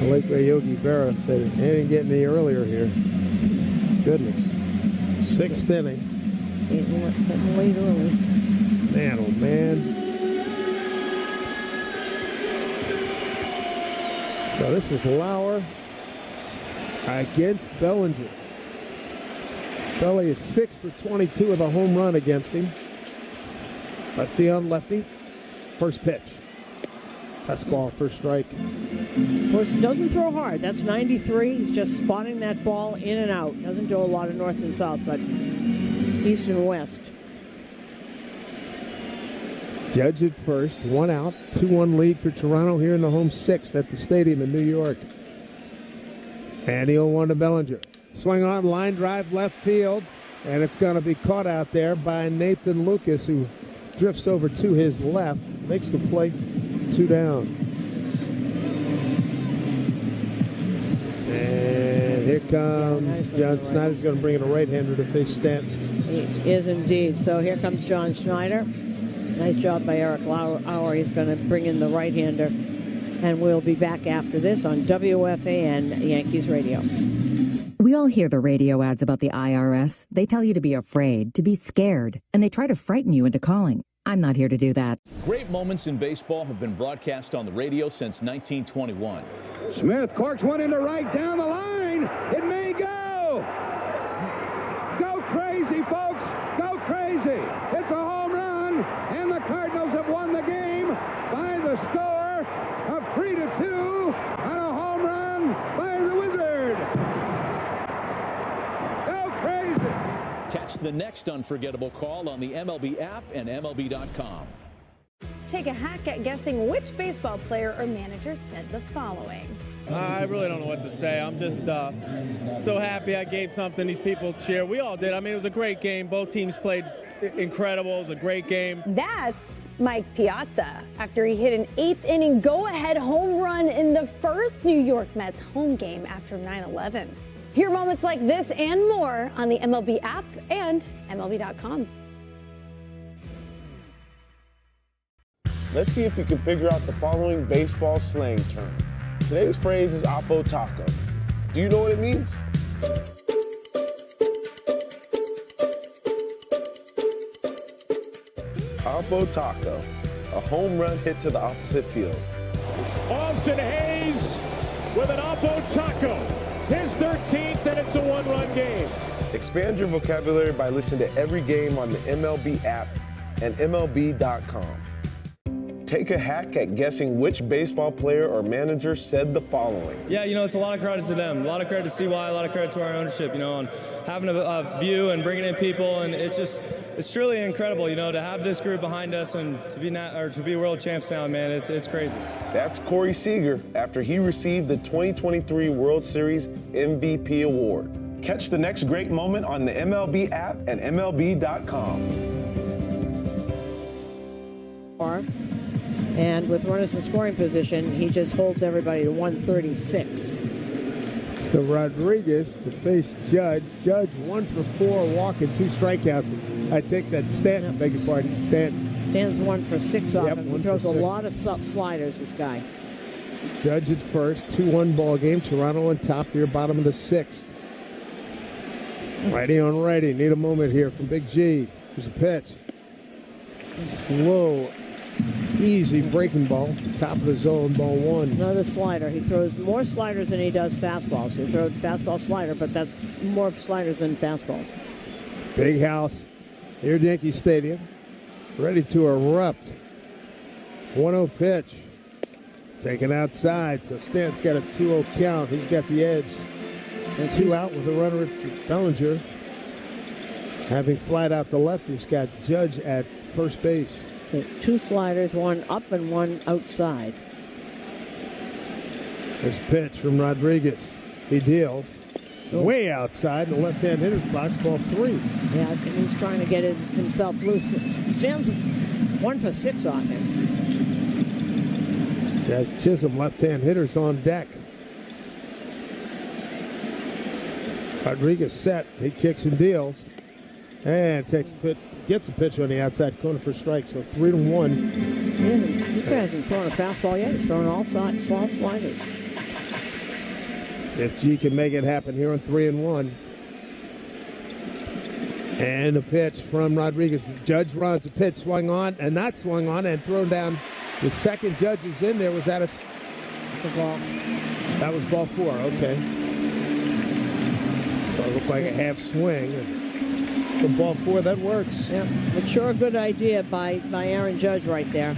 the late great Yogi Berra, said it didn't get any earlier here. Goodness. Sixth inning. Late early. Man, oh man. So this is Lauer against Bellinger. Belly is 6 for 22 with a home run against him. Lefty on lefty. First pitch. Fastball, first strike. Of course, he doesn't throw hard. That's 93. He's just spotting that ball in and out. Doesn't do a lot of north and south, but east and west. Judge at first. 1 out. 2-1 lead for Toronto here in the home sixth at the stadium in New York. And the 0-1 to Bellinger. Swing on, line drive, left field. And it's going to be caught out there by Nathan Lucas, who drifts over to his left, makes the play, 2 down. And here comes John Schneider's going to bring in a right-hander to face Stanton. He is indeed. So here comes John Schneider. Nice job by Eric Lauer. He's going to bring in the right-hander. And we'll be back after this on WFAN Yankees Radio. We all hear the radio ads about the IRS. They tell you to be afraid, to be scared, and they try to frighten you into calling. I'm not here to do that. Great moments in baseball have been broadcast on the radio since 1921. Smith corks one into right down the line. It may go. Go crazy, folks. Go crazy. It's a home run, and the Cardinals have won the game by the score of 3-2 on a home run by the Wizard. Go crazy. Catch the next unforgettable call on the MLB app and MLB.com. Take a hack at guessing which baseball player or manager said the following. I really don't know what to say. I'm just so happy I gave something these people cheer. We all did. I mean, it was a great game. Both teams played incredible. It was a great game. That's Mike Piazza after he hit an 8th inning go-ahead home run in the first New York Mets home game after 9/11. Hear moments like this and more on the MLB app and MLB.com. Let's see if you can figure out the following baseball slang term. Today's phrase is Oppo Taco. Do you know what it means? Oppo Taco, a home run hit to the opposite field. Austin Hayes with an Oppo Taco. His 13th, and it's a 1-run game. Expand your vocabulary by listening to every game on the MLB app and MLB.com. Take a hack at guessing which baseball player or manager said the following. Yeah, it's a lot of credit to them. A lot of credit to CY, a lot of credit to our ownership, on having a view and bringing in people. And it's truly incredible, to have this group behind us and to be world champs now, man. It's crazy. That's Corey Seager after he received the 2023 World Series MVP award. Catch the next great moment on the MLB app and MLB.com. And with runners in scoring position, he just holds everybody to 136. So Rodriguez to face Judge. Judge 1 for 4, walking, 2 strikeouts. I take that Stanton, beg your pardon, Stanton. Stanton's 1 for 6 off him. He throws a 6. lot of sliders, this guy. Judge at first, 2-1 ball game. Toronto on top here, bottom of the 6th. Righty on righty. Need a moment here from Big G. Here's a pitch. Slow, easy breaking ball. Top of the zone, ball 1. Another slider. He throws more sliders than he does fastballs. He throws fastball slider, but that's more sliders than fastballs. Big house here at Yankee Stadium. Ready to erupt. 1-0 pitch. Taken outside, so Stanton's got a 2-0 count. He's got the edge. And 2 out with a runner at Bellinger. Having flied out the left, he's got Judge at first base. So 2 sliders, one up and one outside. There's a pitch from Rodriguez. He deals. Way outside in the left-hand hitter's box, ball 3. Yeah, and he's trying to get himself loose. Sam's 1 for 6 off him. Jazz Chisholm, left-hand hitters on deck. Rodriguez set. He kicks and deals. And gets a pitch on the outside corner for strike. So 3-1. He hasn't thrown a fastball yet. He's thrown all sliders. See if G can make it happen here on 3-1. And a pitch from Rodriguez. Judge runs, a pitch swung on and not swung on and thrown down. The second Judge is in there. Was that a ball? That was ball 4. Okay. So it looked like a half swing. The ball 4, that works. Yeah, but sure a good idea by Aaron Judge right there.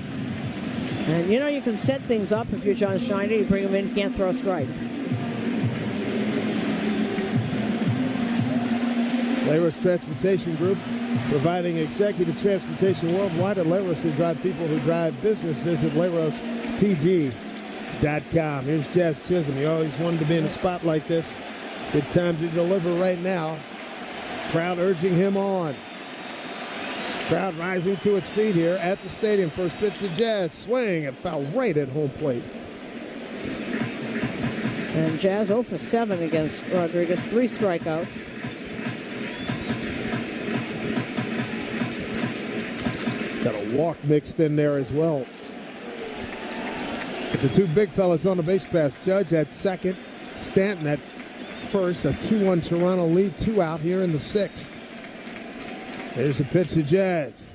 And you can set things up if you're John Schneider. You bring him in, can't throw a strike. Leiros Transportation Group, providing executive transportation worldwide at Leiros to drive people who drive business. Visit LeirosTG.com. Here's Jazz Chisholm. He always wanted to be in a spot like this. Good time to deliver right now. Crowd urging him on. Crowd rising to its feet here at the stadium. First pitch to Jazz. Swing. It fell right at home plate. And Jazz 0 for 7 against Rodriguez. 3 strikeouts. Got a walk mixed in there as well. The 2 big fellas on the base paths. Judge at second. Stanton at first. A 2-1 Toronto lead. 2 out here in the 6th. There's a pitch to Jazz.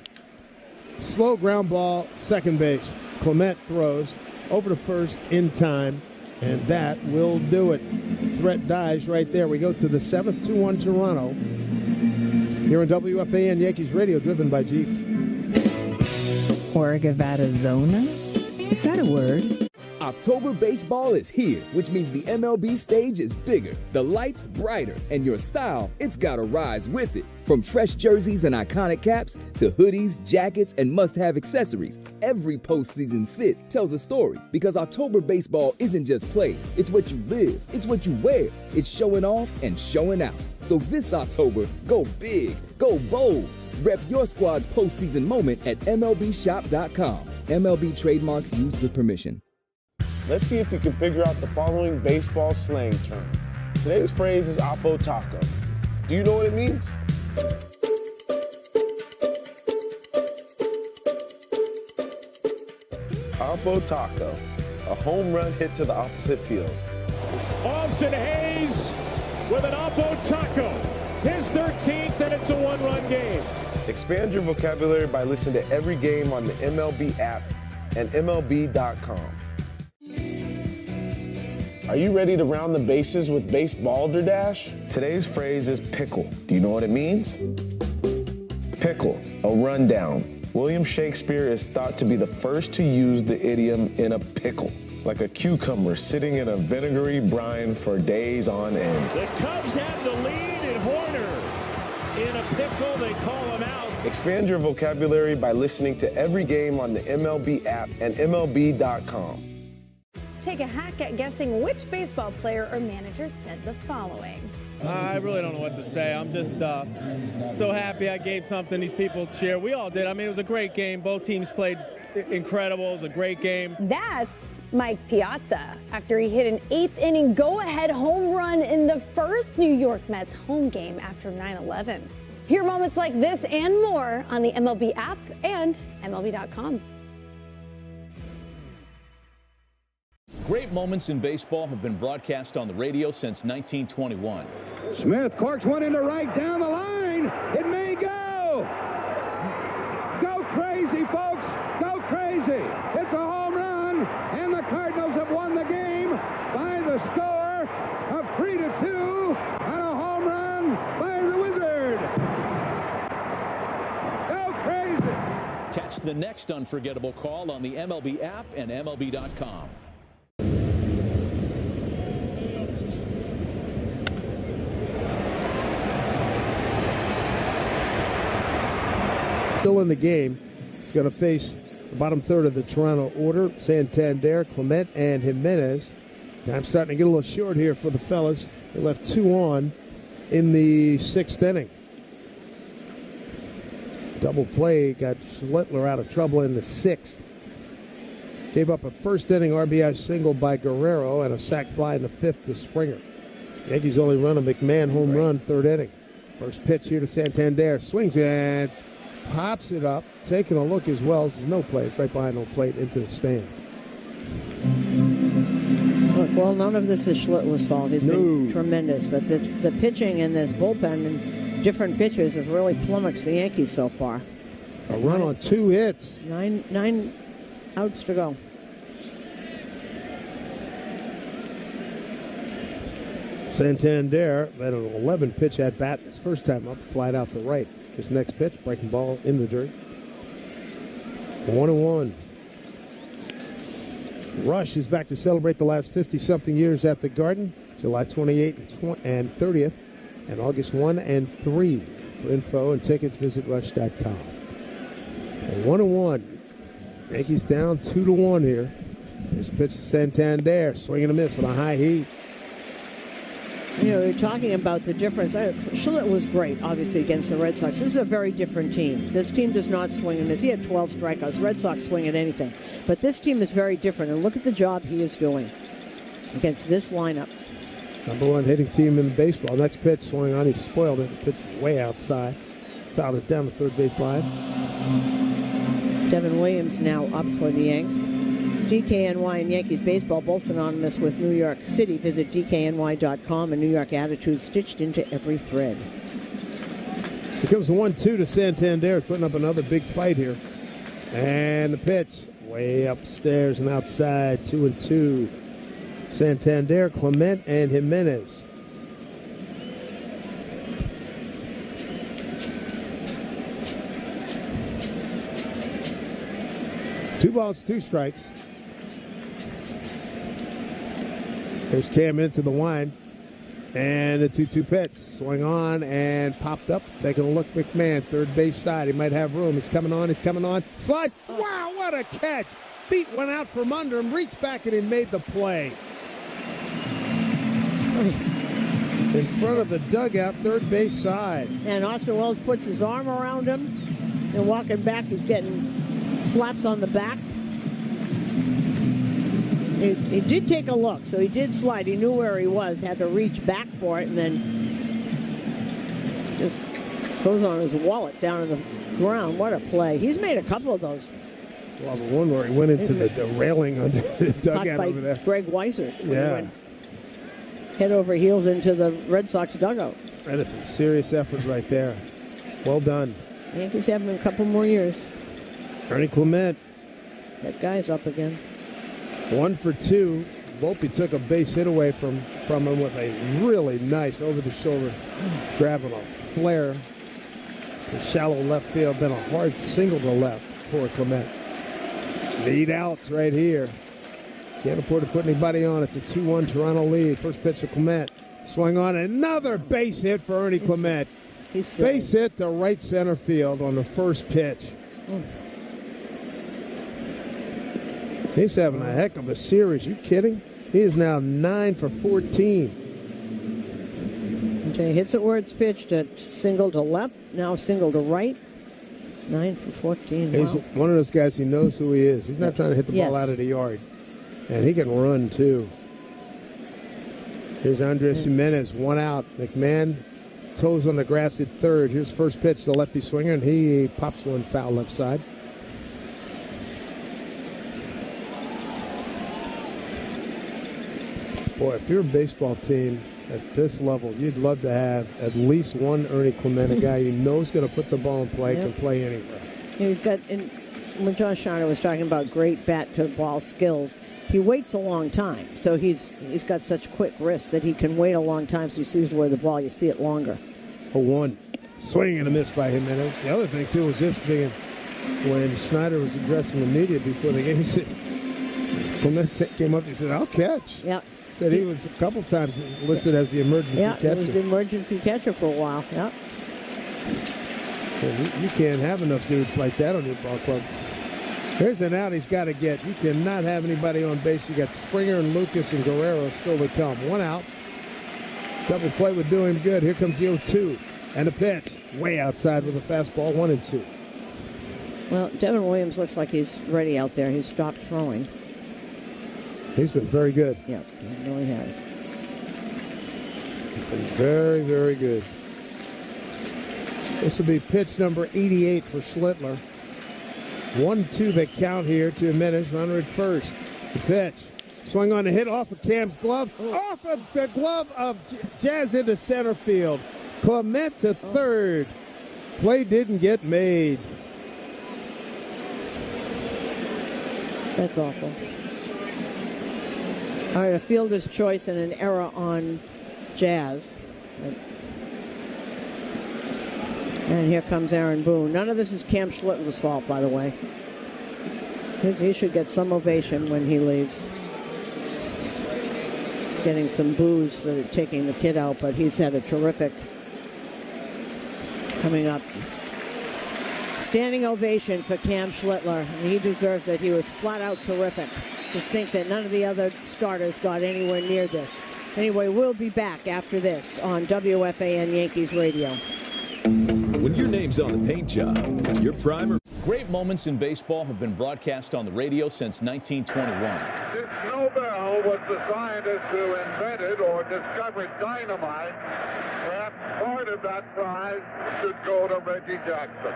Slow ground ball, second base. Clement throws over to first in time, and that will do it. Threat dies right there. We go to the 7th, 2-1 Toronto. Here on WFAN Yankees Radio, driven by Jeep. Oregovadazona? Is that a word? October baseball is here, which means the MLB stage is bigger, the lights brighter, and your style, it's gotta rise with it. From fresh jerseys and iconic caps to hoodies, jackets, and must-have accessories, every postseason fit tells a story, because October baseball isn't just play, it's what you live, it's what you wear, it's showing off and showing out. So this October, go big, go bold. Rep your squad's postseason moment at MLBshop.com. MLB trademarks used with permission. Let's see if we can figure out the following baseball slang term. Today's phrase is Oppo Taco. Do you know what it means? Oppo Taco, a home run hit to the opposite field. Austin Hayes with an Oppo Taco. His 13th, and it's a 1-run game. Expand your vocabulary by listening to every game on the MLB app and MLB.com. Are you ready to round the bases with Base Balderdash? Today's phrase is pickle. Do you know what it means? Pickle, a rundown. William Shakespeare is thought to be the first to use the idiom in a pickle, like a cucumber sitting in a vinegary brine for days on end. The Cubs have the lead in Horner. In a pickle, they call him out. Expand your vocabulary by listening to every game on the MLB app and MLB.com. Take a hack at guessing which baseball player or manager said the following. I really don't know what to say. I'm just so happy I gave something these people cheer. We all did. I mean, it was a great game. Both teams played incredible. It was a great game. That's Mike Piazza after he hit an 8th inning go-ahead home run in the first New York Mets home game after 9/11. Hear moments like this and more on the MLB app and MLB.com. Great moments in baseball have been broadcast on the radio since 1921. Smith corks one into right down the line. It may go. Go crazy, folks. Go crazy. It's a home run, and the Cardinals have won the game by the score of 3-2 on a home run by the Wizard. Go crazy. Catch the next unforgettable call on the MLB app and MLB.com. Still in the game. He's going to face the bottom third of the Toronto order, Santander, Clement, and Jimenez. Time starting to get a little short here for the fellas. They left 2 on in the 6th inning. Double play got Schlittler out of trouble in the 6th. Gave up a first inning RBI single by Guerrero and a sac fly in the 5th to Springer. Yankees only run a McMahon home run 3rd inning. First pitch here to Santander. Swings and pops it up. Taking a look as well. There's no play. It's right behind no plate into the stands. Look, well, none of this is Schlittler's fault. He's been tremendous. But the pitching in this bullpen and different pitchers have really flummoxed the Yankees so far. A run on 2 hits. Nine outs to go. Santander had an 11-pitch at bat. His first time up, flied out to right. His next pitch, breaking ball in the dirt. 1-1. Rush is back to celebrate the last 50-something years at the Garden, July 28th and 30th, and August 1 and 3. For info and tickets, visit rush.com. 1-1. Yankees down 2-1 here. Here's a pitch to Santander, swing and a miss on a high heat. You know, you're talking about the difference. Schlittler was great, obviously, against the Red Sox. This is a very different team. This team does not swing and miss. He had 12 strikeouts. Red Sox swing at anything. But this team is very different, and look at the job he is doing against this lineup. Number 1 hitting team in baseball. Next pitch, swing on. He spoiled it. Pitch way outside. Fouled it down the third base line. Devin Williams now up for the Yanks. DKNY and Yankees baseball, both synonymous with New York City. Visit DKNY.com. A New York attitude stitched into every thread. Here comes the 1-2 to Santander, putting up another big fight here. And the pitch, way upstairs and outside, 2-2. Santander, Clement, and Jimenez. Two balls, 2 strikes. Here's Cam into the wind. And the 2-2 pitch. Swing on and popped up. Taking a look, McMahon, third base side. He might have room. He's coming on. Slice. Wow, what a catch. Feet went out from under him. Reached back and he made the play. In front of the dugout, third base side. And Austin Wells puts his arm around him. And walking back, he's getting slaps on the back. He did take a look, so he did slide. He knew where he was, had to reach back for it, and then just goes on his wallet down on the ground. What a play. He's made a couple of those. Well, the one where he went into the railing under the dugout over there. Greg Weiser. Yeah. Head over heels into the Red Sox dugout. That is a serious effort right there. Well done. Yankees have him in a couple more years. Ernie Clement. That guy's up again. 1 for 2. Volpe took a base hit away from him with a really nice over-the-shoulder grab on a flare to shallow left field, then a hard single to left for Clement. Lead outs right here. Can't afford to put anybody on. It's a 2-1 Toronto lead. First pitch to Clement. Swing on another base hit for Ernie Clement. Base hit to right center field on the first pitch. He's having a heck of a series. You kidding? He is now 9 for 14. Okay, hits it where it's pitched. A single to left, now single to right. 9 for 14. He's one of those guys who knows who he is. He's not trying to hit the ball out of the yard. And he can run, too. Here's Andres Jimenez, 1 out. McMahon, toes on the grass at third. Here's first pitch to lefty swinger, and he pops one foul left side. Boy, if you're a baseball team at this level, you'd love to have at least one Ernie Clement, a guy you know is going to put the ball in play, can play anywhere. He's got, when Josh Shiner was talking about great bat-to-ball skills, he waits a long time. So he's got such quick wrists that he can wait a long time, so you see where the ball, you see it longer. 0-1. Swing and a miss by Jimenez. The other thing, too, was interesting when Schneider was addressing the media before the game. He said, Clement came up and he said, I'll catch. Yeah. Said he was a couple times listed as the emergency catcher. Yeah, he was the emergency catcher for a while. Yeah. You can't have enough dudes like that on your ball club. Here's an out he's got to get. You cannot have anybody on base. You got Springer and Lucas and Guerrero still to come. One out. Double play would do him good. Here comes the 0-2. And a pitch. Way outside with a fastball. 1-2. Well, Devin Williams looks like he's ready out there. He's stopped throwing. He's been very good. Yeah, he really has. He's been very, very good. This will be pitch number 88 for Schlittler. 1-2 the count here to diminish. Runner at first. The pitch. Swing on the hit off of Cam's glove. Off of the glove of Jazz into center field. Clement to third. Play didn't get made. That's awful. All right, a fielder's choice and an error on Jazz. And here comes Aaron Boone. None of this is Cam Schlittler's fault, by the way. He should get some ovation when he leaves. He's getting some boos for taking the kid out, but he's had a terrific coming up. Standing ovation for Cam Schlittler. And he deserves it. He was flat out terrific. Just think that none of the other starters got anywhere near this. Anyway, we'll be back after this on WFAN Yankees Radio. When your name's on the paint job, your primer. Great moments in baseball have been broadcast on the radio since 1921. Nobel was the scientist who invented or discovered dynamite. Perhaps part of that prize should go to Reggie Jackson.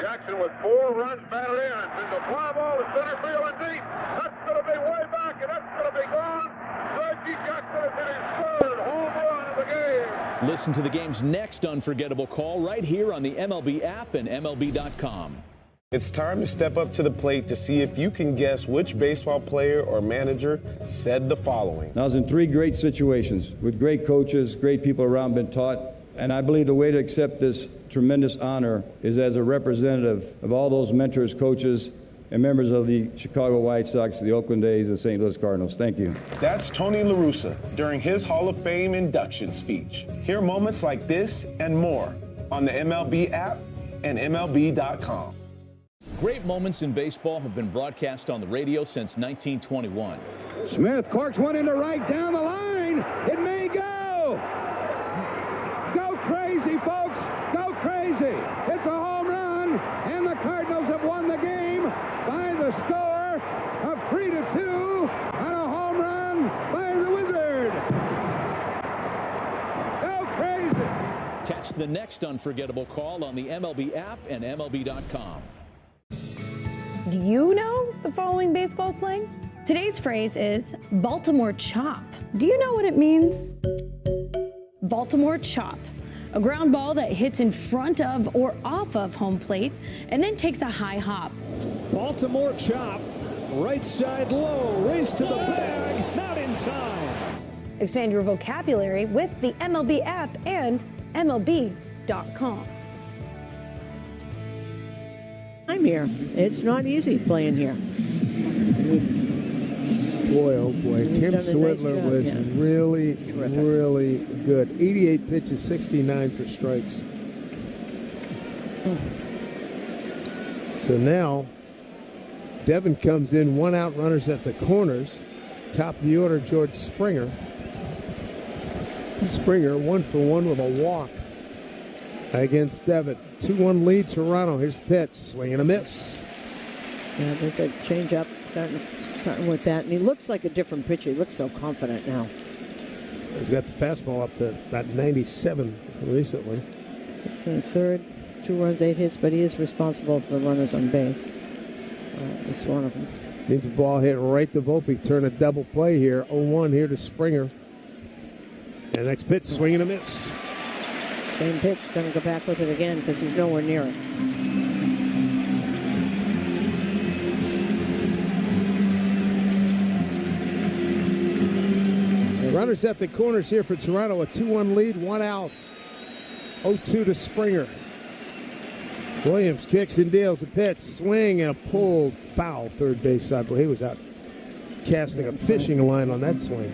Jackson with 4 runs batted in. It's a fly ball to center field and deep. That's going to be way back, and that's going to be gone. Reggie Jackson has hit his 3rd home run of the game. Listen to the game's next unforgettable call right here on the MLB app and MLB.com. It's time to step up to the plate to see if you can guess which baseball player or manager said the following. I was in 3 great situations with great coaches, great people around, been taught, and I believe the way to accept this tremendous honor is as a representative of all those mentors, coaches, and members of the Chicago White Sox, the Oakland A's, and St. Louis Cardinals. Thank you. That's Tony La Russa during his Hall of Fame induction speech. Hear moments like this and more on the MLB app and MLB.com. Great moments in baseball have been broadcast on the radio since 1921. Smith corks one into right down the line. It may go. Go crazy, folks. Go crazy. It's a home run, and the Cardinals have won the game by the score of 3-2 on a home run by the Wizard. Go crazy. Catch the next unforgettable call on the MLB app and MLB.com. Do you know the following baseball slang? Today's phrase is Baltimore chop. Do you know what it means? Baltimore chop. A ground ball that hits in front of or off of home plate and then takes a high hop. Baltimore chop. Right side low. Race to the bag. Not in time. Expand your vocabulary with the MLB app and MLB.com. I'm here. It's not easy playing here. Boy, oh boy. Kim Schlittler was really, really good. 88 pitches, 69 for strikes. So now, Devin comes in, 1 out, runners at the corners. Top of the order, George Springer. Springer 1 for 1 with a walk against Devin. 2-1 lead, Toronto. Here's the pitch. Swing and a miss. Yeah, there's a change-up starting with that. And he looks like a different pitcher. He looks so confident now. He's got the fastball up to about 97 recently. 6 1/3, 2 runs, 8 hits, but he is responsible for the runners on base. At least one of them. Needs a ball hit right to Volpe. Turn a double play here. 0-1 here to Springer. And next pitch, swing and a miss. Same pitch, going to go back with it again because he's nowhere near it. The runners at the corners here for Toronto. A 2-1 lead, 1 out. 0-2 to Springer. Williams kicks and deals the pitch. Swing and a pull. Foul third base side. He was out casting a fishing line on that swing.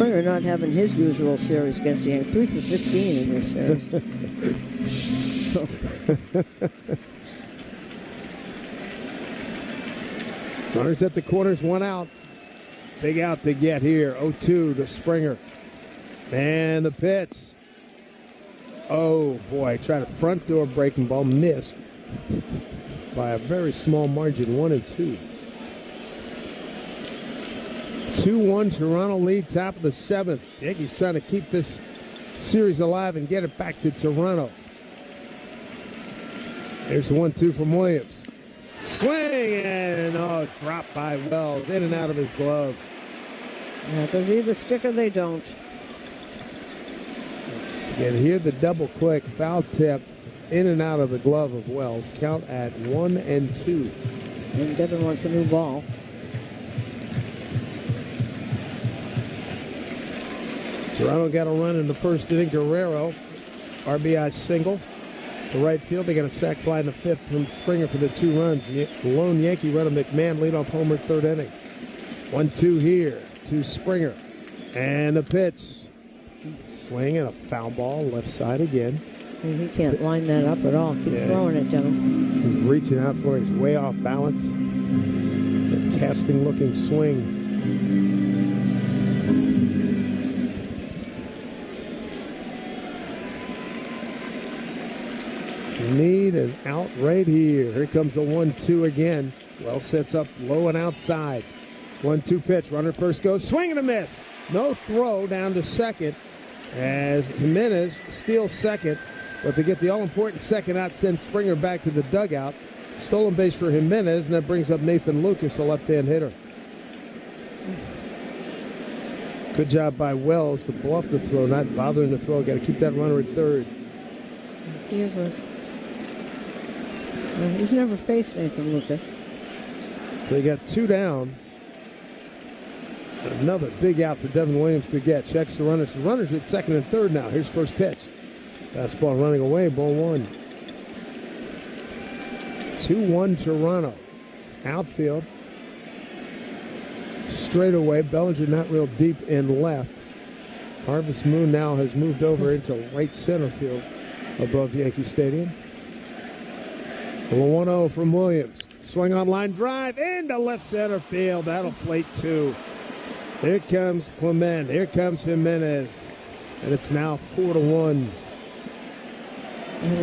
Springer not having his usual series against the Yankees. 3 for 15 in this series. Runners at the corners, one out. Big out to get here. 0-2 to Springer. And the pitch. Oh, boy. Tried a front door breaking ball. Missed by a very small margin, 1-2. 2-1 Toronto lead, top of the 7th. Yankees trying to keep this series alive and get it back to Toronto. Here's the 1-2 from Williams. Swing and dropped by Wells, in and out of his glove. Yeah, because either stick or they don't. And here the double click, foul tip, in and out of the glove of Wells. Count at 1-2. And Devin wants a new ball. Toronto got a run in the first inning. Guerrero, RBI single. To right field, they got a sac fly in the 5th from Springer for the 2 runs. The lone Yankee run of McMahon, leadoff homer, 3rd inning. 1-2 here to Springer. And the pitch. Swing and a foul ball, left side again. And he can't line that up at all. Keep throwing it down. He's reaching out for it. He's way off balance. That casting-looking swing. Need an out right here. Here comes the 1-2 again. Well, sets up low and outside. 1-2 pitch. Runner first goes. Swing and a miss. No throw down to second as Jimenez steals second. But to get the all-important second out, send Springer back to the dugout. Stolen base for Jimenez, and that brings up Nathan Lucas, a left-hand hitter. Good job by Wells to bluff the throw, not bothering the throw. Got to keep that runner at third. He's never faced Nathan Lucas. So you got 2 down. Another big out for Devin Williams to get. Checks the runners. The runners at second and third now. Here's first pitch. Fastball running away, ball 1. 2-1 Toronto. Outfield. Straight away. Bellinger not real deep in left. Harvest Moon now has moved over into right center field above Yankee Stadium. A 1-0 from Williams. Swing on line drive into left center field. That'll plate 2. Here comes Clement. Here comes Jimenez. And it's now 4-1.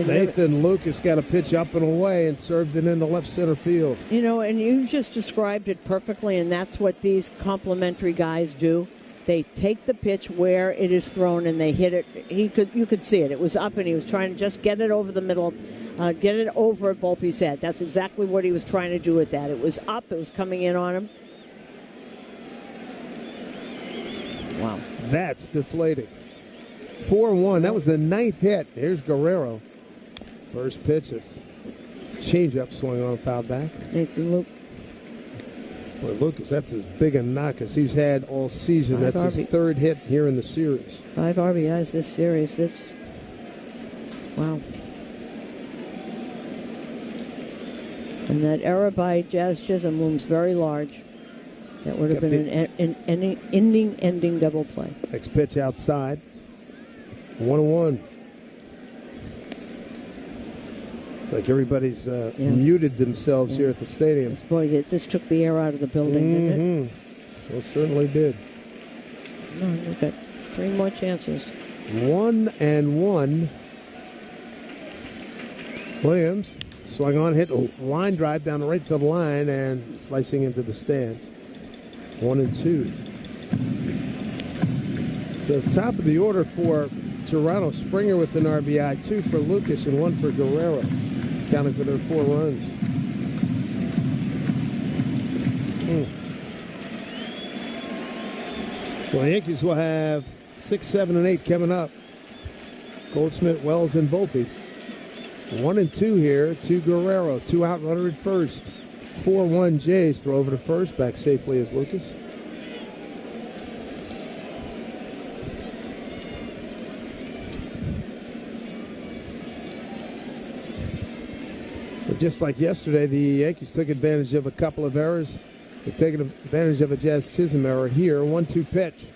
Nathan Lucas got a pitch up and away and served it into left center field. You know, and you just described it perfectly, and that's what these complimentary guys do. They take the pitch where it is thrown and they hit it. You could see it. It was up and he was trying to just get it over the middle, get it over Volpe's head. That's exactly what he was trying to do with that. It was up. It was coming in on him. Wow. That's deflating. 4-1. That was the 9th hit. Here's Guerrero. First pitch is changeup swung on a foul back. Nathan Luke. Boy, Lucas, that's as big a knock as he's had all season. That's his 3rd hit here in the series. 5 RBIs this series. It's wow. And that error by Jazz Chisholm looms very large. That would have been an ending double play. Next pitch outside. 1-1. It's like everybody's muted themselves here at the stadium. This took the air out of the building, didn't it? Well, certainly did. No, we've got 3 more chances. 1-1. Williams swung on, hit a line drive down the right field line and slicing into the stands. 1-2. So the top of the order for Toronto. Springer with an RBI, 2 for Lucas and 1 for Guerrero, counting for their 4 runs. Well, the Yankees will have 6, 7, and 8 coming up. Goldschmidt, Wells, and Volpe. 1-2 here to Guerrero. 2 out runner at first. 4-1 Jays. Throw over to first. Back safely as Lucas. But just like yesterday, the Yankees took advantage of a couple of errors. They've taken advantage of a Jazz Chisholm error here. 1-2 pitch.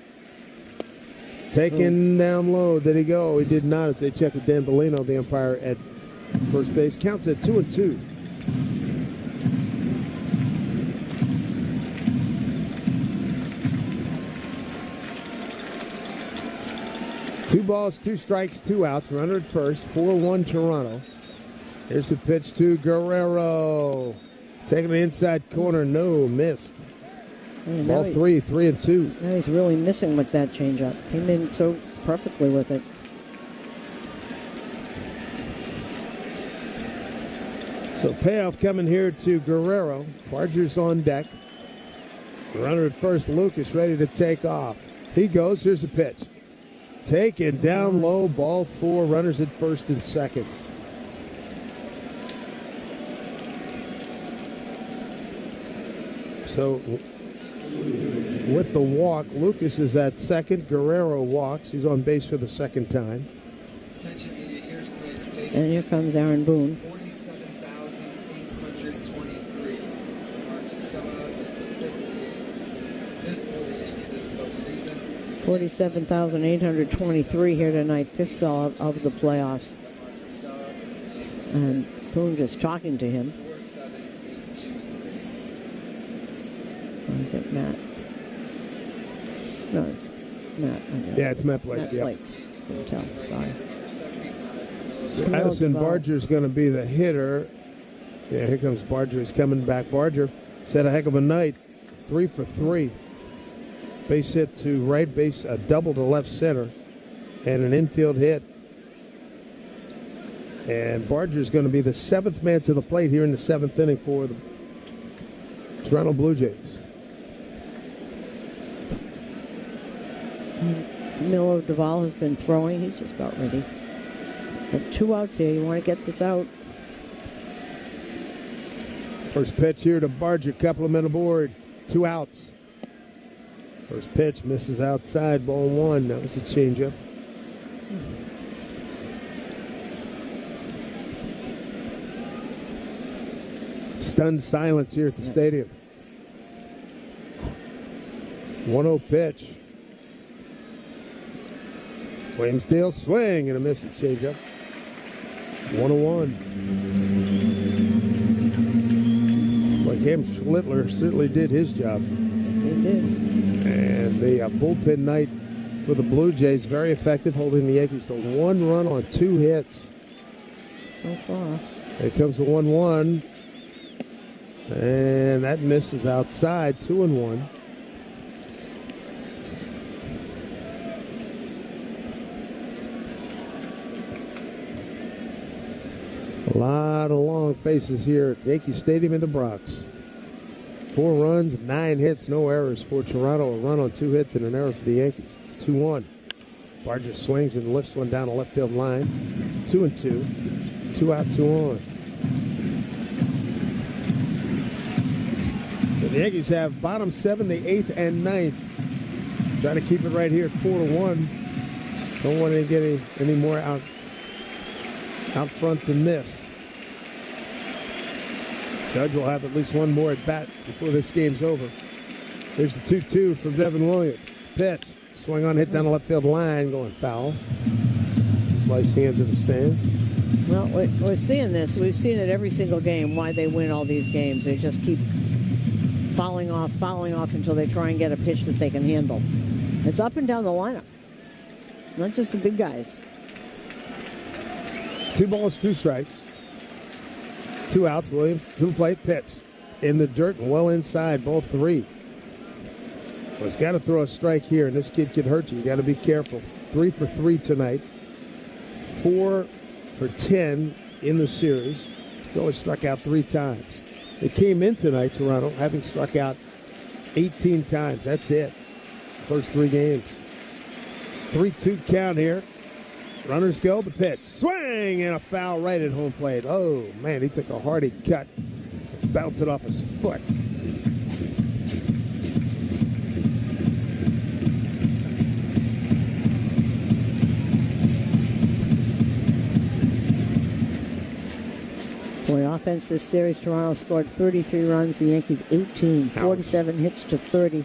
Taken down low. Did he go? He did not, as they check with Dan Bellino, the umpire at first base. Counts at 2-2. Two balls, 2 strikes, 2 outs. Runner at first. 4-1 Toronto. Here's the pitch to Guerrero. Taking the inside corner. No, missed. Ball 3, 3-2. Now he's really missing with that changeup. Came in so perfectly with it. So payoff coming here to Guerrero. Barger's on deck. Runner at first. Lucas ready to take off. He goes. Here's the pitch. Taken down low. Ball 4. Runners at first and second. So with the walk, Lucas is at second. Guerrero walks. He's on base for the second time. And here comes Aaron Boone. 47,823 here tonight, fifth cell of the playoffs. And Boone just talking to him. Or is it Matt? No, it's Matt. Yeah, it's Matt Blake. Matt Blake. Couldn't tell. Sorry. So Addison Barger's going to be the hitter. Yeah, here comes Barger. He's coming back. Barger had a heck of a night. 3 for 3. Base hit to right base, a double to left center, and an infield hit. And Barger's going to be the 7th man to the plate here in the 7th inning for the Toronto Blue Jays. Miller Duvall has been throwing. He's just about ready. But 2 outs here. You want to get this out. First pitch here to Barger. Couple of men aboard. 2 outs. First pitch misses outside. Ball 1. That was a changeup. Stunned silence here at the stadium. 1-0 pitch. Williamsdale swing and a miss at changeup. 1-1. Well, Cam Schlittler certainly did his job. Yes, he did. And the bullpen night for the Blue Jays, very effective, holding the Yankees to 1 run on 2 hits. So far. Here comes the 1-1. And that misses outside, 2-1. A lot of long faces here at Yankee Stadium in the Bronx. 4 runs, 9 hits, no errors for Toronto. A run on 2 hits and an error for the Yankees. 2-1. Barger swings and lifts one down the left field line. 2-2. 2 out, 2 on. So the Yankees have bottom 7, the 8th and 9th. Trying to keep it right here at 4-1. Don't want to get any more out front than this. Judge will have at least 1 more at bat before this game's over. Here's the 2-2 from Devin Williams. Pitch. Swing on, hit down the left field line, going foul. Slicing into the stands. Well, we're seeing this. We've seen it every single game, why they win all these games. They just keep fouling off until they try and get a pitch that they can handle. It's up and down the lineup. Not just the big guys. 2 balls, 2 strikes. 2 outs. Williams to the plate. Pitch. In the dirt and well inside. Ball 3. Well, he's got to throw a strike here, and this kid could hurt you. You got to be careful. 3 for 3 tonight. 4 for 10 in the series. He only struck out 3 times. They came in tonight, Toronto, having struck out 18 times. That's it. First 3 games. 3-2 count here. Runners go, the pitch. Swing and a foul right at home plate. Oh, man, he took a hearty cut. Bounced it off his foot. Boy, offense this series, Toronto scored 33 runs, the Yankees 18, 47 hits to 30.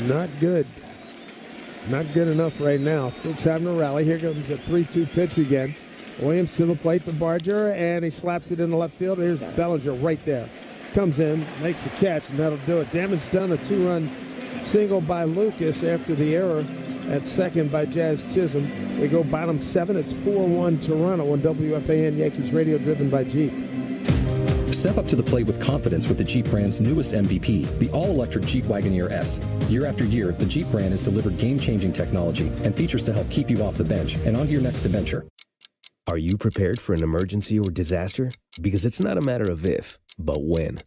Not good. not good enough right now. Still time to rally. Here comes a 3-2 pitch again. Williams to the plate to Barger, and he slaps it in the left field. Here's Bellinger right there. Comes in, makes the catch, and that'll do it. Damage done, a 2-run single by Lucas after the error at second by Jazz Chisholm. They go bottom 7. It's 4-1 Toronto on WFAN Yankees Radio, driven by Jeep. Step up to the plate with confidence with the Jeep brand's newest MVP, the all-electric Jeep Wagoneer S. Year after year, the Jeep brand has delivered game-changing technology and features to help keep you off the bench and on to your next adventure. Are you prepared for an emergency or disaster? Because it's not a matter of if, but when.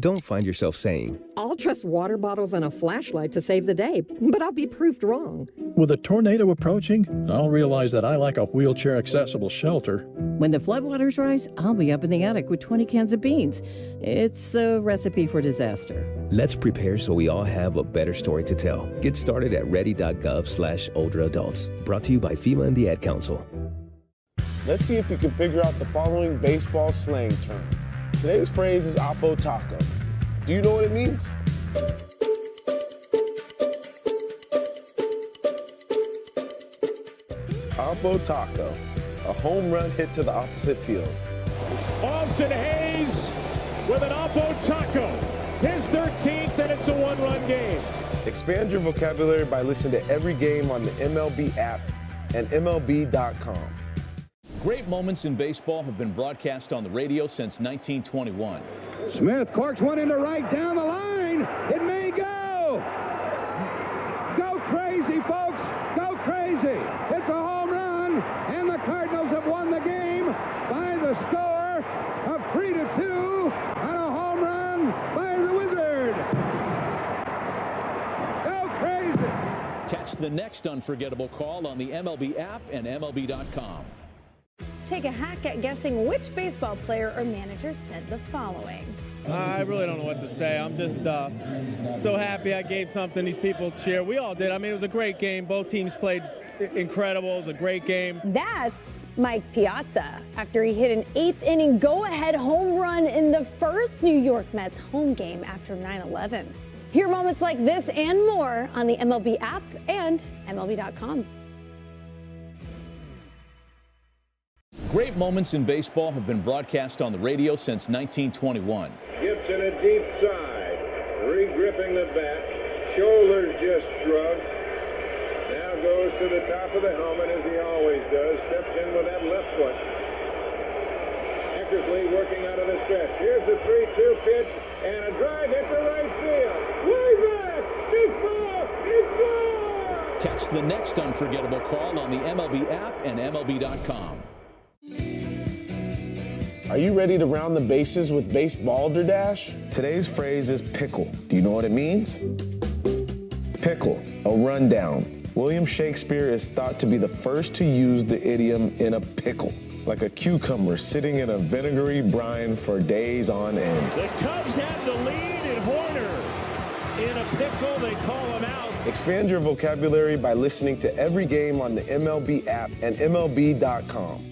Don't find yourself saying, I'll trust water bottles and a flashlight to save the day, but I'll be proved wrong. With a tornado approaching, I'll realize that I lack a wheelchair-accessible shelter. When the floodwaters rise, I'll be up in the attic with 20 cans of beans. It's a recipe for disaster. Let's prepare so we all have a better story to tell. Get started at ready.gov/older adults. Brought to you by FEMA and the Ad Council. Let's see if you can figure out the following baseball slang term. Today's phrase is Oppo Taco. Do you know what it means? Oppo Taco, a home run hit to the opposite field. Austin Hayes with an Oppo Taco. His 13th, and it's a one-run game. Expand your vocabulary by listening to every game on the MLB app and MLB.com. Great moments in baseball have been broadcast on the radio since 1921. Smith corks one into right down the line. It may go. Go crazy, folks. Go crazy. It's a home run, and the Cardinals have won the game by the score of 3-2 on a home run by the Wizard. Go crazy. Catch the next unforgettable call on the MLB app and MLB.com. Take a hack at guessing which baseball player or manager said the following. I really don't know what to say. I'm just so happy I gave something these people cheer. We all did. I mean, it was a great game. Both teams played incredible. It was a great game. That's Mike Piazza after he hit an 8th inning go-ahead home run in the first New York Mets home game after 9/11. Hear moments like this and more on the MLB app and MLB.com. Great moments in baseball have been broadcast on the radio since 1921. Gibson a deep side, re-gripping the bat, shoulders just shrugged. Now goes to the top of the helmet as he always does, steps in with that left foot. Eckersley working out of the stretch. Here's the 3-2 pitch and a drive hit to right field. Way back, it's ball, it's ball! Catch the next unforgettable call on the MLB app and MLB.com. Are you ready to round the bases with Base Balderdash? Today's phrase is pickle. Do you know what it means? Pickle, a rundown. William Shakespeare is thought to be the first to use the idiom in a pickle, like a cucumber sitting in a vinegary brine for days on end. The Cubs have the lead, and Horner in a pickle. They call him out. Expand your vocabulary by listening to every game on the MLB app and MLB.com.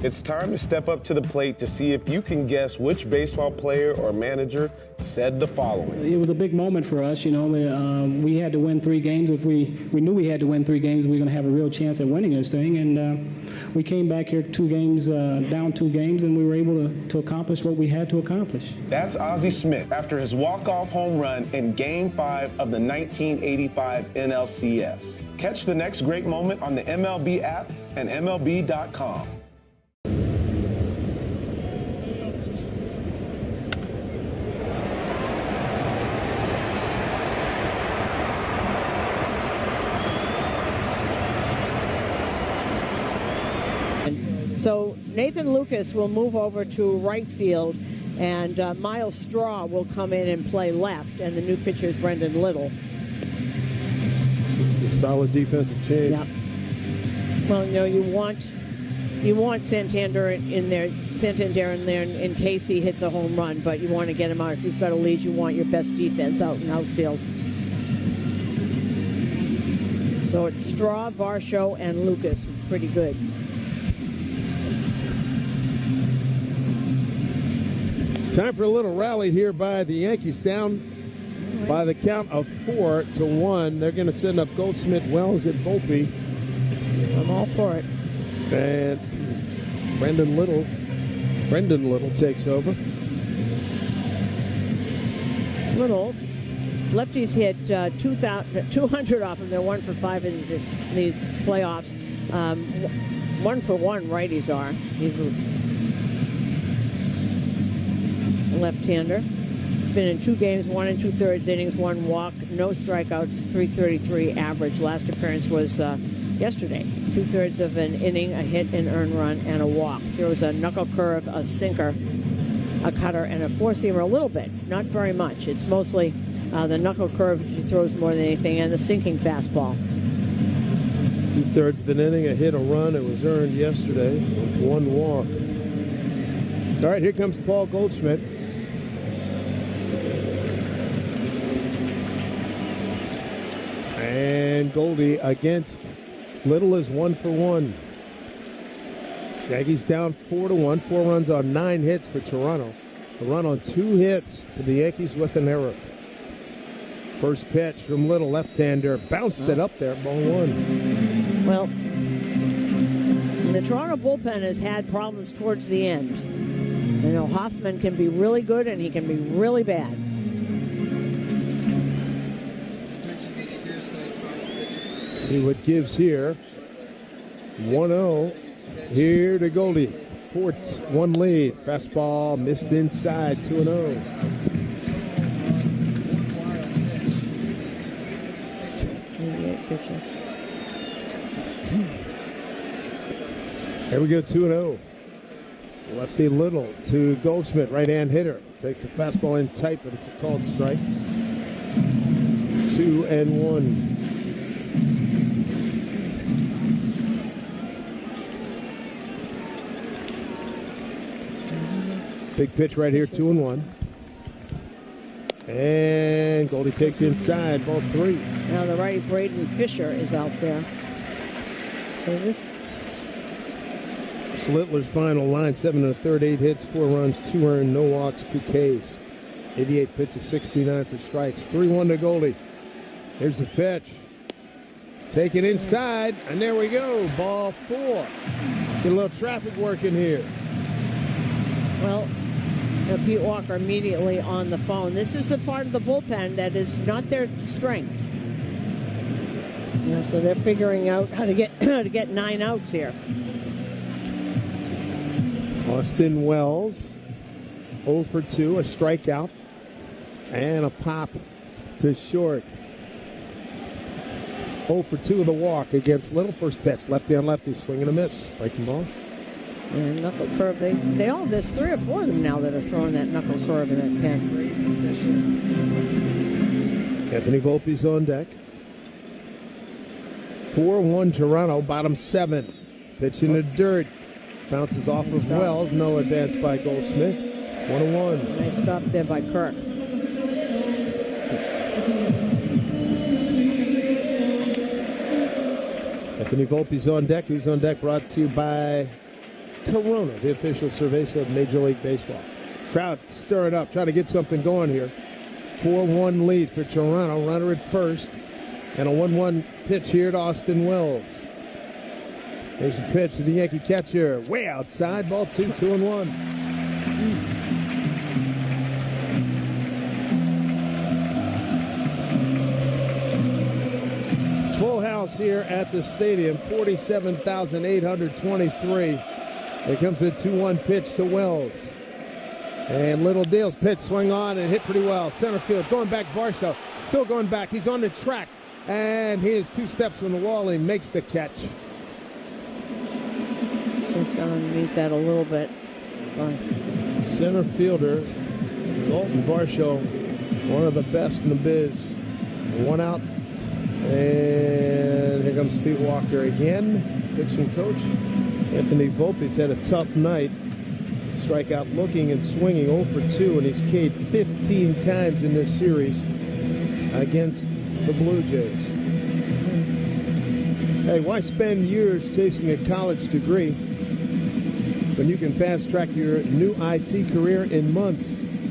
It's time to step up to the plate to see if you can guess which baseball player or manager said the following. It was a big moment for us. You know, we had to win 3 games. If we knew we had to win 3 games, we were going to have a real chance at winning this thing. And we came back here 2 games, down 2 games, and we were able to accomplish what we had to accomplish. That's Ozzie Smith after his walk-off home run in Game 5 of the 1985 NLCS. Catch the next great moment on the MLB app and MLB.com. So Nathan Lucas will move over to right field, and Miles Straw will come in and play left, and the new pitcher is Brendan Little. Solid defensive change. Yeah. Well, you know, you want Santander in there in case he hits a home run, but you want to get him out. If you've got a lead, you want your best defense out in outfield. So it's Straw, Varsho, and Lucas. Pretty good. Time for a little rally here by the Yankees, down By the count of 4-1, they're going to send up Goldschmidt, Wells, and Volpe. I'm all for it. And Brendan Little takes over. Little. Lefties hit 200 off him. They're 1 for 5 in these playoffs. 1 for 1 righties are. He's a left-hander. Been in 2 games, 1 2/3 innings, 1 walk, no strikeouts, .333 average. Last appearance was yesterday. 2/3 of an inning, a hit, an earned run, and a walk. Throws a knuckle curve, a sinker, a cutter, and a four-seamer a little bit, not very much. It's mostly the knuckle curve he throws more than anything, and the sinking fastball. 2/3 of an inning, a hit, a run. It was earned yesterday with 1 walk. All right, here comes Paul Goldschmidt. And Goldie against Little is 1 for 1. Yankees down 4-1. 4 runs on 9 hits for Toronto. A run on 2 hits for the Yankees with an error. First pitch from Little, left-hander, bounced it up there, ball 1. Well, the Toronto bullpen has had problems towards the end. You know, Hoffman can be really good and he can be really bad. See what gives here. 1-0 here to Goldie. 4-1 lead. Fastball missed inside. 2-0. Here we go, 2-0. Lefty Little to Goldschmidt, right-hand hitter. Takes the fastball in tight, but it's a called strike. 2-1. Big pitch right here, 2-1. And Goldie takes inside, ball 3. Now the righty Braden Fisher is out there. This Littler's final line, 7 1/3, 8 hits, 4 runs, 2 earned, no walks, 2 Ks. 88 pitches, 69 for strikes. 3-1 to Goldie. Here's the pitch. Take it inside, and there we go. Ball 4. Get a little traffic work in here. Well, Pete Walker immediately on the phone. This is the part of the bullpen that is not their strength. You know, so they're figuring out how to get 9 outs here. Austin Wells, 0 for 2, a strikeout, and a pop to short. 0 for 2 of the walk against Little. First pitch, lefty on lefty, swing and a miss. Breaking ball. And knuckle curve. They all, there's 3 or 4 of them now that are throwing that knuckle curve in that pen. Anthony Volpe's on deck. 4-1 Toronto, bottom 7. Pitch in the dirt. Bounces off of Wells. No advance by Goldschmidt. 1-1. Nice stop there by Kirk. Anthony Volpe's on deck. Who's on deck? Brought to you by Corona, the official cerveza of Major League Baseball. Crowd stirring up, trying to get something going here. 4-1 lead for Toronto. Runner at first. And a 1-1 pitch here to Austin Wells. There's a pitch to the Yankee catcher. Way outside. Ball 2, 2-1. Full house here at the stadium. 47,823. Here comes the 2-1 pitch to Wells. And Little Dale's pitch swung on and hit pretty well. Center field. Going back Varsho. Still going back. He's on the track. And he is 2 steps from the wall and makes the catch. Just underneath that a little bit. Center fielder Dalton Varsho, one of the best in the biz. 1 out. And here comes Pete Walker again. Pitching coach. Anthony Volpe's had a tough night. Strikeout looking and swinging 0 for 2, and he's K'd 15 times in this series against the Blue Jays. Hey, why spend years chasing a college degree when you can fast track your new IT career in months?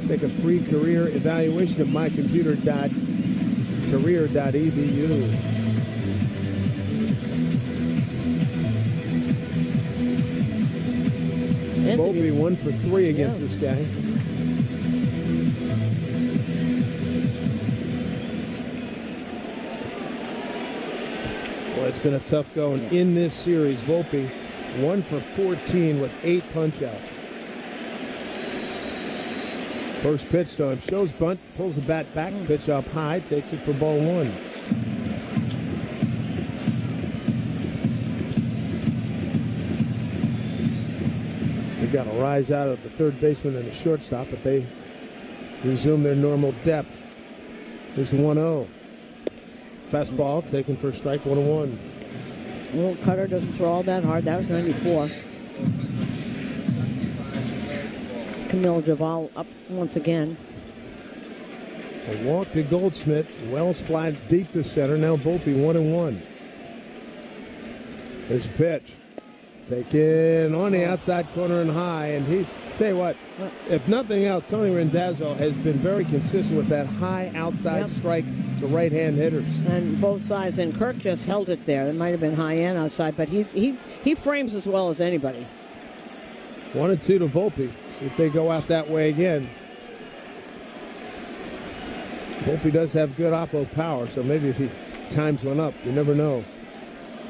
Take a free career evaluation at mycomputer.career.edu. Volpe 1 for 3 against this guy. Well, it's been a tough going in this series. Volpe 1 for 14 with 8 punch-outs. First pitch to him. Shows bunt, pulls the bat back, pitch up high, takes it for ball 1. They got a rise out of the third baseman and the shortstop, but they resume their normal depth. Here's the 1-0. Fastball taken for strike, 1-1. Well, Cutter doesn't throw all that hard. That was 94. Camille Duvall up once again. A walk to Goldschmidt. Wells flies deep to center. Now Volpe 1-1. There's a pitch. Taken on the outside corner and high. And tell you what, if nothing else, Tony Randazzo has been very consistent with that high outside strike to right-hand hitters. And both sides. And Kirk just held it there. It might have been high and outside, but he frames as well as anybody. 1-2 to Volpe. See if they go out that way again. Volpe does have good oppo power, so maybe if he times one up, you never know.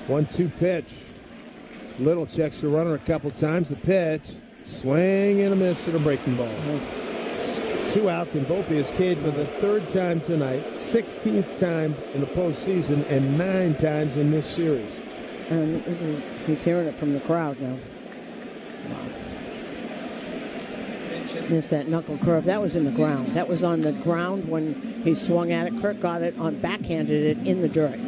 1-2 pitch. Little checks the runner a couple times. The pitch, swing and a miss to the breaking ball. 2 outs, and Volpe is K'd for the 3rd time tonight, 16th time in the postseason, and 9 times in this series. And he's hearing it from the crowd now. Wow. Missed that knuckle curve. That was in the ground. That was on the ground when he swung at it. Kirk got it on, backhanded it in the dirt.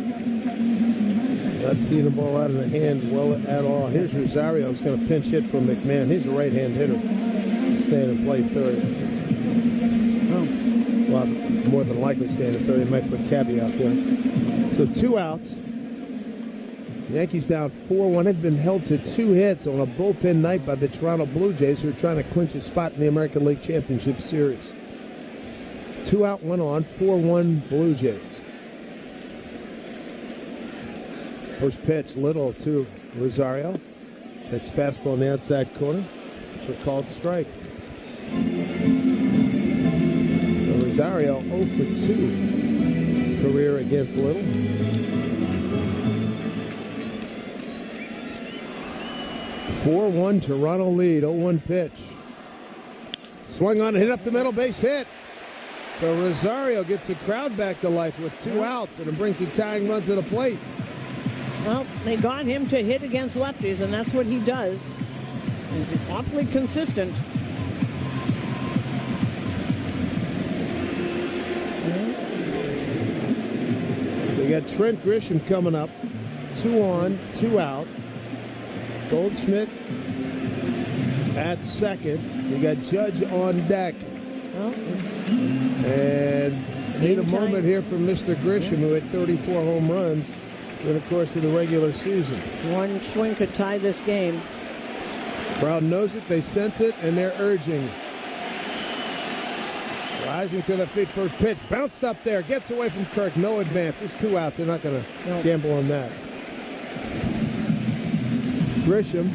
Not seeing the ball out of the hand well at all. Here's Rosario. He's going to pinch hit from McMahon. He's a right-hand hitter. Stand and play third. Oh. Well, more than likely stand at third. He might put Cabby out there. So 2 outs. The Yankees down 4-1. Had been held to 2 hits on a bullpen night by the Toronto Blue Jays, who are trying to clinch a spot in the American League Championship Series. 2 out, 1 on, 4-1 Blue Jays. First pitch, Little to Rosario. That's fastball on the outside corner for called strike. So Rosario 0 for 2 career against Little. 4-1 Toronto lead, 0-1 pitch. Swung on and hit up the middle, base hit. So Rosario gets the crowd back to life with 2 outs, and it brings the tying run to the plate. Well, they got him to hit against lefties, and that's what he does. He's awfully consistent. So you got Trent Grisham coming up. 2 on, 2 out. Goldschmidt at second. You got Judge on deck. And need a moment here from Mr. Grisham, who had 34 home runs in the course of the regular season. One swing could tie this game. Crowd knows it, they sense it, and they're urging. Rising to the feet, first pitch, bounced up there, gets away from Kirk, no advance. There's 2 outs, they're not going to gamble on that. Grisham,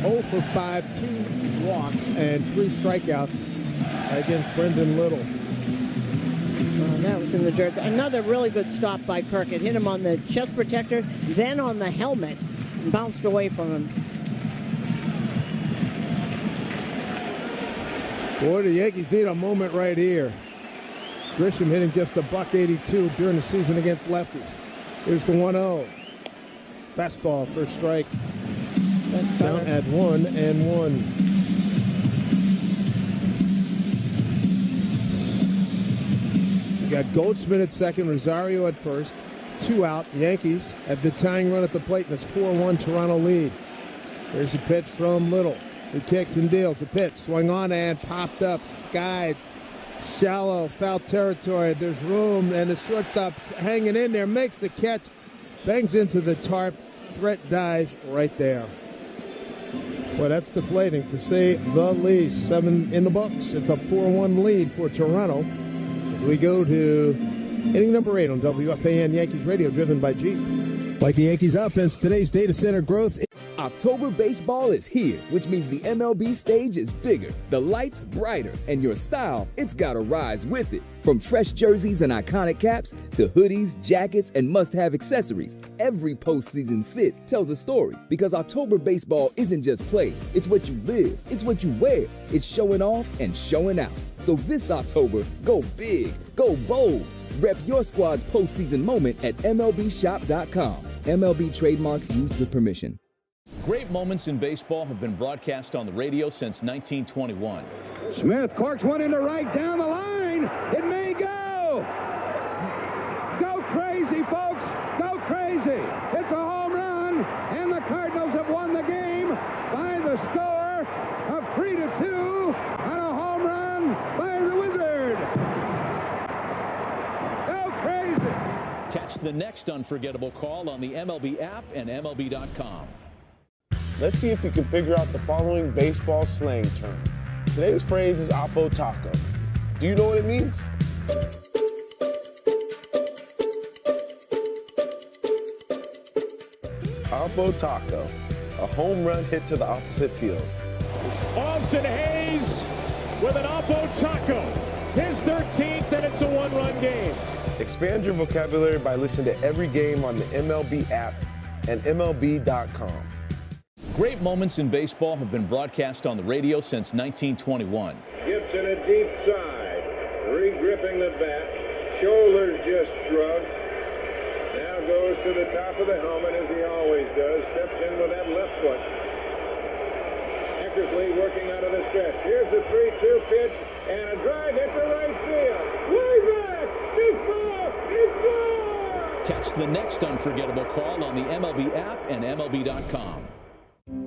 0 for 5, 2 walks, and 3 strikeouts against Brendan Little. That was in the dirt. Another really good stop by Kirk. It hit him on the chest protector, then on the helmet, and bounced away from him. Boy, the Yankees need a moment right here. Grisham hitting just $182 during the season against lefties. Here's the 1-0. Fastball, first strike. Down at 1-1. You got Goldschmidt at second, Rosario at first. 2 out. Yankees have the tying run at the plate, and it's 4-1 Toronto lead. There's a pitch from Little. He kicks and deals. A pitch, swung on and popped up, skied, shallow, foul territory. There's room, and the shortstop's hanging in there, makes the catch, bangs into the tarp. Threat dies right there. Well, that's deflating, to say the least. 7 in the books. It's a 4-1 lead for Toronto as we go to inning number 8 on WFAN Yankees Radio, driven by Jeep. Like the Yankees offense, today's data center growth. October baseball is here, which means the MLB stage is bigger, the lights brighter, and your style, it's gotta rise with it. From fresh jerseys and iconic caps to hoodies, jackets, and must-have accessories, every postseason fit tells a story, because October baseball isn't just play, it's what you live, it's what you wear, it's showing off and showing out. So this October, go big, go bold. Rep your squad's postseason moment at MLBshop.com. MLB trademarks used with permission. Great moments in baseball have been broadcast on the radio since 1921. Smith corks one into right down the line. It may go. Go crazy, folks. Go crazy. It's a home run, and the Cardinals have won the game by the score of 3-2 on a home run by the Wizard. Go crazy. Catch the next unforgettable call on the MLB app and MLB.com. Let's see if you can figure out the following baseball slang term. Today's phrase is Oppo Taco. Do you know what it means? Oppo Taco, a home run hit to the opposite field. Austin Hayes with an Oppo Taco. His 13th, and it's a one-run game. Expand your vocabulary by listening to every game on the MLB app and MLB.com. Great moments in baseball have been broadcast on the radio since 1921. Gibson a deep side, re-gripping the bat, shoulders just shrugged. Now goes to the top of the helmet as he always does, steps in with that left foot. Eckersley working out of the stretch. Here's the 3-2 pitch and a drive hit to right field. Way back, deep ball, deep ball. Catch the next unforgettable call on the MLB app and MLB.com.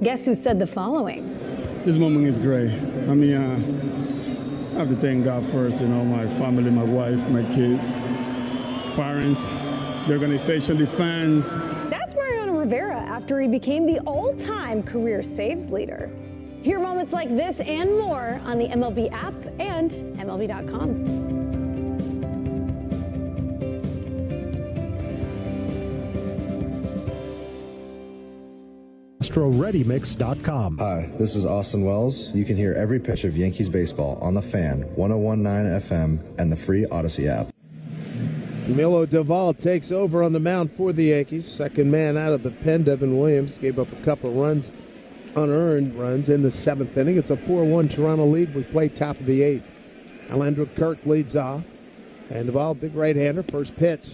Guess who said the following? This moment is great. I mean, I have to thank God first, my family, my wife, my kids, parents, the organization, the fans. That's Mariano Rivera after he became the all-time career saves leader. Hear moments like this and more on the MLB app and MLB.com. AstroReadyMix.com. Hi, this is Austin Wells. You can hear every pitch of Yankees baseball on the Fan, 101.9 FM, and the free Odyssey app. Camilo Doval takes over on the mound for the Yankees. Second man out of the pen. Devin Williams gave up a couple of runs, unearned runs in the 7th inning. It's a 4-1 Toronto lead. We play top of the 8th. Alejandro Kirk leads off. And Doval, big right-hander, first pitch.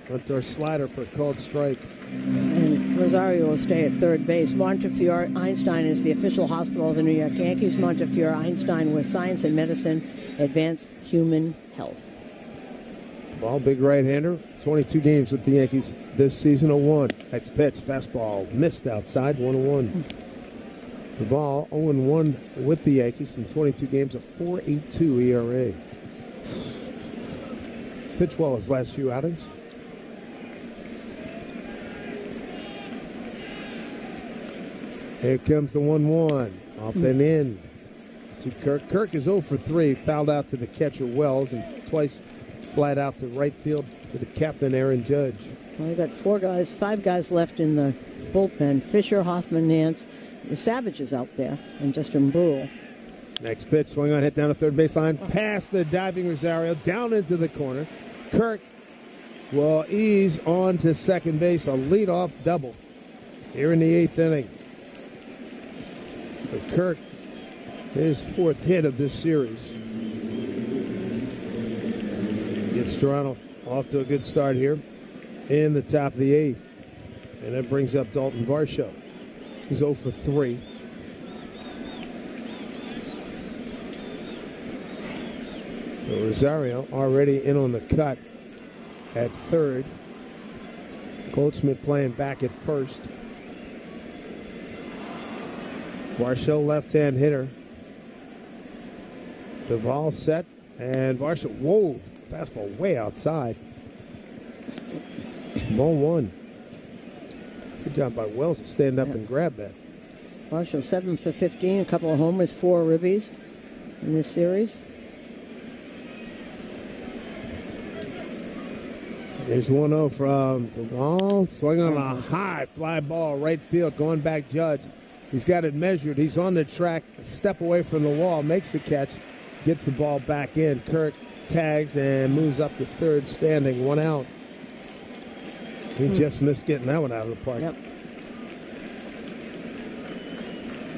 Went to our slider for a called strike. And Rosario will stay at third base. Montefiore Einstein is the official hospital of the New York Yankees. Montefiore Einstein with science and medicine, advanced human health. Ball, big right-hander. 22 games with the Yankees this season, 0-1. Next pitch, fastball, missed outside, 1-1. The ball, 0-1 with the Yankees in 22 games, a 4.82 ERA. Pitched well his last few outings. Here comes the 1-1. Up and in to Kirk. Kirk is 0 for 3. Fouled out to the catcher Wells and twice flat out to right field to the captain Aaron Judge. Well, we got 5 guys left in the bullpen. Fisher, Hoffman, Nance. The Savage is out there, and Justin Brule. Next pitch, swing on, hit down the third baseline, past the diving Rosario, down into the corner. Kirk will ease on to second base, a leadoff double here in the 8th inning. For Kirk, his 4th hit of this series. Gets Toronto off to a good start here in the top of the 8th. And that brings up Dalton Varsho. He's 0 for 3. So Rosario already in on the cut at third. Goldschmidt playing back at first. Varsho, left-hand hitter. Doval set, and Varsho, whoa, fastball way outside. Ball 1. Good job by Wells to stand up and grab that. Marshall 7 for 15, a couple of homers, 4 ribbies in this series. There's 1-0 from the ball. Swing on a high fly ball, right field, going back Judge. He's got it measured. He's on the track, a step away from the wall, makes the catch, gets the ball back in. Kirk tags and moves up to third, standing, 1 out. He just missed getting that one out of the park. Yep.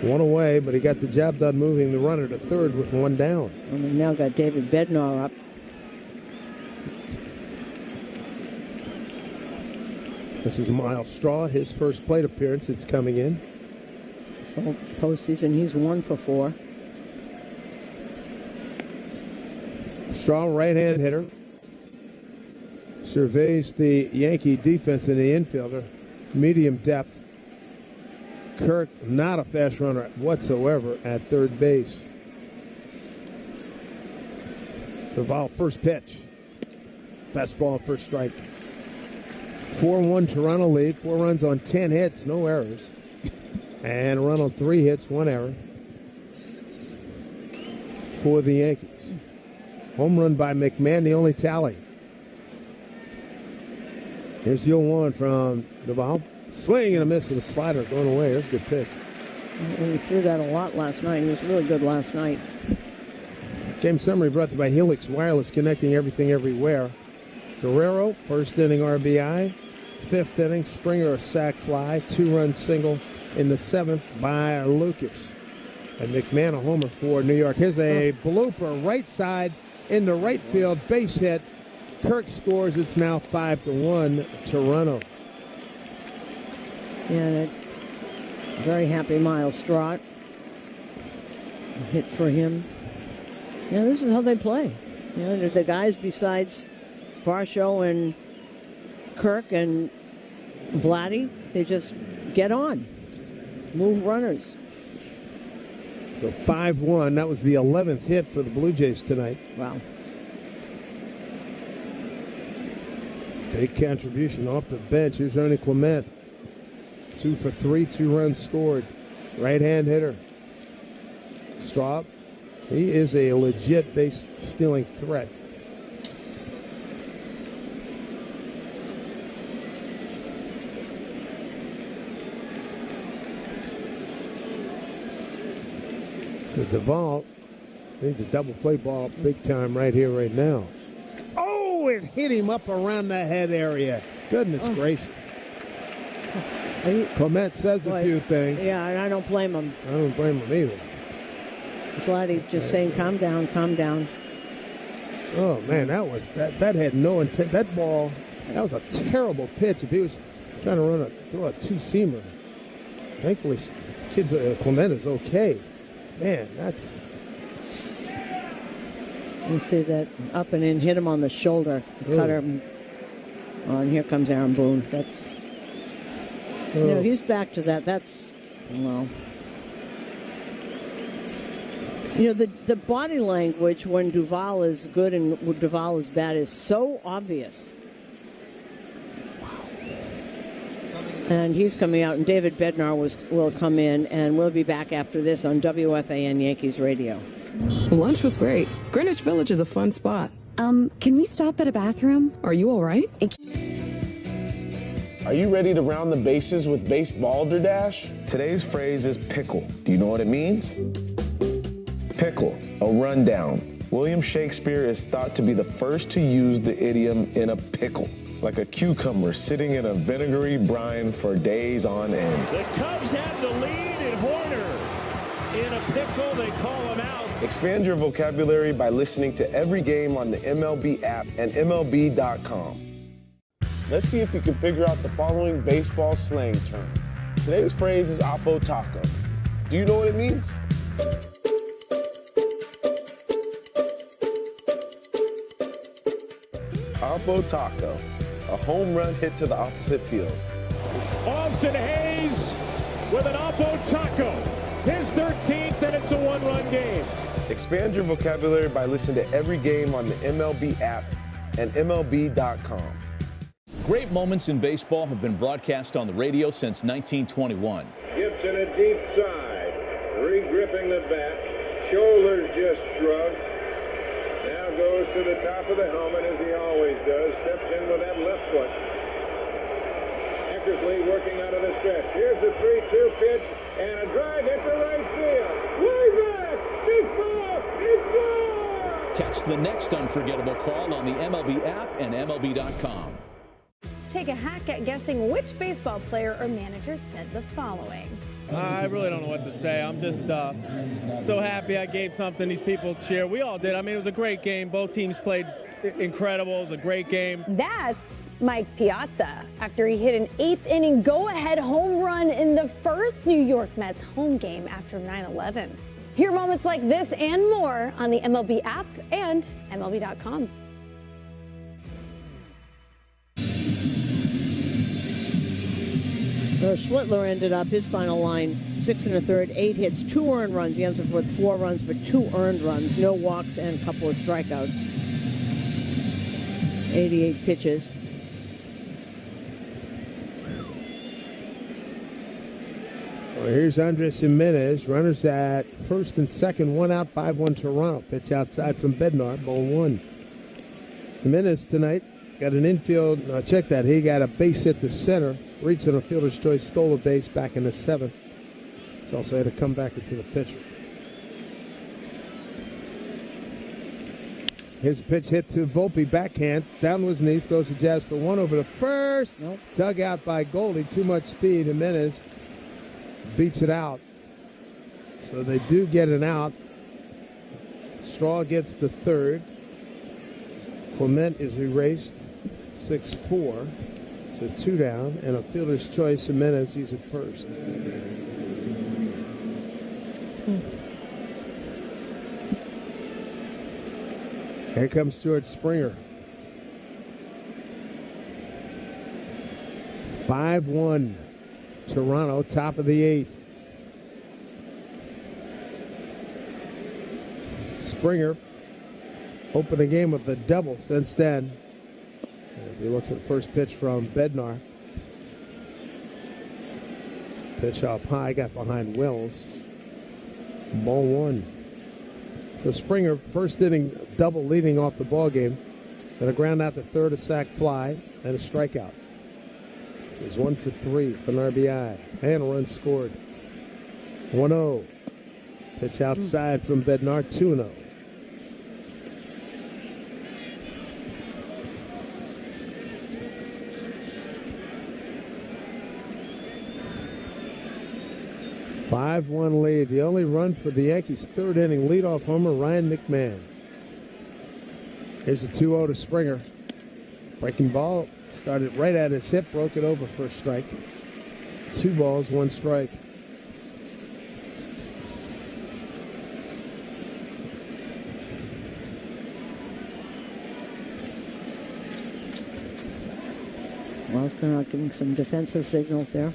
1 away, but he got the job done moving the runner to third with 1 down. And we now got David Bednar up. This is Miles Straw, his first plate appearance. It's coming in. So postseason, he's 1 for 4. Straw, right-hand hitter. Surveys the Yankee defense in the infielder. Medium depth. Kirk, not a fast runner whatsoever at third base. Duval, first pitch. Fastball, first strike. 4-1 Toronto lead. 4 runs on 10 hits, no errors. And a run on 3 hits, 1 error for the Yankees. Home run by McMahon, the only tally. Here's the 0-1 from Duval. Swing and a miss with a slider going away. That's a good pitch. He threw that a lot last night. He was really good last night. Game summary brought to you by Helix Wireless, connecting everything everywhere. Guerrero, first inning RBI. 5th inning, Springer a sac fly. 2-run single in the 7th by Lucas. And McMahon a homer for New York. Here's a blooper right side into right field, base hit. Kirk scores. It's now 5-1 Toronto. Yeah, very happy Miles Straw. Hit for him. Yeah, this is how they play. You know, the guys besides Varsho and Kirk and Vladdy, they just get on, move runners. So 5-1. That was the 11th hit for the Blue Jays tonight. Wow. Big contribution off the bench. Here's Ernie Clement. 2 for 3, 2 runs scored. Right-hand hitter. Straub, he is a legit base-stealing threat. The Duval needs a double play ball big time right here, right now. Oh, it hit him up around the head area. Goodness gracious. Clement says a few things. Yeah, and I don't blame him. I don't blame him either. Glad he's just saying, calm down, calm down. Oh, man, that had no intent. That ball, that was a terrible pitch. If he was trying to throw a two-seamer. Thankfully, Clement is okay. Man, that's... You see that up and in, hit him on the shoulder, cut him. Oh, and here comes Aaron Boone. That's... You know, he's back to that. That's, well... You know, the body language when Duval is good and when Duval is bad is so obvious. And he's coming out, and David Bednar will come in, and we'll be back after this on WFAN Yankees Radio. Lunch was great. Greenwich Village is a fun spot. Can we stop at a bathroom? Are you all right? Are you ready to round the bases with Base Balderdash? Today's phrase is pickle. Do you know what it means? Pickle, a rundown. William Shakespeare is thought to be the first to use the idiom in a pickle, like a cucumber sitting in a vinegary brine for days on end. The Cubs have the lead in Horner. In a pickle, they call him out. Expand your vocabulary by listening to every game on the MLB app and MLB.com. Let's see if you can figure out the following baseball slang term. Today's phrase is Oppo Taco. Do you know what it means? Oppo Taco, a home run hit to the opposite field. Austin Hayes with an Oppo Taco. His 13th, and it's a one-run game. Expand your vocabulary by listening to every game on the MLB app and MLB.com. Great moments in baseball have been broadcast on the radio since 1921. Gibson steps in a deep side, re-gripping the bat, shoulders just shrugged. Now goes to the top of the helmet as he always does, steps in with that left foot. Eckersley working out of the stretch. Here's the 3-2 pitch, and a drive hit to right field. Way back! It's ball! It's ball! Catch the next unforgettable call on the MLB app and MLB.com. Take a hack at guessing which baseball player or manager said the following. I really don't know what to say. I'm just so happy I gave something these people cheer. We all did. I mean, it was a great game. Both teams played incredible. It was a great game. That's Mike Piazza after he hit an 8th inning go-ahead home run in the first New York Mets home game after 9/11. Hear moments like this and more on the MLB app and MLB.com. So Schlittler ended up his final line 6 1/3, 8 hits, 2 earned runs. He ends up with 4 runs, but 2 earned runs, no walks, and a couple of strikeouts. 88 pitches. Well, here's Andres Jimenez. Runners at first and second, 1 out, 5-1 Toronto. Pitch outside from Bednar, ball 1. Jimenez tonight got an infield. Check that. He got a base hit to center. Reached on a fielder's choice, stole a base back in the 7th. He's also had a comebacker to the pitcher. Here's a pitch hit to Volpe, backhands. Down with his knees, throws the Jazz for 1 over to first. Nope. Dug out by Goldie. Too much speed. Jimenez beats it out. So they do get an out. Straw gets the third. Clement is erased. 6-4. So 2 down, and a fielder's choice. Jimenez, he's at first. Here comes Stuart Springer. 5-1 Toronto, top of the 8th. Springer opened the game with a double since then. As he looks at the first pitch from Bednar. Pitch up high, got behind Wells. Ball 1. So Springer, first inning double leading off the ball game. Then a ground out to third, a sac fly, and a strikeout. So he's 1 for 3 with an RBI. And a run scored. 1-0. Pitch outside from Bednar, 2-0. Five-1 lead. The only run for the Yankees' 3rd inning leadoff homer, Ryan McMahon. Here's the 2-0 to Springer. Breaking ball started right at his hip, broke it over for a strike. 2 balls, 1 strike. Well, it's kind of giving some defensive signals there.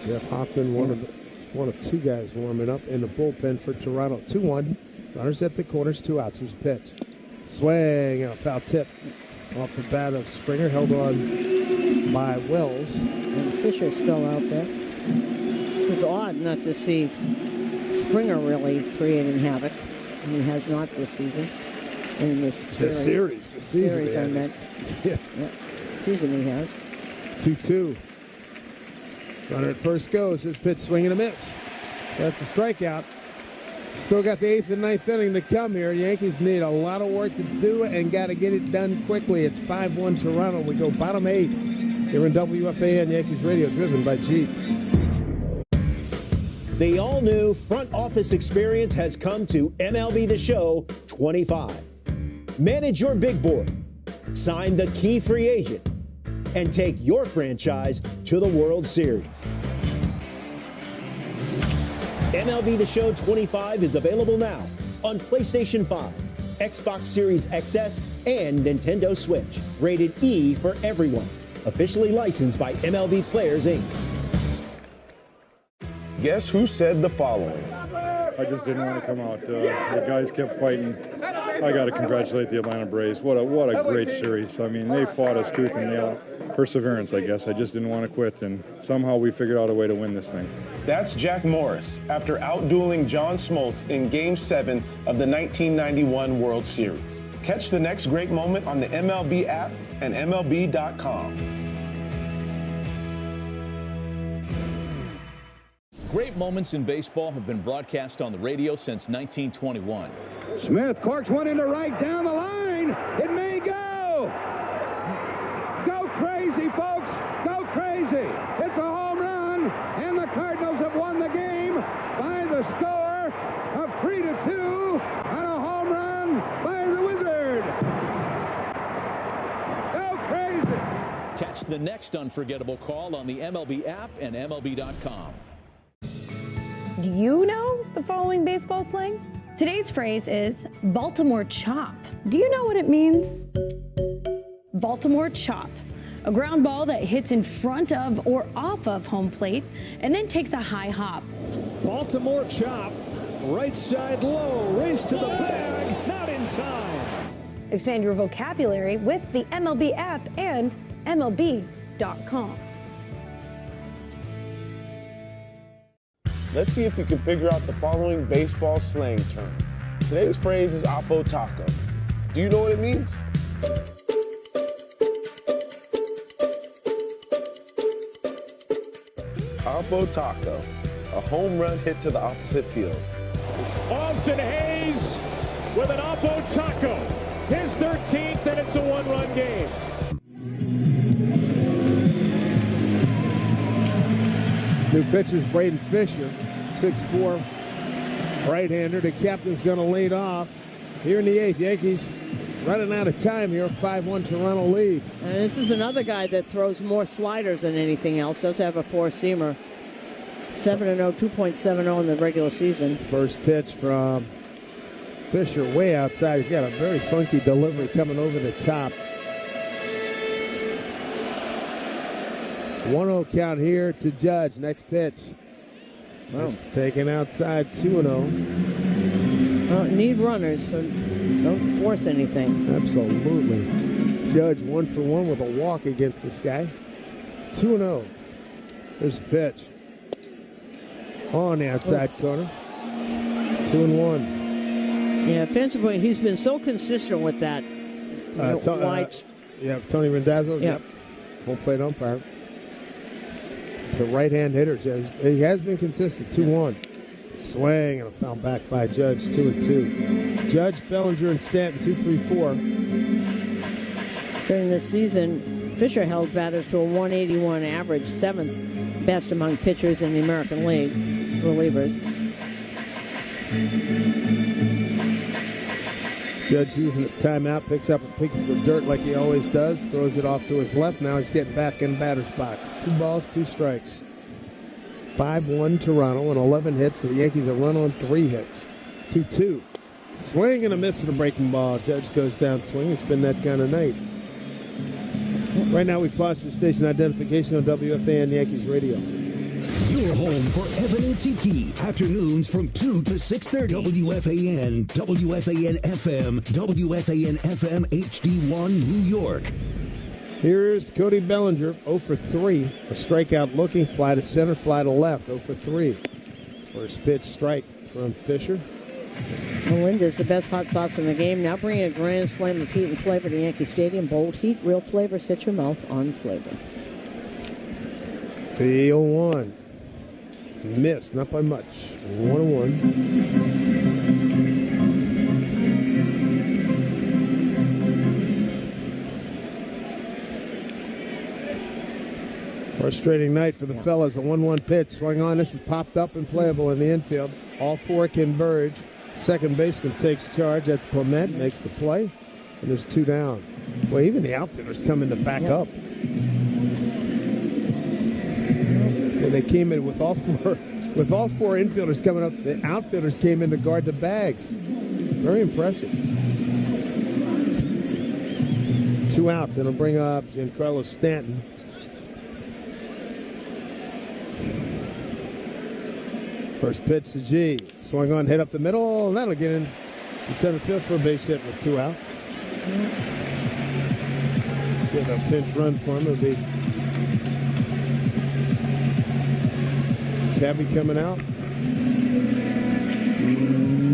Jeff Hoffman, one of 2 guys warming up in the bullpen for Toronto. 2-1. Runners at the corners, 2 outs. Here's a pitch. Swing and a foul tip off the bat of Springer, held on by Wells. And Fisher's still out there. This is odd not to see Springer really creating havoc. And he has not this season. In this series. The series I meant. Yeah. Season he has. 2-2. Runner at first goes. His pitch, swing and a miss. That's a strikeout. Still got the 8th and 9th inning to come here. Yankees need a lot of work to do and got to get it done quickly. It's 5-1 Toronto. We go bottom 8 here in WFAN Yankees Radio, driven by Jeep. The all-new front office experience has come to MLB The Show 25. Manage your big board, sign the key free agent, and take your franchise to the World Series. MLB The Show 25 is available now on PlayStation 5, Xbox Series XS, and Nintendo Switch. Rated E for everyone. Officially licensed by MLB Players, Inc. Guess who said the following? I just didn't want to come out. The guys kept fighting. I got to congratulate the Atlanta Braves. What a great series. I mean, they fought us tooth and nail. Perseverance, I guess. I just didn't want to quit, and somehow we figured out a way to win this thing. That's Jack Morris after outdueling John Smoltz in Game 7 of the 1991 World Series. Catch the next great moment on the MLB app and MLB.com. Great moments in baseball have been broadcast on the radio since 1921. Smith corks one into right down the line. It may go. Go crazy, folks. Go crazy. It's a home run, and the Cardinals have won the game by the score of 3-2 on a home run by the Wizard. Go crazy. Catch the next unforgettable call on the MLB app and MLB.com. Do you know the following baseball slang? Today's phrase is Baltimore chop. Do you know what it means? Baltimore chop. A ground ball that hits in front of or off of home plate and then takes a high hop. Baltimore chop. Right side low. Race to the bag. Not in time. Expand your vocabulary with the MLB app and MLB.com. Let's see if we can figure out the following baseball slang term. Today's phrase is Oppo Taco. Do you know what it means? Oppo Taco, a home run hit to the opposite field. Austin Hayes with an Oppo Taco. His 13th, and it's a one-run game. New pitcher's Braden Fisher, 6'4", right-hander. The captain's going to lead off here in the 8th. Yankees running out of time here, 5-1 Toronto lead. And this is another guy that throws more sliders than anything else. Does have a four-seamer. 7-0, 2.70 in the regular season. First pitch from Fisher way outside. He's got a very funky delivery coming over the top. 1-0 count here to Judge. Next pitch. Well, taken outside, 2-0. Well, need runners, so don't force anything. Absolutely. Judge 1 for 1 with a walk against this guy. 2-0. There's a pitch. On the outside corner. 2-1. Yeah, offensively, he's been so consistent with that. Tony Randazzo. Yep. Home plate umpire. The right-hand hitter, he has been consistent. 2-1. Swing and a foul back by Judge. 2-2. Judge, Bellinger, and Stanton 2-3-4. During this season, Fisher held batters to a 181 average, 7th best among pitchers in the American League. Relievers. Judge using his timeout, picks up a piece of dirt like he always does, throws it off to his left. Now he's getting back in batter's box. 2 balls, 2 strikes. 5-1 Toronto and 11 hits. The Yankees are run on 3 hits. 2-2. Swing and a miss at a breaking ball. Judge goes down swing. It's been that kind of night. Right now we pause for station identification on WFAN Yankees Radio. Your home for Evan and Tiki. Afternoons from 2 to 6:30. WFAN, WFAN FM, WFAN FM HD1 New York. Here's Cody Bellinger, 0 for 3. A strikeout looking, fly to center, fly to left, 0 for 3. First pitch strike from Fisher. Melinda's the best hot sauce in the game. Now bringing a grand slam of heat and flavor to Yankee Stadium. Bold heat, real flavor. Set your mouth on flavor. The 0-1. Missed, not by much. 1-1. Frustrating night for the fellas. A 1-1 pitch. Swung on. This is popped up and playable in the infield. All 4 converge. Second baseman takes charge. That's Clement. Makes the play. And there's 2 down. Well, even the outfielders coming to back up. And they came in with all 4 infielders coming up. The outfielders came in to guard the bags. Very impressive. 2 outs. And it'll bring up Giancarlo Stanton. First pitch to G. Swung on, hit up the middle, and that'll get in to center field for a base hit with 2 outs. Get a pinch run for him. It'll be Cabby coming out.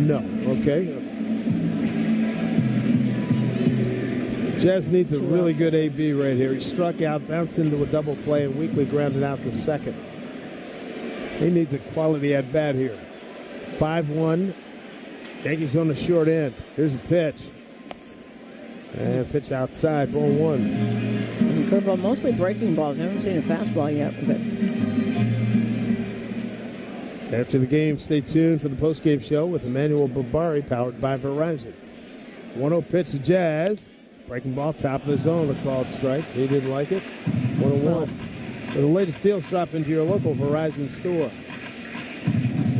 No. Okay. Jazz needs a really good AB right here. He struck out, bounced into a double play, and weakly grounded out to second. He needs a quality at bat here. 5-1. Yankees on the short end. Here's a pitch. And pitch outside, ball 1. And curveball, mostly breaking balls. I haven't seen a fastball yet. But after the game, stay tuned for the postgame show with Emmanuel Barbari, powered by Verizon. 1-0 pitch to Jazz. Breaking ball, top of the zone, a called strike. He didn't like it. 1-1. For the latest deals, drop into your local Verizon store.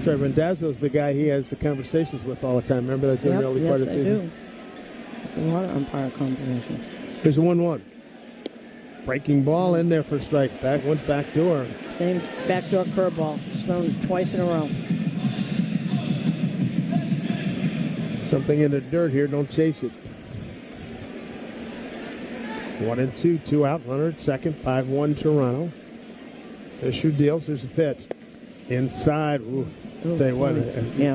Trevor Rendazzo's the guy he has the conversations with all the time. Remember that during the early part of the season? There's a lot of umpire conversation. Here's a 1-1. Breaking ball in there for strike. Went back door. Same backdoor curveball. Thrown twice in a row. Something in the dirt here. Don't chase it. 1-2, 2 out, runner at second, 5-1 Toronto. Fisher deals, there's a pitch. Inside, ooh. I'll tell you what,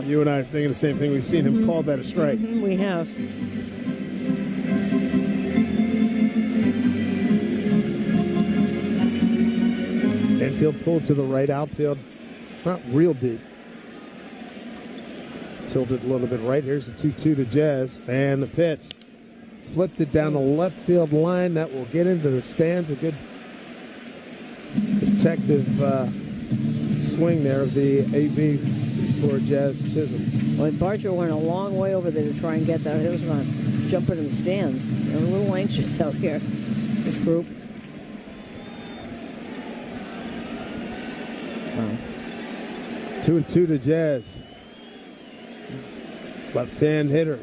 you and I are thinking the same thing. We've seen him call that a strike. We have. Infield pulled to the right, outfield not real deep. Tilted a little bit right. Here's the 2-2 to Jazz, and the pitch. Flipped it down the left field line. That will get into the stands. A good protective swing there of the AB for Jazz Chisholm. Well, Barger went a long way over there to try and get that. He was going to jump into the stands. They're a little anxious out here, this group. Wow. 2-2 to Jazz. Left-hand hitter.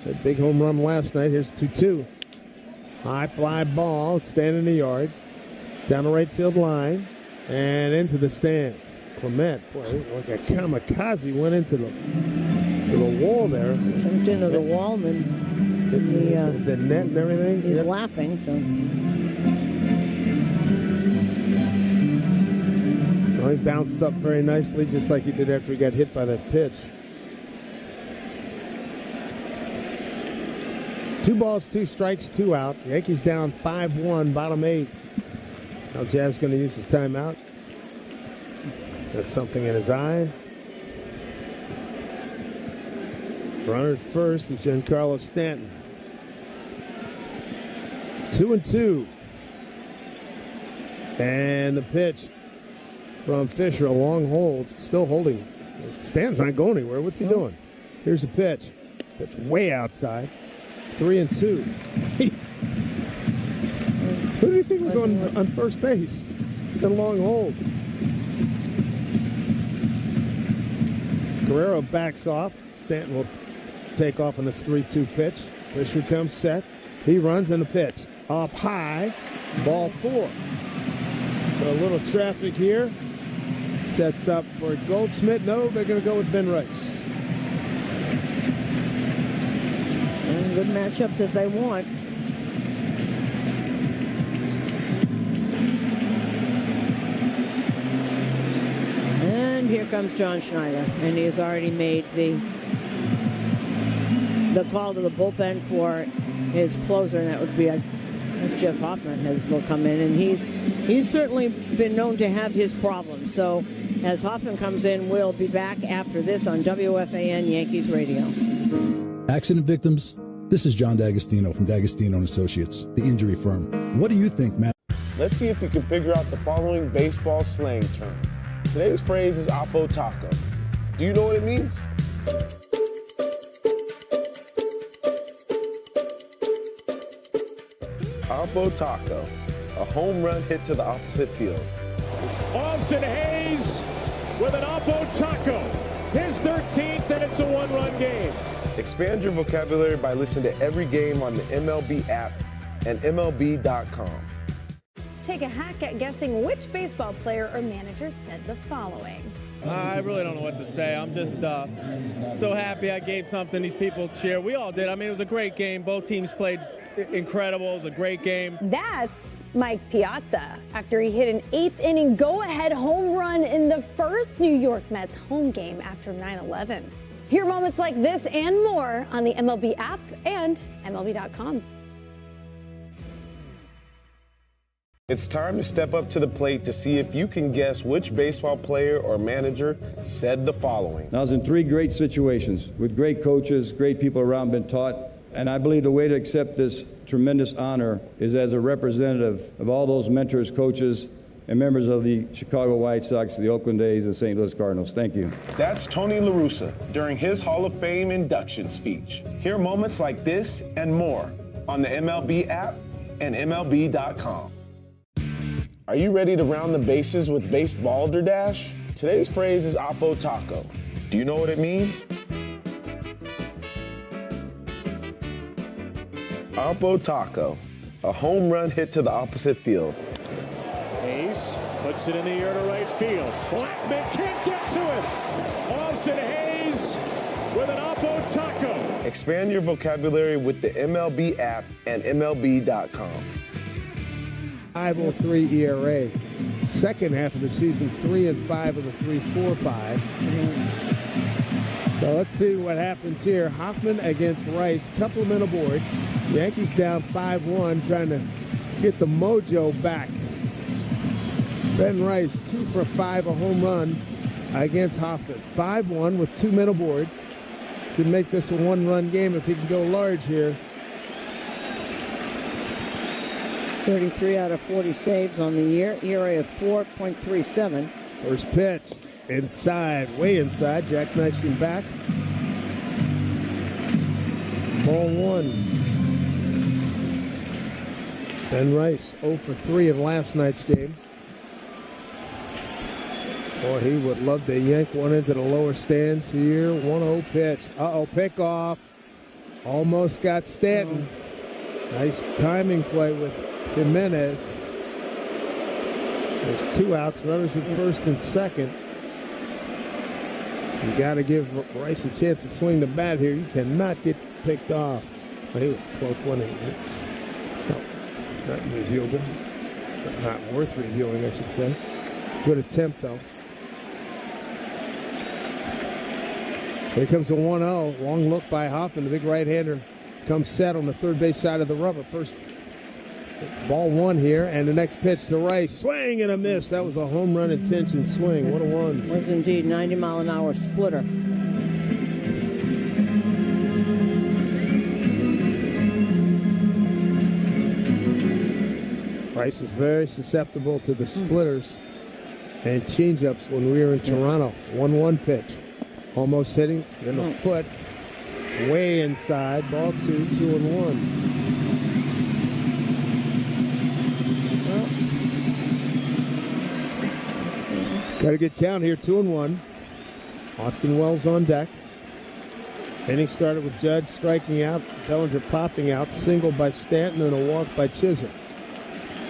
That big home run last night. Here's 2-2. High fly ball. Standing in the yard. Down the right field line. And into the stands. Clement, boy, like a kamikaze, went into the wall there. Jumped into the wall and then the net and everything. He's laughing, so. Well, he bounced up very nicely, just like he did after he got hit by that pitch. 2 balls, 2 strikes, 2 out. Yankees down 5-1, bottom 8. Now Jazz going to use his timeout. Got something in his eye. Runner at first is Giancarlo Stanton. 2-2. And the pitch from Fisher, a long hold, still holding. Stanton's not going anywhere. What's he doing? Here's a pitch. Pitch way outside. 3-2. Who do you think was on first base? The long hold. Guerrero backs off. Stanton will take off on this 3-2 pitch. Fisher comes set. He runs in the pitch. Up high. Ball 4. So a little traffic here. Sets up for Goldschmidt. No, they're going to go with Ben Rice. Good matchup that they want. And here comes John Schneider, and he has already made the call to the bullpen for his closer, and that would be as Jeff Hoffman will come in, and he's certainly been known to have his problems. So as Hoffman comes in, we'll be back after this on WFAN Yankees Radio. Accident victims. This is John D'Agostino from D'Agostino & Associates, the injury firm. What do you think, Matt? Let's see if we can figure out the following baseball slang term. Today's phrase is Oppo Taco. Do you know what it means? Oppo Taco, a home run hit to the opposite field. Austin Hayes with an Oppo Taco. His 13th, and it's a 1-run game. Expand your vocabulary by listening to every game on the MLB app and MLB.com. Take a hack at guessing which baseball player or manager said the following. I really don't know what to say. I'm just so happy I gave something these people cheer. We all did. I mean, it was a great game. Both teams played incredible. It was a great game. That's Mike Piazza after he hit an 8th inning go-ahead home run in the first New York Mets home game after 9/11. Hear moments like this and more on the MLB app and MLB.com. It's time to step up to the plate to see if you can guess which baseball player or manager said the following. I was in 3 great situations with great coaches, great people around, been taught, and I believe the way to accept this tremendous honor is as a representative of all those mentors, coaches, and members of the Chicago White Sox, the Oakland A's, and St. Louis Cardinals. Thank you. That's Tony La Russa during his Hall of Fame induction speech. Hear moments like this and more on the MLB app and MLB.com. Are you ready to round the bases with Base Balderdash? Today's phrase is Oppo Taco. Do you know what it means? Oppo Taco, a home run hit to the opposite field. Hayes puts it in the air to right field. Blackman can't get to it. Austin Hayes with an Oppo Taco. Expand your vocabulary with the MLB app and MLB.com. 5.03 ERA. Second half of the season, 3-5 of the 3.45. So let's see what happens here. Hoffman against Rice. Couple of men aboard. Yankees down 5-1, trying to get the mojo back. Ben Rice, 2 for 5, a home run against Hoffman. 5-1 with 2 men aboard. Can make this a 1-run game if he can go large here. 33 out of 40 saves on the year. ERA of 4.37. First pitch. Inside, way inside. Jack knifes him back. Ball 1. Ben Rice, 0 for 3 in last night's game. Boy, he would love to yank one into the lower stands here. 1-0 pitch. Uh-oh, pickoff. Almost got Stanton. Nice timing play with Jimenez. There's 2 outs, runners at first and second. You got to give Rice a chance to swing the bat here. You cannot get picked off. Well, he was close one. Not reviewable. Not worth reviewing, I should say. Good attempt, though. Here comes the 1-0. Long look by Hoffman. The big right-hander comes set on the third base side of the rubber. First ball 1 here, and the next pitch to Rice. Swing and a miss. That was a home run intention swing. What a one. Was indeed 90-mile-an-hour splitter. Rice was very susceptible to the splitters and changeups when we were in Toronto. 1-1 pitch. Almost hitting in the foot. Way inside. Ball 2, 2-1. Got a good count here, 2-1. Austin Wells on deck. Inning started with Judge striking out, Bellinger popping out, single by Stanton and a walk by Chisholm.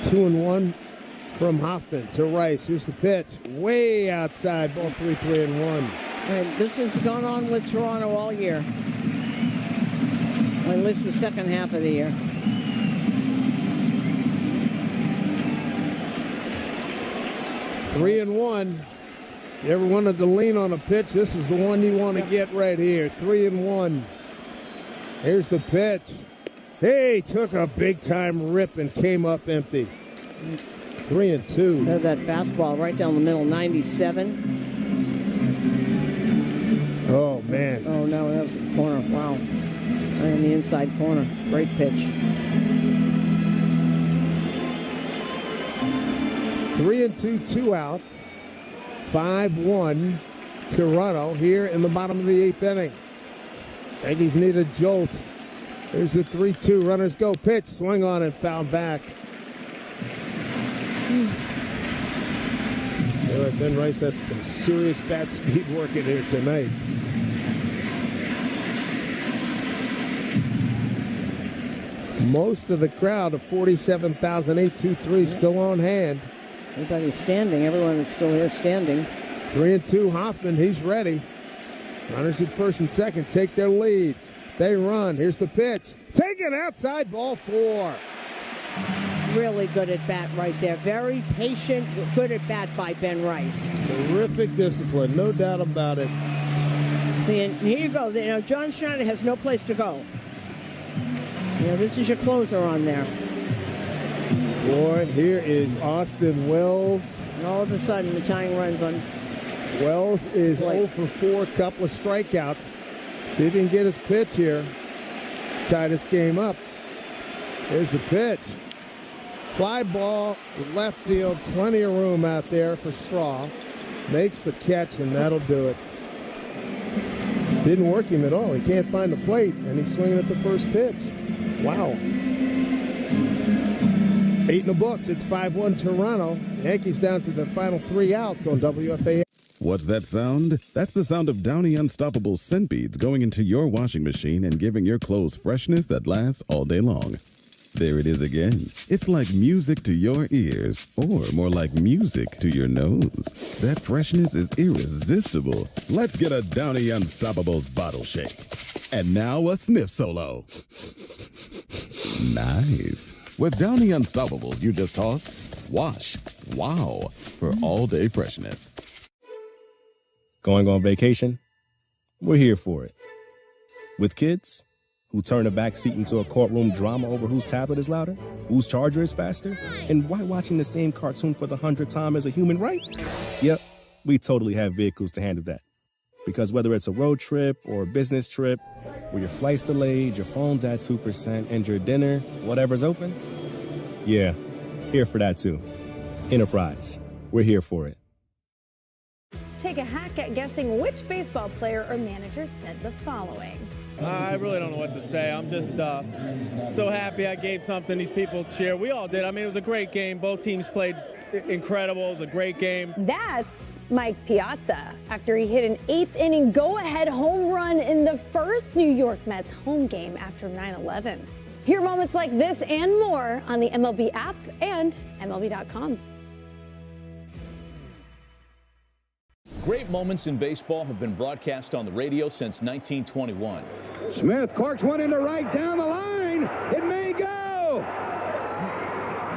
2-1 from Hoffman to Rice. Here's the pitch. Way outside, ball 3, 3-1. And this has gone on with Toronto all year. Or at least the second half of the year. Three and 1. You ever wanted to lean on a pitch? This is the one you want to get right here. 3-1. Here's the pitch. Hey, took a big-time rip and came up empty. 3-2. Had that fastball right down the middle, 97. Oh, man. Oh, no, that was a corner. Wow. Right in the inside corner. Great pitch. 3-2, 2 out. 5-1 Toronto here in the bottom of the 8th inning. Yankees need a jolt. There's the 3-2. Runners go. Pitch. Swing on and foul back. Ben Rice has some serious bat speed working here tonight. Most of the crowd of 47,823 still on hand. Everybody's standing. Everyone that's still here standing. 3-2 Hoffman, he's ready. Runners at first and second take their leads. They run. Here's the pitch. Taken outside, ball 4. Really good at bat right there. Very patient, good at bat by Ben Rice. Terrific discipline, no doubt about it. See, and here you go. You know, John Schneider has no place to go. You know, this is your closer on there. Boy, here is Austin Wells. And all of a sudden, the tying runs on. Wells is 0 for 4, couple of strikeouts. See if he can get his pitch here. Tie this game up. Here's the pitch. Fly ball, left field, plenty of room out there for Straw. Makes the catch, and that'll do it. Didn't work him at all. He can't find the plate, and he's swinging at the first pitch. Wow. 8 in the books. It's 5-1 Toronto. Yankees down to their final 3 outs on WFA. What's that sound? That's the sound of Downy Unstoppable scent beads going into your washing machine and giving your clothes freshness that lasts all day long. There it is again. It's like music to your ears, or more like music to your nose. That freshness is irresistible. Let's get a Downy Unstoppables bottle shake. And now a sniff solo. Nice. With Downy Unstoppables, you just toss, wash, wow, for all-day freshness. Going on vacation? We're here for it. With kids who turn a back seat into a courtroom drama over whose tablet is louder, whose charger is faster, and why watching the same cartoon for the 100th time is a human right? Yep, we totally have vehicles to handle that. Because whether it's a road trip or a business trip, where your flight's delayed, your phone's at 2%, and your dinner, whatever's open, yeah, here for that too. Enterprise, we're here for it. Take a hack at guessing which baseball player or manager said the following. I really don't know what to say. I'm just so happy I gave something these people cheer. We all did. I mean, it was a great game. Both teams played incredible. It was a great game. That's Mike Piazza after he hit an 8th inning go-ahead home run in the first New York Mets home game after 9/11. Hear moments like this and more on the MLB app and MLB.com. Great moments in baseball have been broadcast on the radio since 1921. Smith corks one into right down the line. It may go.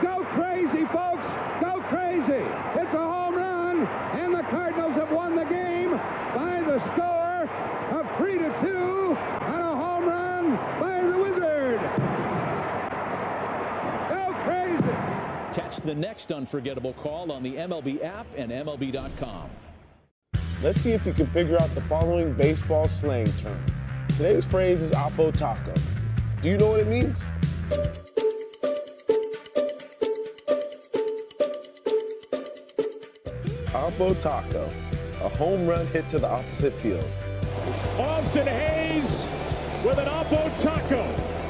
Go crazy, folks. Go crazy. It's a home run, and the Cardinals have won the game by the score of 3-2 on a home run by the Wizard. Go crazy. Catch the next unforgettable call on the MLB app and MLB.com. Let's see if you can figure out the following baseball slang term. Today's phrase is Oppo Taco. Do you know what it means? Oppo Taco, a home run hit to the opposite field. Austin Hayes with an Oppo Taco.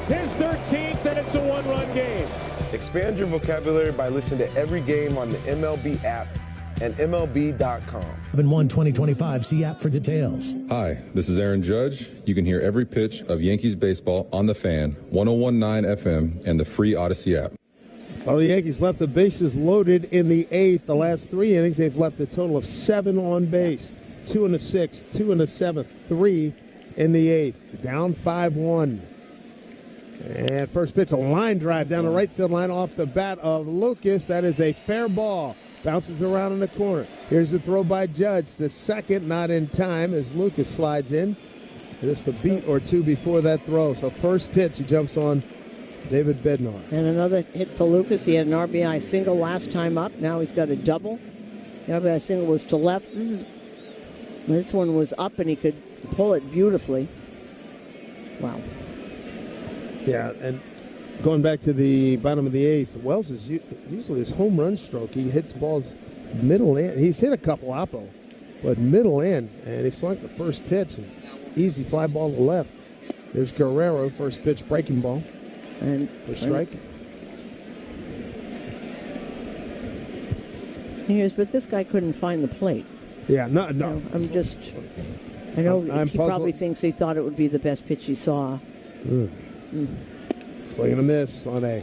His 13th, and it's a 1-run game. Expand your vocabulary by listening to every game on the MLB app and MLB.com. FS1 2025, see app for details. Hi, this is Aaron Judge. You can hear every pitch of Yankees baseball on the Fan, 101.9 FM, and the free Odyssey app. Well, the Yankees left the bases loaded in the 8th. The last 3 innings, they've left a total of 7 on base. 2 in the 6th, 2 in the 7th, 3 in the 8th. Down 5-1. And first pitch, a line drive down the right field line off the bat of Lucas. That is a fair ball. Bounces around in the corner. Here's the throw by Judge. The second not in time as Lucas slides in. Just a beat or two before that throw. So first pitch, he jumps on David Bednar. And another hit for Lucas. He had an RBI single last time up. Now he's got a double. The RBI single was to left. This one was up, and he could pull it beautifully. Wow. Yeah, and going back to the bottom of the 8th, Wells is usually his home run stroke. He hits balls middle end. He's hit a couple Oppo, but middle end, and he swung the first pitch. And easy fly ball to left. There's Guerrero, first pitch breaking ball, and for strike. But this guy couldn't find the plate. Yeah, no. You know, I know he puzzled. probably thinks he thought it would be the best pitch he saw. Swing and a miss on a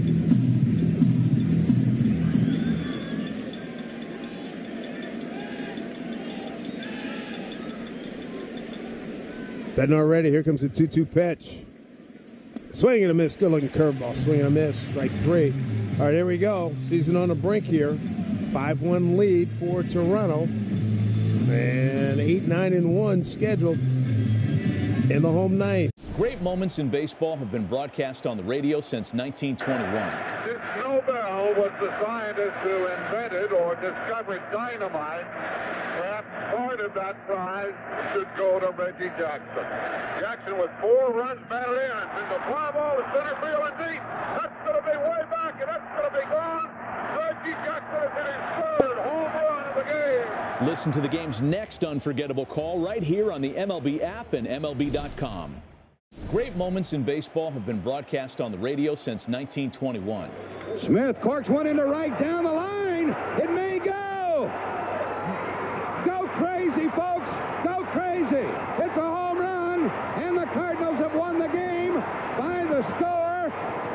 Bednar ready. Here comes the 2-2 pitch. Swing and a miss. Good looking curveball. Swing and a miss. Strike 3. All right, here we go. Season on the brink here. 5-1 lead for Toronto. And 8-9-1 scheduled in the home ninth. Great moments in baseball have been broadcast on the radio since 1921. Nobel was the scientist who invented or discovered dynamite. Perhaps part of that prize should go to Reggie Jackson. Jackson with 4 runs batted in. And the fly ball to center field and deep. That's going to be way back, and that's going to be gone. Reggie Jackson has hit his 3rd home run of the game. Listen to the game's next unforgettable call right here on the MLB app and MLB.com. Great moments in baseball have been broadcast on the radio since 1921. Smith corks one into right down the line. It may go. Go crazy, folks. Go crazy. It's a home run, and the Cardinals have won the game by the score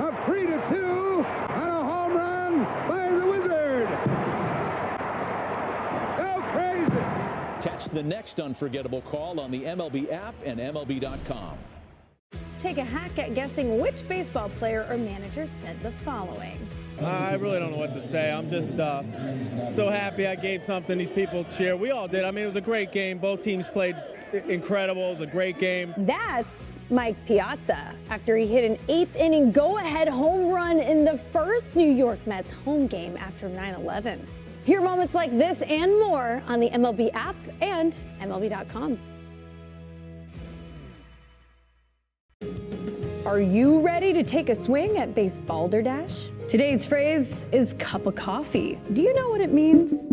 of 3-2 on a home run by the Wizard. Go crazy. Catch the next unforgettable call on the MLB app and MLB.com. Take a hack at guessing which baseball player or manager said the following. I really don't know what to say. I'm just so happy I gave something these people cheer. We all did. I mean, it was a great game. Both teams played incredible. It was a great game. That's Mike Piazza after he hit an 8th inning go-ahead home run in the first New York Mets home game after 9/11. Hear moments like this and more on the MLB app and MLB.com. Are you ready to take a swing at Base Balderdash? Today's phrase is cup of coffee. Do you know what it means?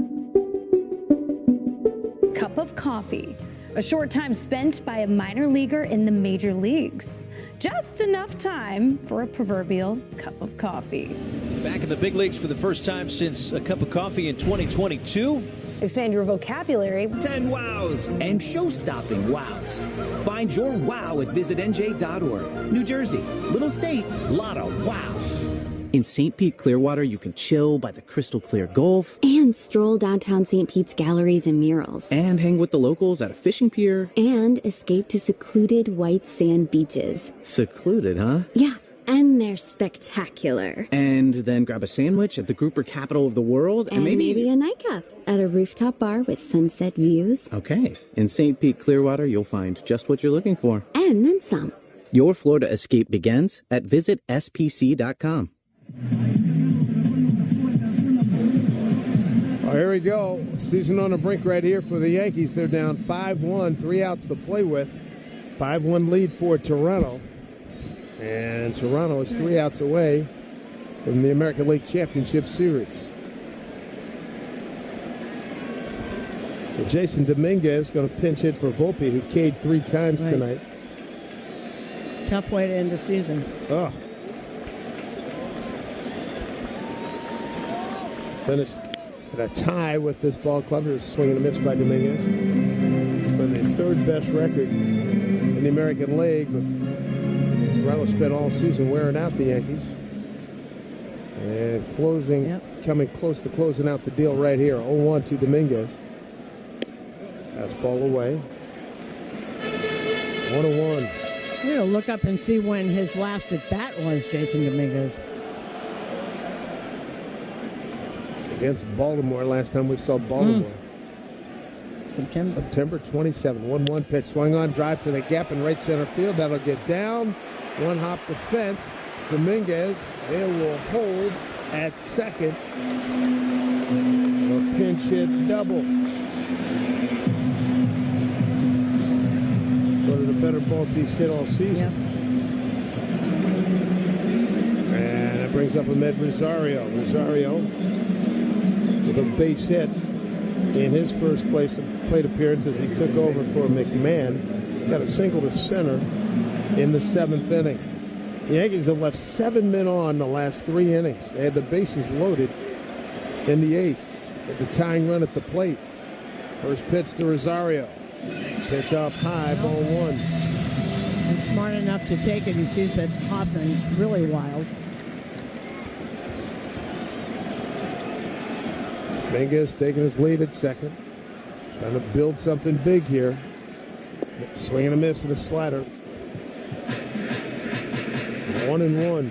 Cup of coffee, a short time spent by a minor leaguer in the major leagues. Just enough time for a proverbial cup of coffee. Back in the big leagues for the first time since a cup of coffee in 2022. Expand your vocabulary. 10 wows and show-stopping wows. Find your wow at visitnj.org. New Jersey, little state, lot of wow. In St. Pete, Clearwater, you can chill by the crystal clear Gulf. And stroll downtown St. Pete's galleries and murals. And hang with the locals at a fishing pier. And escape to secluded white sand beaches. Secluded, huh? Yeah. And they're spectacular. And then grab a sandwich at the grouper capital of the world. And maybe a nightcap at a rooftop bar with sunset views. Okay. In St. Pete, Clearwater, you'll find just what you're looking for. And then some. Your Florida escape begins at visitspc.com. Well, here we go. Season on the brink right here for the Yankees. They're down 5-1, 3 outs to play with. 5-1 lead for Toronto. And Toronto is 3 outs away from the American League Championship Series. So Jason Dominguez going to pinch hit for Volpe, who K'd 3 times tonight. Tough way to end the season. Oh. Finished at a tie with this ball club. There's a swing and a miss by Dominguez for the 3rd best record in the American League. But Toronto spent all season wearing out the Yankees. And coming close to closing out the deal right here. 0-1 to Dominguez. Fastball away. 1-1. I'm going to look up and see when his last at bat was, Jason Dominguez. Against Baltimore, last time we saw Baltimore. September 27. 1-1 pitch. Swung on, drive to the gap in right center field. That'll get down. One hop the fence. Dominguez, they will hold at second. A pinch hit double. One of the better balls he's hit all season. Yep. And that brings up Ahmed Rosario. Rosario with a base hit in his first plate appearance as he took over for McMahon. Got a single to center in the 7th inning. The Yankees have left 7 men on the last 3 innings. They had the bases loaded in the 8th with the tying run at the plate. First pitch to Rosario. Pitch up high, ball 1. And smart enough to take it. He sees that Hoffman really wild. Dominguez taking his lead at second. Trying to build something big here. Swing and a miss and a slider. 1-1.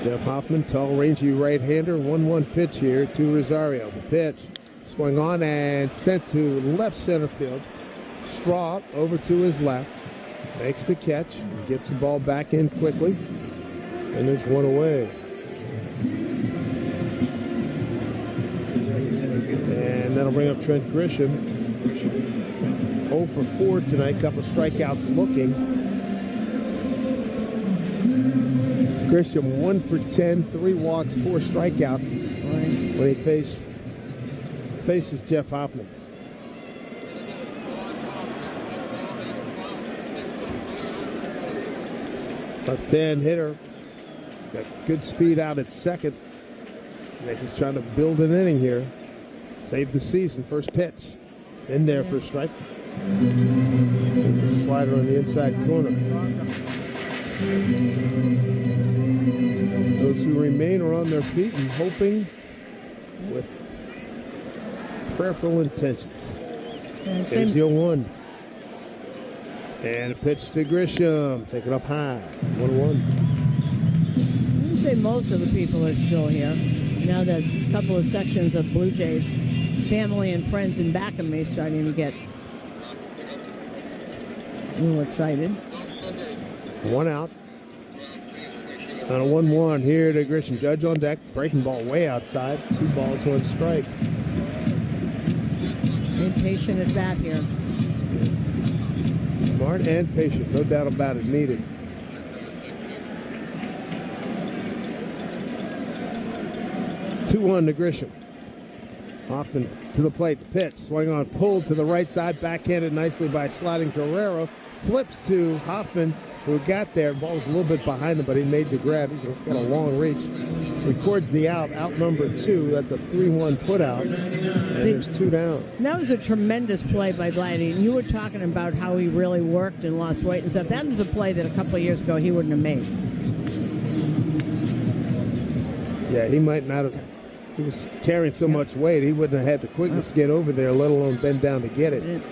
Jeff Hoffman, tall, rangy right-hander. 1-1 pitch here to Rosario. The pitch swung on and sent to left center field. Straw over to his left. Makes the catch. Gets the ball back in quickly. And there's one away. And that'll bring up Trent Grisham. 0 for 4 tonight. Couple strikeouts looking. Grisham 1 for 10, 3 walks, 4 strikeouts when he faces Jeff Hoffman. Left-hand hitter. Got good speed out at second. He's trying to build an inning here. Save the season. First pitch. In there for a strike. There's a slider on the inside corner. Those who remain are on their feet and hoping with prayerful intentions. Here's the 0-1. And a pitch to Grisham. Taken up high. 1-1. I would say most of the people are still here. Now that a couple of sections of Blue Jays family and friends in back of me starting to get a little excited. 1 out. On a 1-1 here to Grisham. Judge on deck. Breaking ball way outside. 2 balls, 1 strike. Impatient at bat here. Smart and patient. No doubt about it. Needed. Two-1 to Grisham. Hoffman to the plate. The pitch. Swing on. Pulled to the right side. Backhanded nicely by sliding Guerrero. Flips to Hoffman, who got there. Ball was a little bit behind him, but he made the grab. He's got a long reach. Records the out. Out number 2. That's a 3-1 put out. And there's 2 down. That was a tremendous play by Vladdy. And you were talking about how he really worked and lost weight and stuff. That was a play that a couple of years ago he wouldn't have made. Yeah, he might not have. He was carrying so much weight, he wouldn't have had the quickness to get over there, let alone bend down to get it.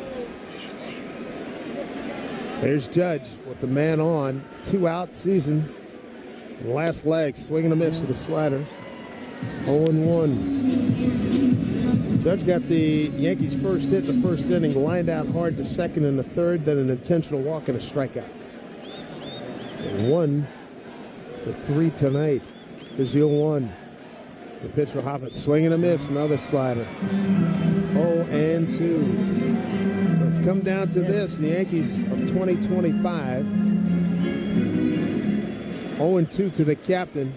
There's Judge with the man on. 2 out season. Last leg, swinging a miss with a slider. 0-1. Judge got the Yankees' first hit in the first inning, lined out hard to second in the third, then an intentional walk and a strikeout. So 1 for 3 tonight. Here's the 0-1. The pitch for Hoffman, swinging a miss, another slider. 0-2. So it's come down to this. The Yankees of 2025. 0-2 to the captain.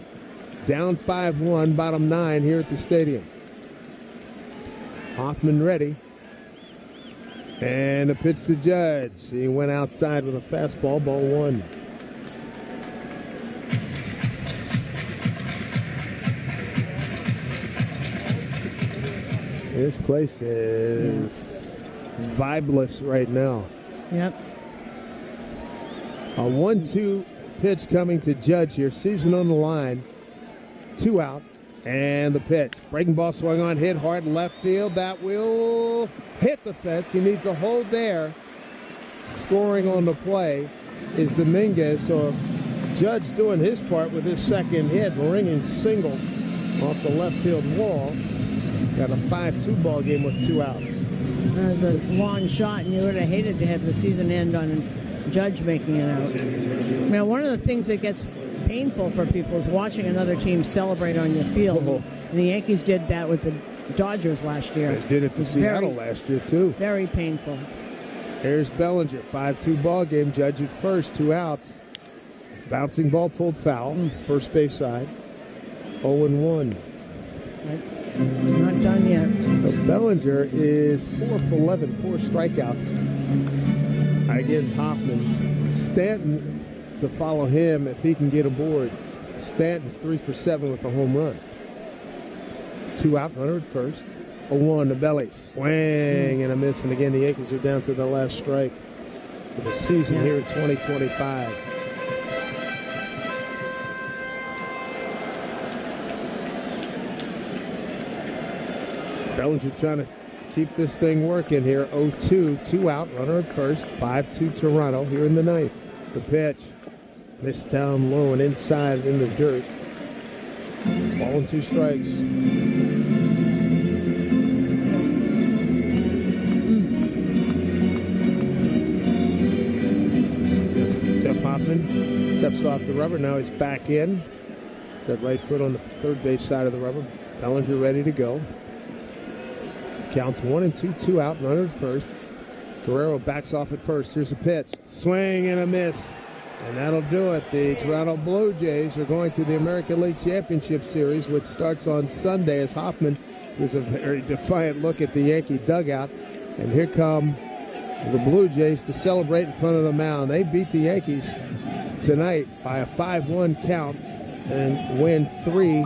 Down 5-1, bottom 9 here at the stadium. Hoffman ready. And a pitch to Judge. He went outside with a fastball, ball 1. This place is vibeless right now. Yep. A 1-2 pitch coming to Judge here. Season on the line. 2 out. And the pitch. Breaking ball swung on, hit hard left field. That will hit the fence. He needs a hold there. Scoring on the play is Dominguez. So Judge doing his part with his second hit. Ringing single off the left field wall. Got a 5-2 ball game with 2 outs. That was a long shot, and you would have hated to have the season end on Judge making it out. Now, one of the things that gets painful for people is watching another team celebrate on your field. And the Yankees did that with the Dodgers last year. They did it to Seattle last year, too. Very painful. Here's Bellinger. 5-2 ball game. Judge at first, 2 outs. Bouncing ball pulled foul. First base side. 0-1. Not done yet. So Bellinger is 4 for 11, 4 strikeouts against Hoffman. Stanton to follow him if he can get aboard. Stanton's 3 for 7 with a home run. 2 out, runner at first. 0-1 to Belly. Swing and a miss. And again, the Yankees are down to the last strike for the season here in 2025. Bellinger trying to keep this thing working here. 0-2, 2 out, runner at first. 5-2 Toronto here in the ninth. The pitch. Missed down low and inside in the dirt. Ball and 2 strikes. Jeff Hoffman steps off the rubber. Now he's back in. That right foot on the third base side of the rubber. Bellinger ready to go. Counts 1-2, 2 out, runner at first. Guerrero backs off at first. Here's a pitch. Swing and a miss. And that'll do it. The Toronto Blue Jays are going to the American League Championship Series, which starts on Sunday, as Hoffman gives a very defiant look at the Yankee dugout. And here come the Blue Jays to celebrate in front of the mound. They beat the Yankees tonight by a 5-1 count and win 3